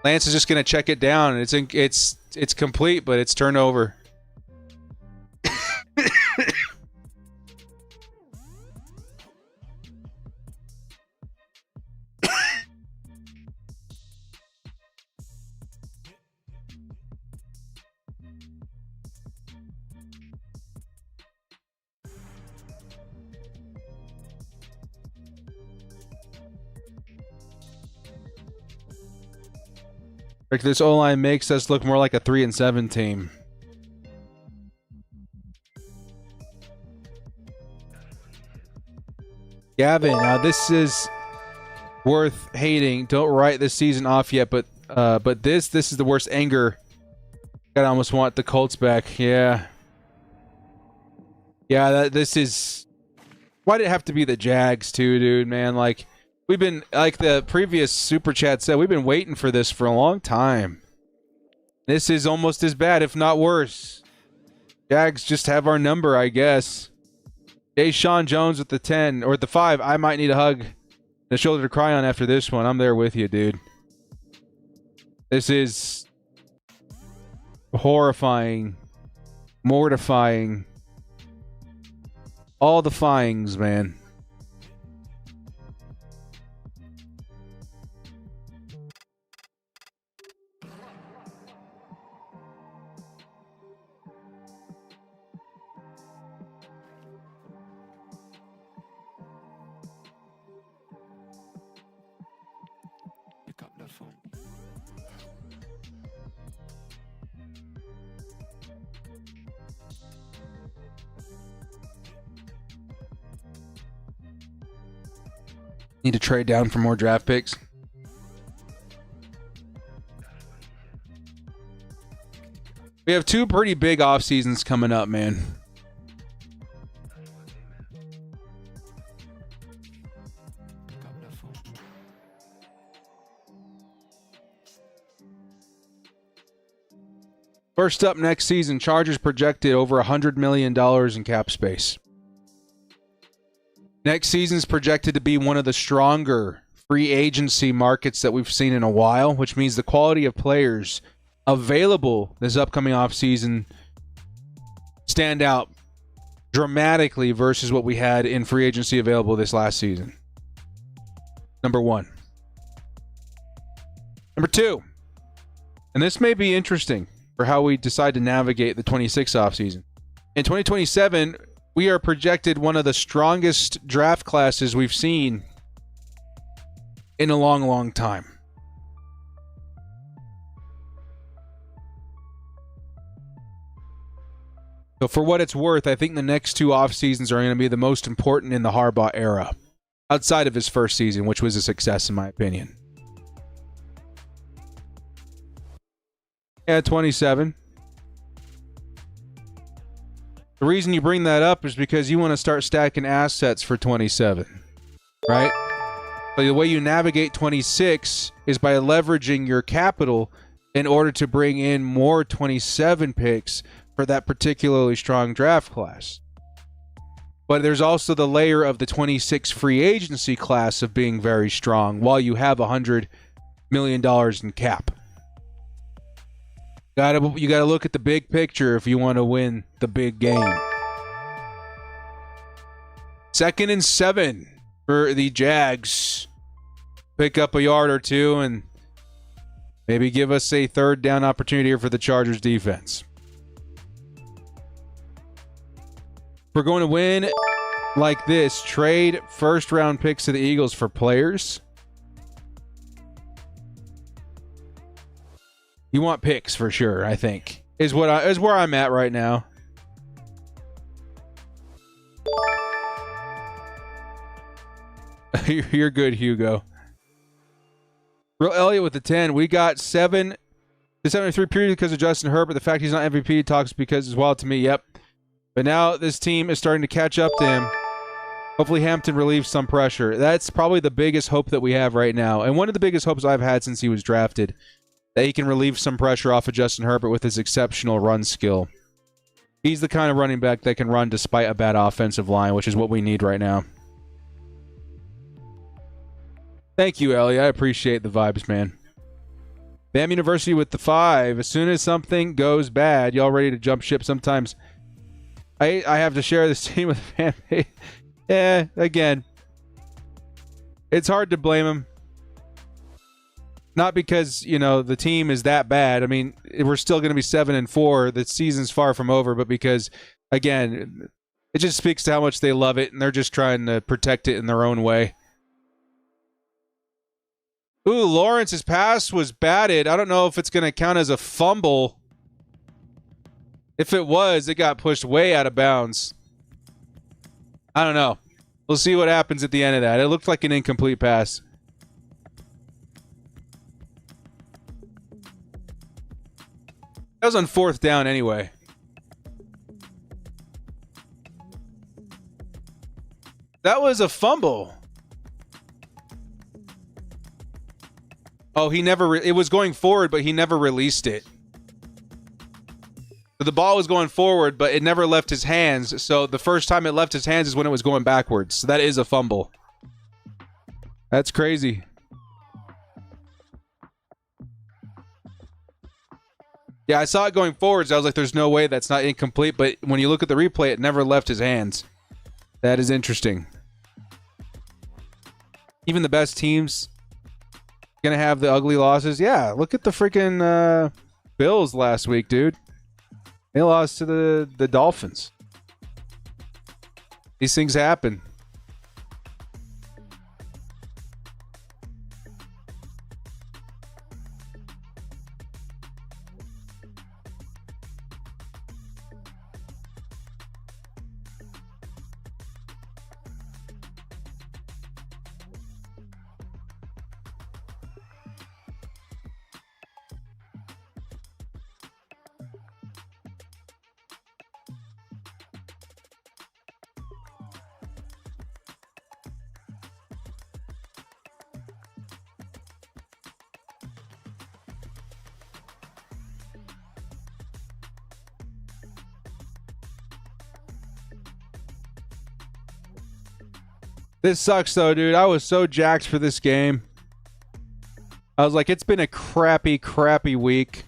Lance is just going to check it down. It's complete, but it's turnover. This O-line makes us look more like a 3-7 team. Gavin, now this is worth hating. Don't write this season off yet, but this is the worst anger. I almost want the Colts back. Yeah. Yeah, this is Why did it have to be the Jags too, dude, man? Like, we've been, like the previous super chat said, we've been waiting for this for a long time. This is almost as bad, if not worse. Jags just have our number, I guess. Deshaun Jones with the 10, or the 5. I might need a hug and a shoulder to cry on after this one. I'm there with you, dude. This is horrifying, mortifying. All the fyings, man. Pick up the phone. Need to trade down for more draft picks. We have 2 pretty big off seasons coming up, man. Pick up the phone. First up next season, Chargers projected over $100 million in cap space. Next season's projected to be one of the stronger free agency markets that we've seen in a while, which means the quality of players available this upcoming offseason stand out dramatically versus what we had in free agency available this last season. Number 1. Number 2, and this may be interesting for how we decide to navigate the 26 offseason. In 2027, we are projected one of the strongest draft classes we've seen in a long, long time. So for what it's worth, I think the next 2 off seasons are going to be the most important in the Harbaugh era, outside of his first season, which was a success in my opinion. Yeah, 27. The reason you bring that up is because you want to start stacking assets for 27, right? But the way you navigate 26 is by leveraging your capital in order to bring in more 27 picks for that particularly strong draft class. But there's also the layer of the 26 free agency class of being very strong while you have $100 million in cap. You gotta look at the big picture if you want to win the big game. 2nd and 7 for the Jags. Pick up a yard or 2 and maybe give us a 3rd down opportunity here for the Chargers defense. We're going to win like this. Trade 1st round picks to the Eagles for players. You want picks for sure, I think. Is where I'm at right now. You're good, Hugo. Real Elliott with the 10. We got 7 to 73 period because of Justin Herbert. The fact he's not MVP talks because as well to me. Yep. But now this team is starting to catch up to him. Hopefully Hampton relieves some pressure. That's probably the biggest hope that we have right now. And one of the biggest hopes I've had since he was drafted. That he can relieve some pressure off of Justin Herbert with his exceptional run skill. He's the kind of running back that can run despite a bad offensive line, which is what we need right now. Thank you, Ellie. I appreciate the vibes, man. Bam University with the 5. As soon as something goes bad, y'all ready to jump ship sometimes. I have to share this team with the fan. Yeah, again. It's hard to blame him. Not because, the team is that bad. I mean, we're still going to be 7-4. The season's far from over, but because, again, it just speaks to how much they love it, and they're just trying to protect it in their own way. Ooh, Lawrence's pass was batted. I don't know if it's going to count as a fumble. If it was, it got pushed way out of bounds. I don't know. We'll see what happens at the end of that. It looked like an incomplete pass. That was on 4th down anyway. That was a fumble. Oh, he never... it was going forward, but he never released it. So the ball was going forward, but it never left his hands. So the first time it left his hands is when it was going backwards. So that is a fumble. That's crazy. Yeah, I saw it going forwards. I was like, there's no way that's not incomplete. But when you look at the replay, it never left his hands. That is interesting. Even the best teams gonna have the ugly losses. Yeah, look at the freaking Bills last week, dude. They lost to the Dolphins. These things happen. This sucks, though, dude. I was so jacked for this game. I was like, it's been a crappy, crappy week.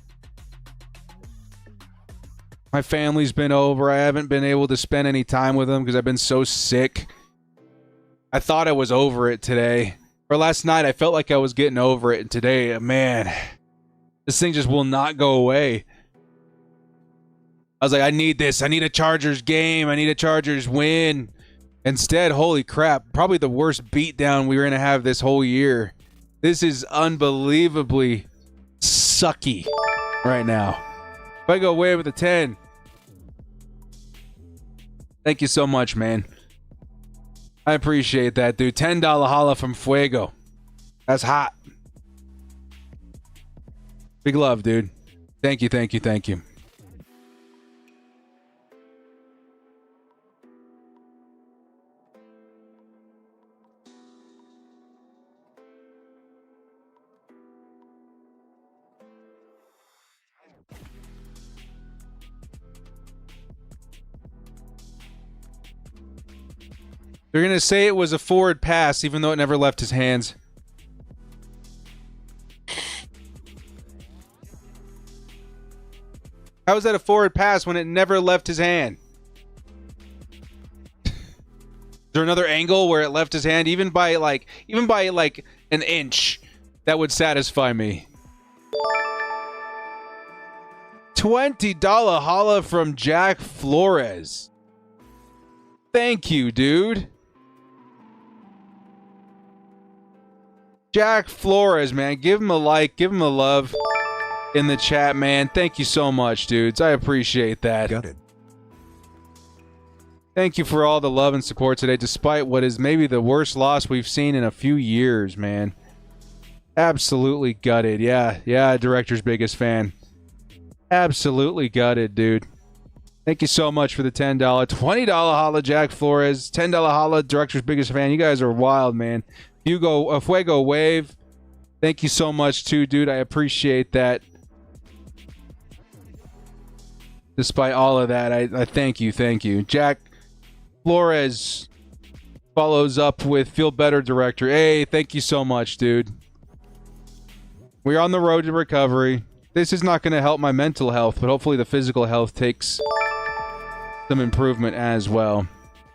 My family's been over. I haven't been able to spend any time with them because I've been so sick. I thought I was over it today. Or last night, I felt like I was getting over it. And today, man, this thing just will not go away. I was like, I need this. I need a Chargers game. I need a Chargers win. Instead, holy crap, probably the worst beatdown we were going to have this whole year. This is unbelievably sucky right now. If I go away with a 10. Thank you so much, man. I appreciate that, dude. $10 holla from Fuego. That's hot. Big love, dude. Thank you, thank you, thank you. They're going to say it was a forward pass, even though it never left his hands. How is that a forward pass when it never left his hand? Is there another angle where it left his hand? Even by like an inch, that would satisfy me. $20 holla from Jack Flores. Thank you, dude. Jack Flores, man. Give him a like. Give him a love in the chat, man. Thank you so much, dudes. I appreciate that. Got it. Thank you for all the love and support today, despite what is maybe the worst loss we've seen in a few years, man. Absolutely gutted. Yeah, director's biggest fan. Absolutely gutted, dude. Thank you so much for the $10. $20 holla, Jack Flores. $10 holla, director's biggest fan. You guys are wild, man. Fuego Wave. Thank you so much, too, dude. I appreciate that. Despite all of that, I thank you. Thank you. Jack Flores follows up with Feel Better Director. Hey, thank you so much, dude. We're on the road to recovery. This is not going to help my mental health, but hopefully the physical health takes some improvement as well.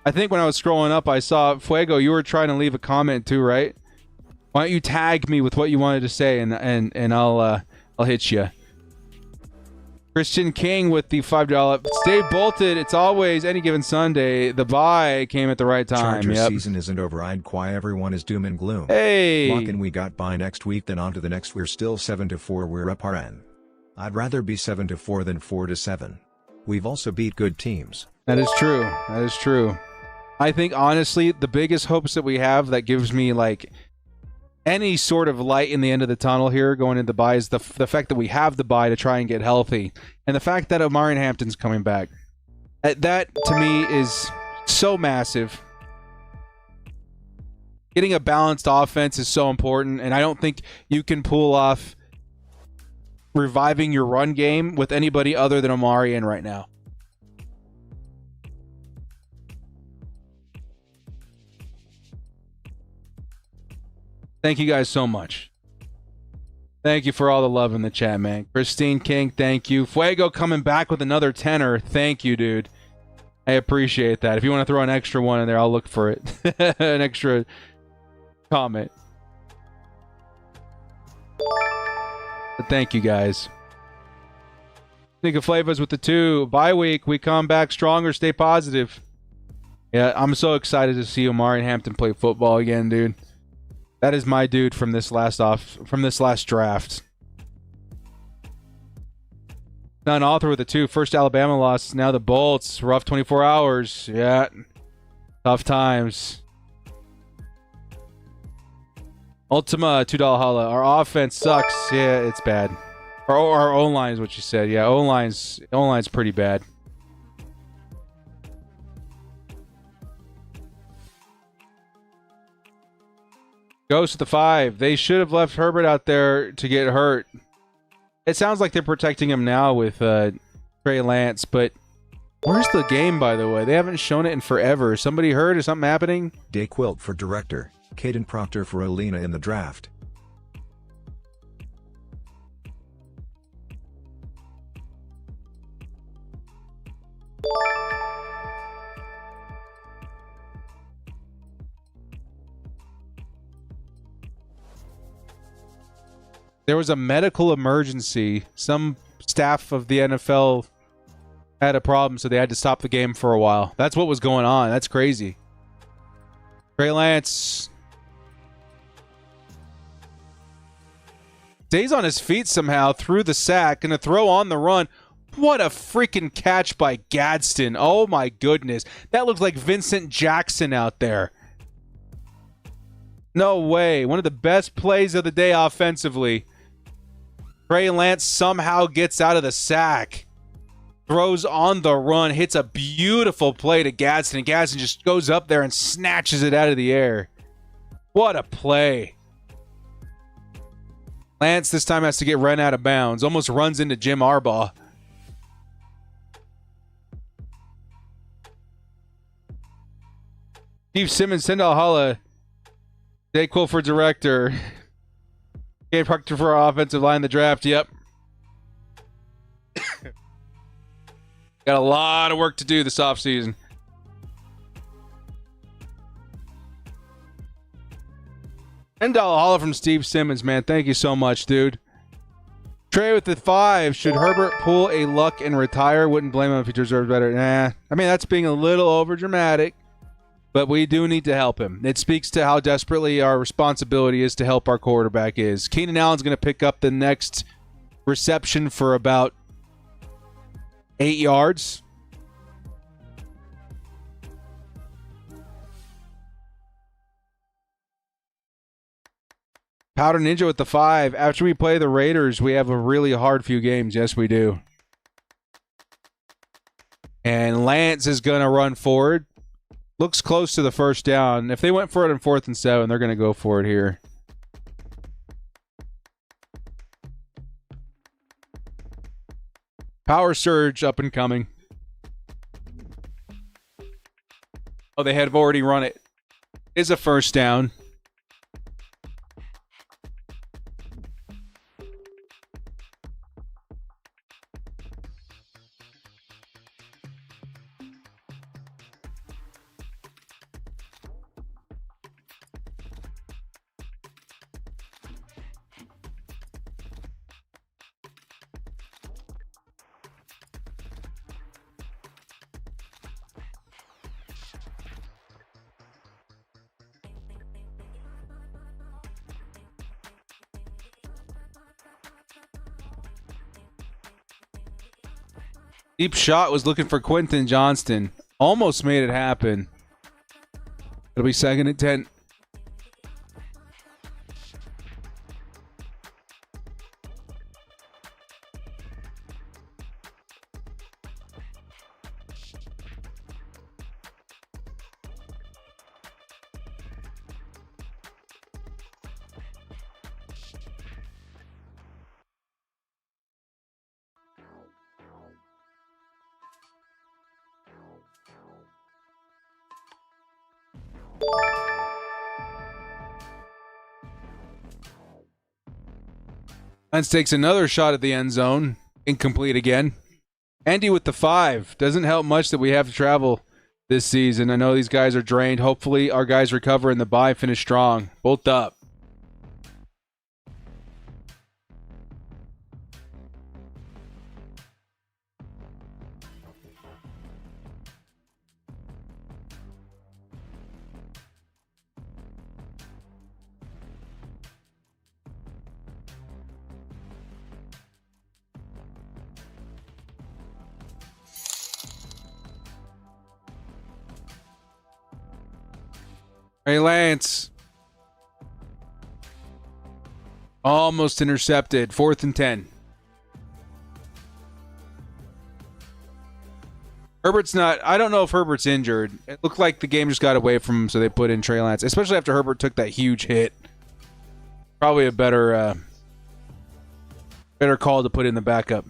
I think when I was scrolling up, I saw Fuego. You were trying to leave a comment too, right? Why don't you tag me with what you wanted to say, and I'll hit you. Christian King with the $5. Stay bolted. It's always any given Sunday. The bye came at the right time. Chargers season isn't over. I'd why everyone is doom and gloom. Hey. Locking we got bye next week, then on to the next. We're still 7-4. We're up RN. I'd rather be 7-4 than 4-7. We've also beat good teams. That is true. That is true. I think, honestly, the biggest hopes that we have that gives me, like, any sort of light in the end of the tunnel here going into the bye is the fact that we have the bye to try and get healthy. And the fact that Omarion Hampton's coming back. That, to me, is so massive. Getting a balanced offense is so important, and I don't think you can pull off reviving your run game with anybody other than Amari in right now. Thank you guys so much. Thank you for all the love in the chat, man. Christine King, thank you. Fuego coming back with another tenner. Thank you, dude. I appreciate that. If you want to throw an extra one in there, I'll look for it. An extra comment. But thank you, guys. Think of Flavas with the 2. Bye week. We come back stronger. Stay positive. Yeah, I'm so excited to see Omari and Hampton play football again, dude. That is my dude from this last draft. Now an author with the 2. First Alabama loss. Now the Bolts. Rough 24 hours. Yeah. Tough times. Ultima $2 holla. Our offense sucks. Yeah, it's bad. Our O-line is what you said. Yeah, O-line's pretty bad. Ghost with the 5. They should have left Herbert out there to get hurt. It sounds like they're protecting him now with Trey Lance, but where's the game, by the way? They haven't shown it in forever. Somebody hurt? Is something happening? Day Quilt for director. Caden Proctor for Olina in the draft. There was a medical emergency. Some staff of the NFL had a problem, so they had to stop the game for a while. That's what was going on. That's crazy. Trey Lance stays on his feet somehow through the sack. Gonna throw on the run. What a freaking catch by Gadsden. Oh my goodness. That looks like Vincent Jackson out there. No way. One of the best plays of the day offensively. Trey Lance somehow gets out of the sack. Throws on the run. Hits a beautiful play to Gadsden. And Gadsden just goes up there and snatches it out of the air. What a play. Lance this time has to get run out of bounds. Almost runs into Jim Harbaugh. Steve Simmons, Sendal Holla. Day Quill for director. Gabe Proctor for our offensive line in the draft. Yep. Got a lot of work to do this offseason. $10 holla from Steve Simmons, man. Thank you so much, dude. Trey with the 5. Should Herbert pull a luck and retire? Wouldn't blame him if he deserved better. Nah. I mean, that's being a little over dramatic. But we do need to help him. It speaks to how desperately our responsibility is to help our quarterback is. Keenan Allen's going to pick up the next reception for about 8 yards. Powder Ninja with the 5. After we play the Raiders, we have a really hard few games. Yes, we do. And Lance is going to run forward. Looks close to the first down. If they went for it on 4th and 7, they're going to go for it here. Power surge up and coming. Oh, they have already run it. Is a first down. Deep shot was looking for Quentin Johnston. Almost made it happen. It'll be 2nd and 10. Lance takes another shot at the end zone. Incomplete again. Andy with the 5. Doesn't help much that we have to travel this season. I know these guys are drained. Hopefully our guys recover in the bye, finish strong. Bolt up. Hey, Lance. Almost intercepted. 4th and 10. Herbert's not... I don't know if Herbert's injured. It looked like the game just got away from him, so they put in Trey Lance. Especially after Herbert took that huge hit. Probably a better call to put in the backup.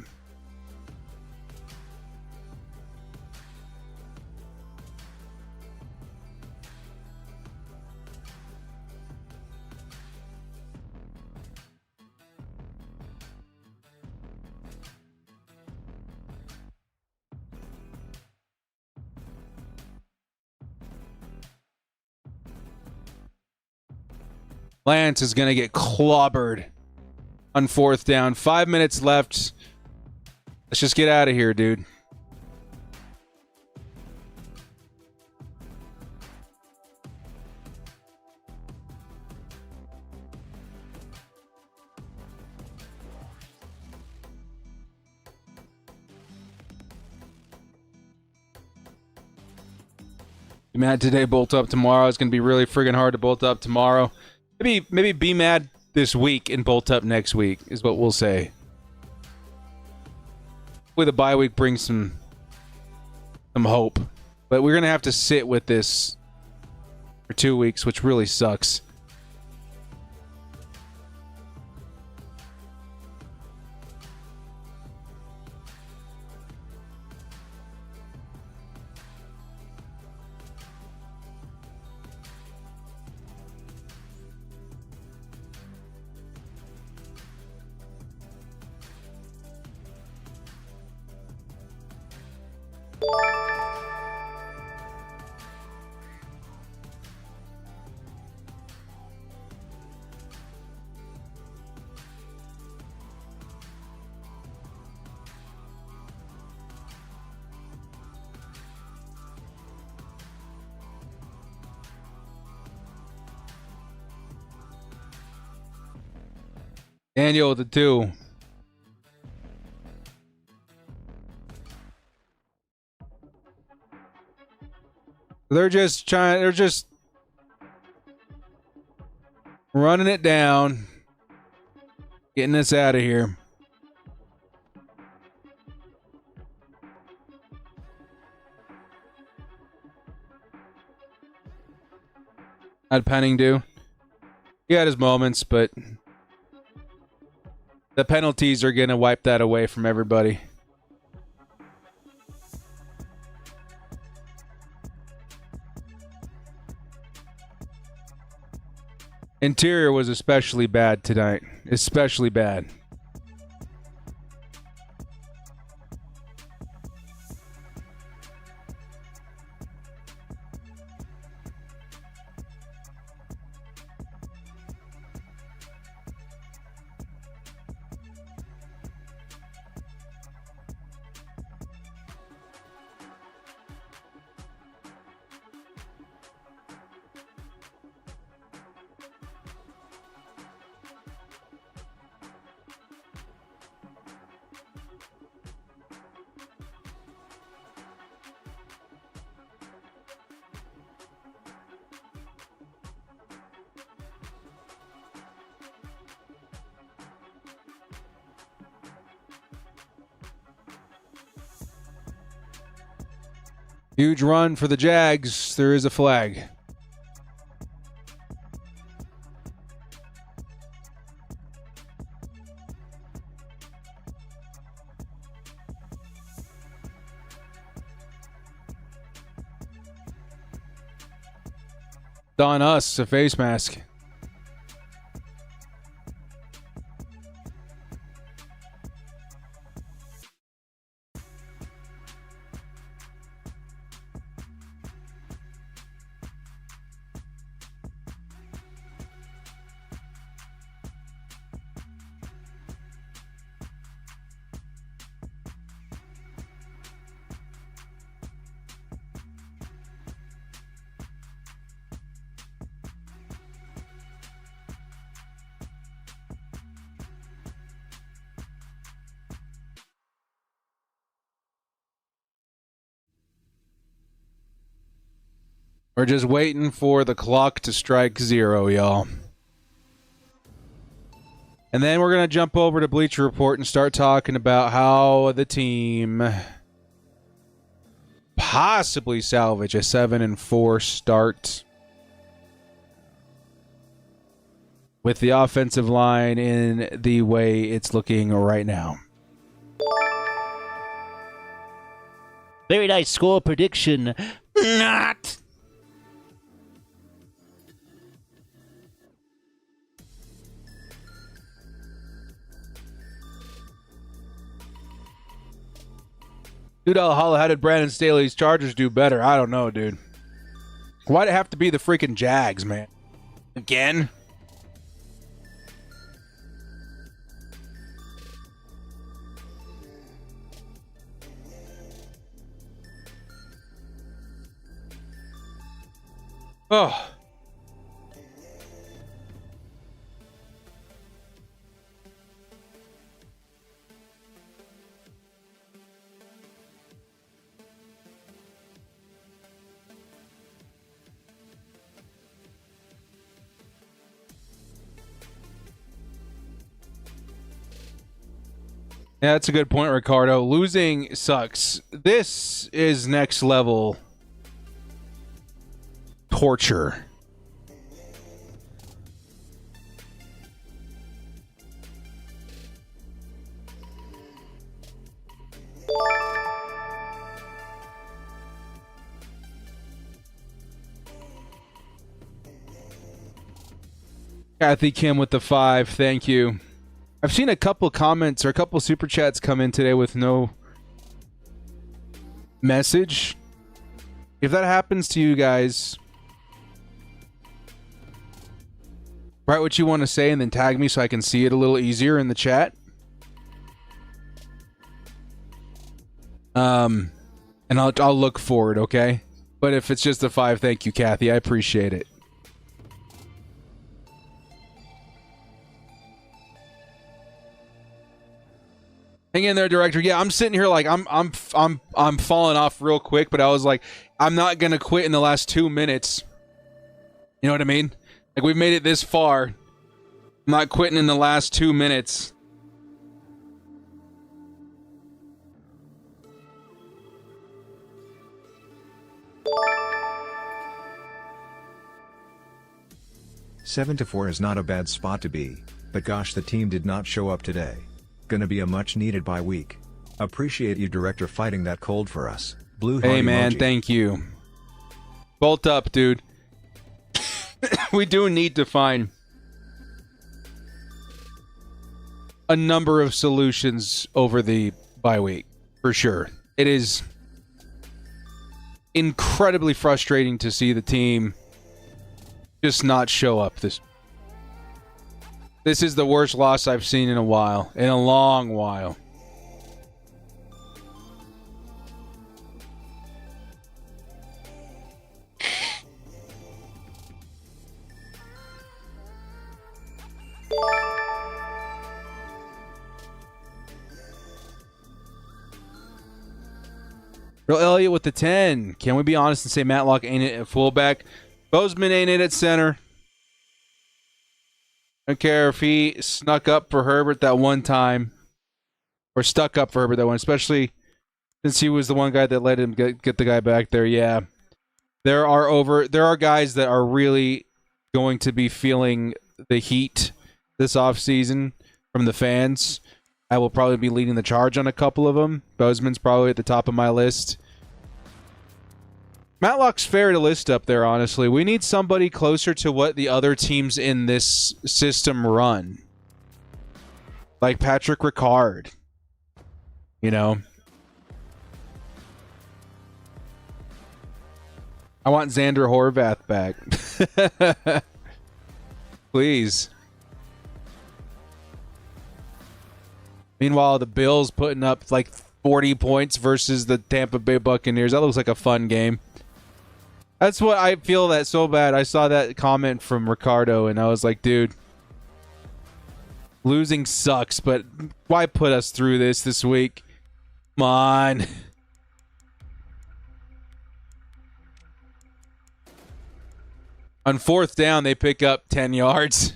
Lance is going to get clobbered on 4th down. 5 minutes left. Let's just get out of here, dude. Be mad today, bolt up tomorrow. It's going to be really friggin' hard to bolt up tomorrow. Maybe be mad this week and bolt up next week is what we'll say. Hopefully the bye week brings some hope. But we're going to have to sit with this for 2 weeks, which really sucks. Daniel with the 2. They're just running it down, getting us out of here. How'd Penning do? He had his moments, but the penalties are going to wipe that away from everybody. Interior was especially bad tonight. Especially bad. Huge run for the Jags. There is a flag. It's on us, a face mask. We're just waiting for the clock to strike 0, y'all. And then we're going to jump over to Bleacher Report and start talking about how the team possibly salvage a 7-4 start with the offensive line in the way it's looking right now. Very nice score prediction. Not. Dude, how did Brandon Staley's Chargers do better? I don't know, dude. Why'd it have to be the freaking Jags, man? Again? Oh. Yeah, that's a good point, Ricardo. Losing sucks. This is next level torture. Kathy Kim with the 5. Thank you. I've seen a couple comments or a couple super chats come in today with no message. If that happens to you guys, write what you want to say and then tag me so I can see it a little easier in the chat. And I'll look for it, okay? But if it's just a 5, thank you, Kathy. I appreciate it. Hang in there, director. Yeah, I'm sitting here like I'm falling off real quick, but I was like, I'm not gonna quit in the last 2 minutes. You know what I mean? Like, we've made it this far. I'm not quitting in the last 2 minutes. Seven to 4 is not a bad spot to be, but gosh, the team did not show up today. Gonna be a much needed bye week. Appreciate you, director, fighting that cold for us. Blue heart Hey man, emoji. thank you. Bolt up, dude. We do need to find a number of solutions over the bye week, for sure. It is incredibly frustrating to see the team just not show up. This is the worst loss I've seen in a while, in a long while. Real Elliott with the 10. Can we be honest and say Matlock ain't it at fullback? Bozeman ain't it at center. I don't care if he snuck up for Herbert that one time. Or stuck up for Herbert that one, especially since he was the one guy that let him get the guy back there. Yeah. There are guys that are really going to be feeling the heat this offseason from the fans. I will probably be leading the charge on a couple of them. Bozeman's probably at the top of my list. Matlock's fair to list up there, honestly. We need somebody closer to what the other teams in this system run. Like Patrick Ricard. You know? I want Xander Horvath back. Please. Meanwhile, the Bills putting up like 40 points versus the Tampa Bay Buccaneers. That looks like a fun game. That's what I feel that so bad. I saw that comment from Ricardo, and I was like, dude, losing sucks, but why put us through this week? Come on. On fourth down, they pick up 10 yards.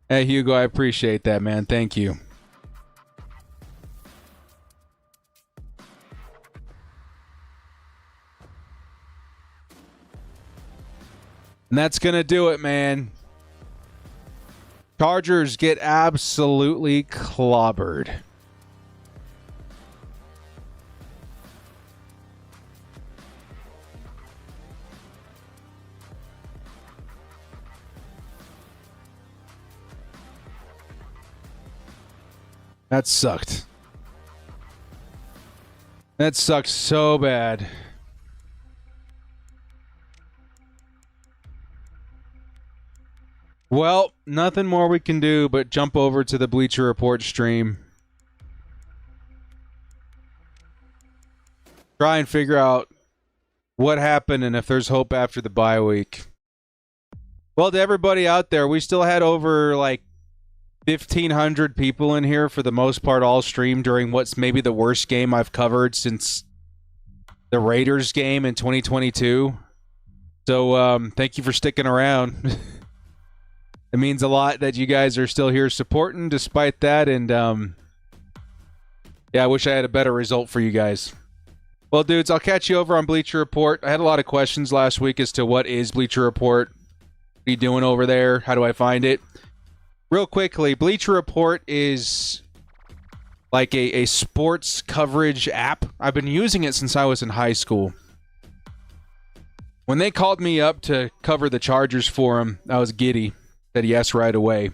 Hey, Hugo, I appreciate that, man. Thank you. And that's going to do it, man. Chargers get absolutely clobbered. That sucked. That sucked so bad. Well, nothing more we can do but jump over to the Bleacher Report stream. Try and figure out what happened and if there's hope after the bye week. Well, to everybody out there, we still had over like 1,500 people in here for the most part all stream during what's maybe the worst game I've covered since the Raiders game in 2022. So thank you for sticking around. It means a lot that you guys are still here supporting despite that. And yeah, I wish I had a better result for you guys. Well, dudes, I'll catch you over on Bleacher Report. I had a lot of questions last week as to what is Bleacher Report. What are you doing over there? How do I find it? Real quickly, Bleacher Report is like a sports coverage app. I've been using it since I was in high school. When they called me up to cover the Chargers for them, I was giddy. Said yes right away.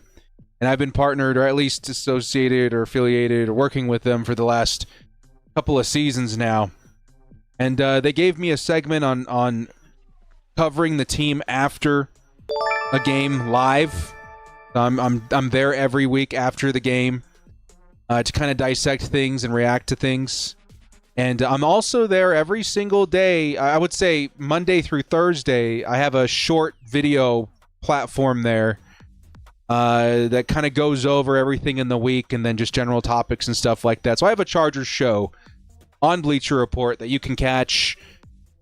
And I've been partnered or at least associated or affiliated or working with them for the last couple of seasons now. And they gave me a segment on covering the team after a game live. I'm there every week after the game to kind of dissect things and react to things. And I'm also there every single day. I would say Monday through Thursday, I have a short video platform there that kind of goes over everything in the week and then just general topics and stuff like that. So I have a Chargers show on Bleacher Report that you can catch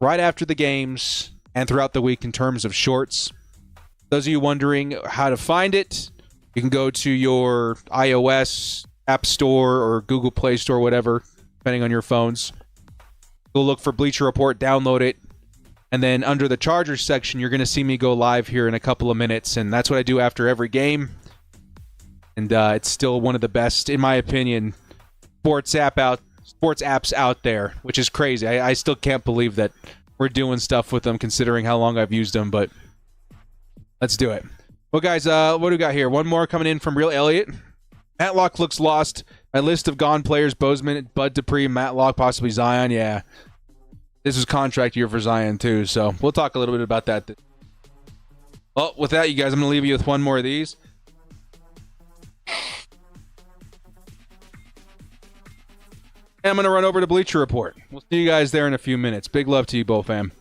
right after the games and throughout the week in terms of shorts. Those of you wondering how to find it, you can go to your iOS App Store or Google Play Store, whatever, depending on your phones. Go look for Bleacher Report, download it, and then under the Chargers section, you're going to see me go live here in a couple of minutes, and that's what I do after every game. And it's still one of the best, in my opinion, sports apps out there, which is crazy. I still can't believe that we're doing stuff with them considering how long I've used them, but let's do it. Well, guys, what do we got here? One more coming in from Real Elliott. Matlock looks lost. My list of gone players, Bozeman, Bud Dupree, Matlock, possibly Zion. Yeah. This is contract year for Zion, too, so we'll talk a little bit about that. Well, with that, you guys, I'm going to leave you with one more of these. And I'm going to run over to Bleacher Report. We'll see you guys there in a few minutes. Big love to you both, fam.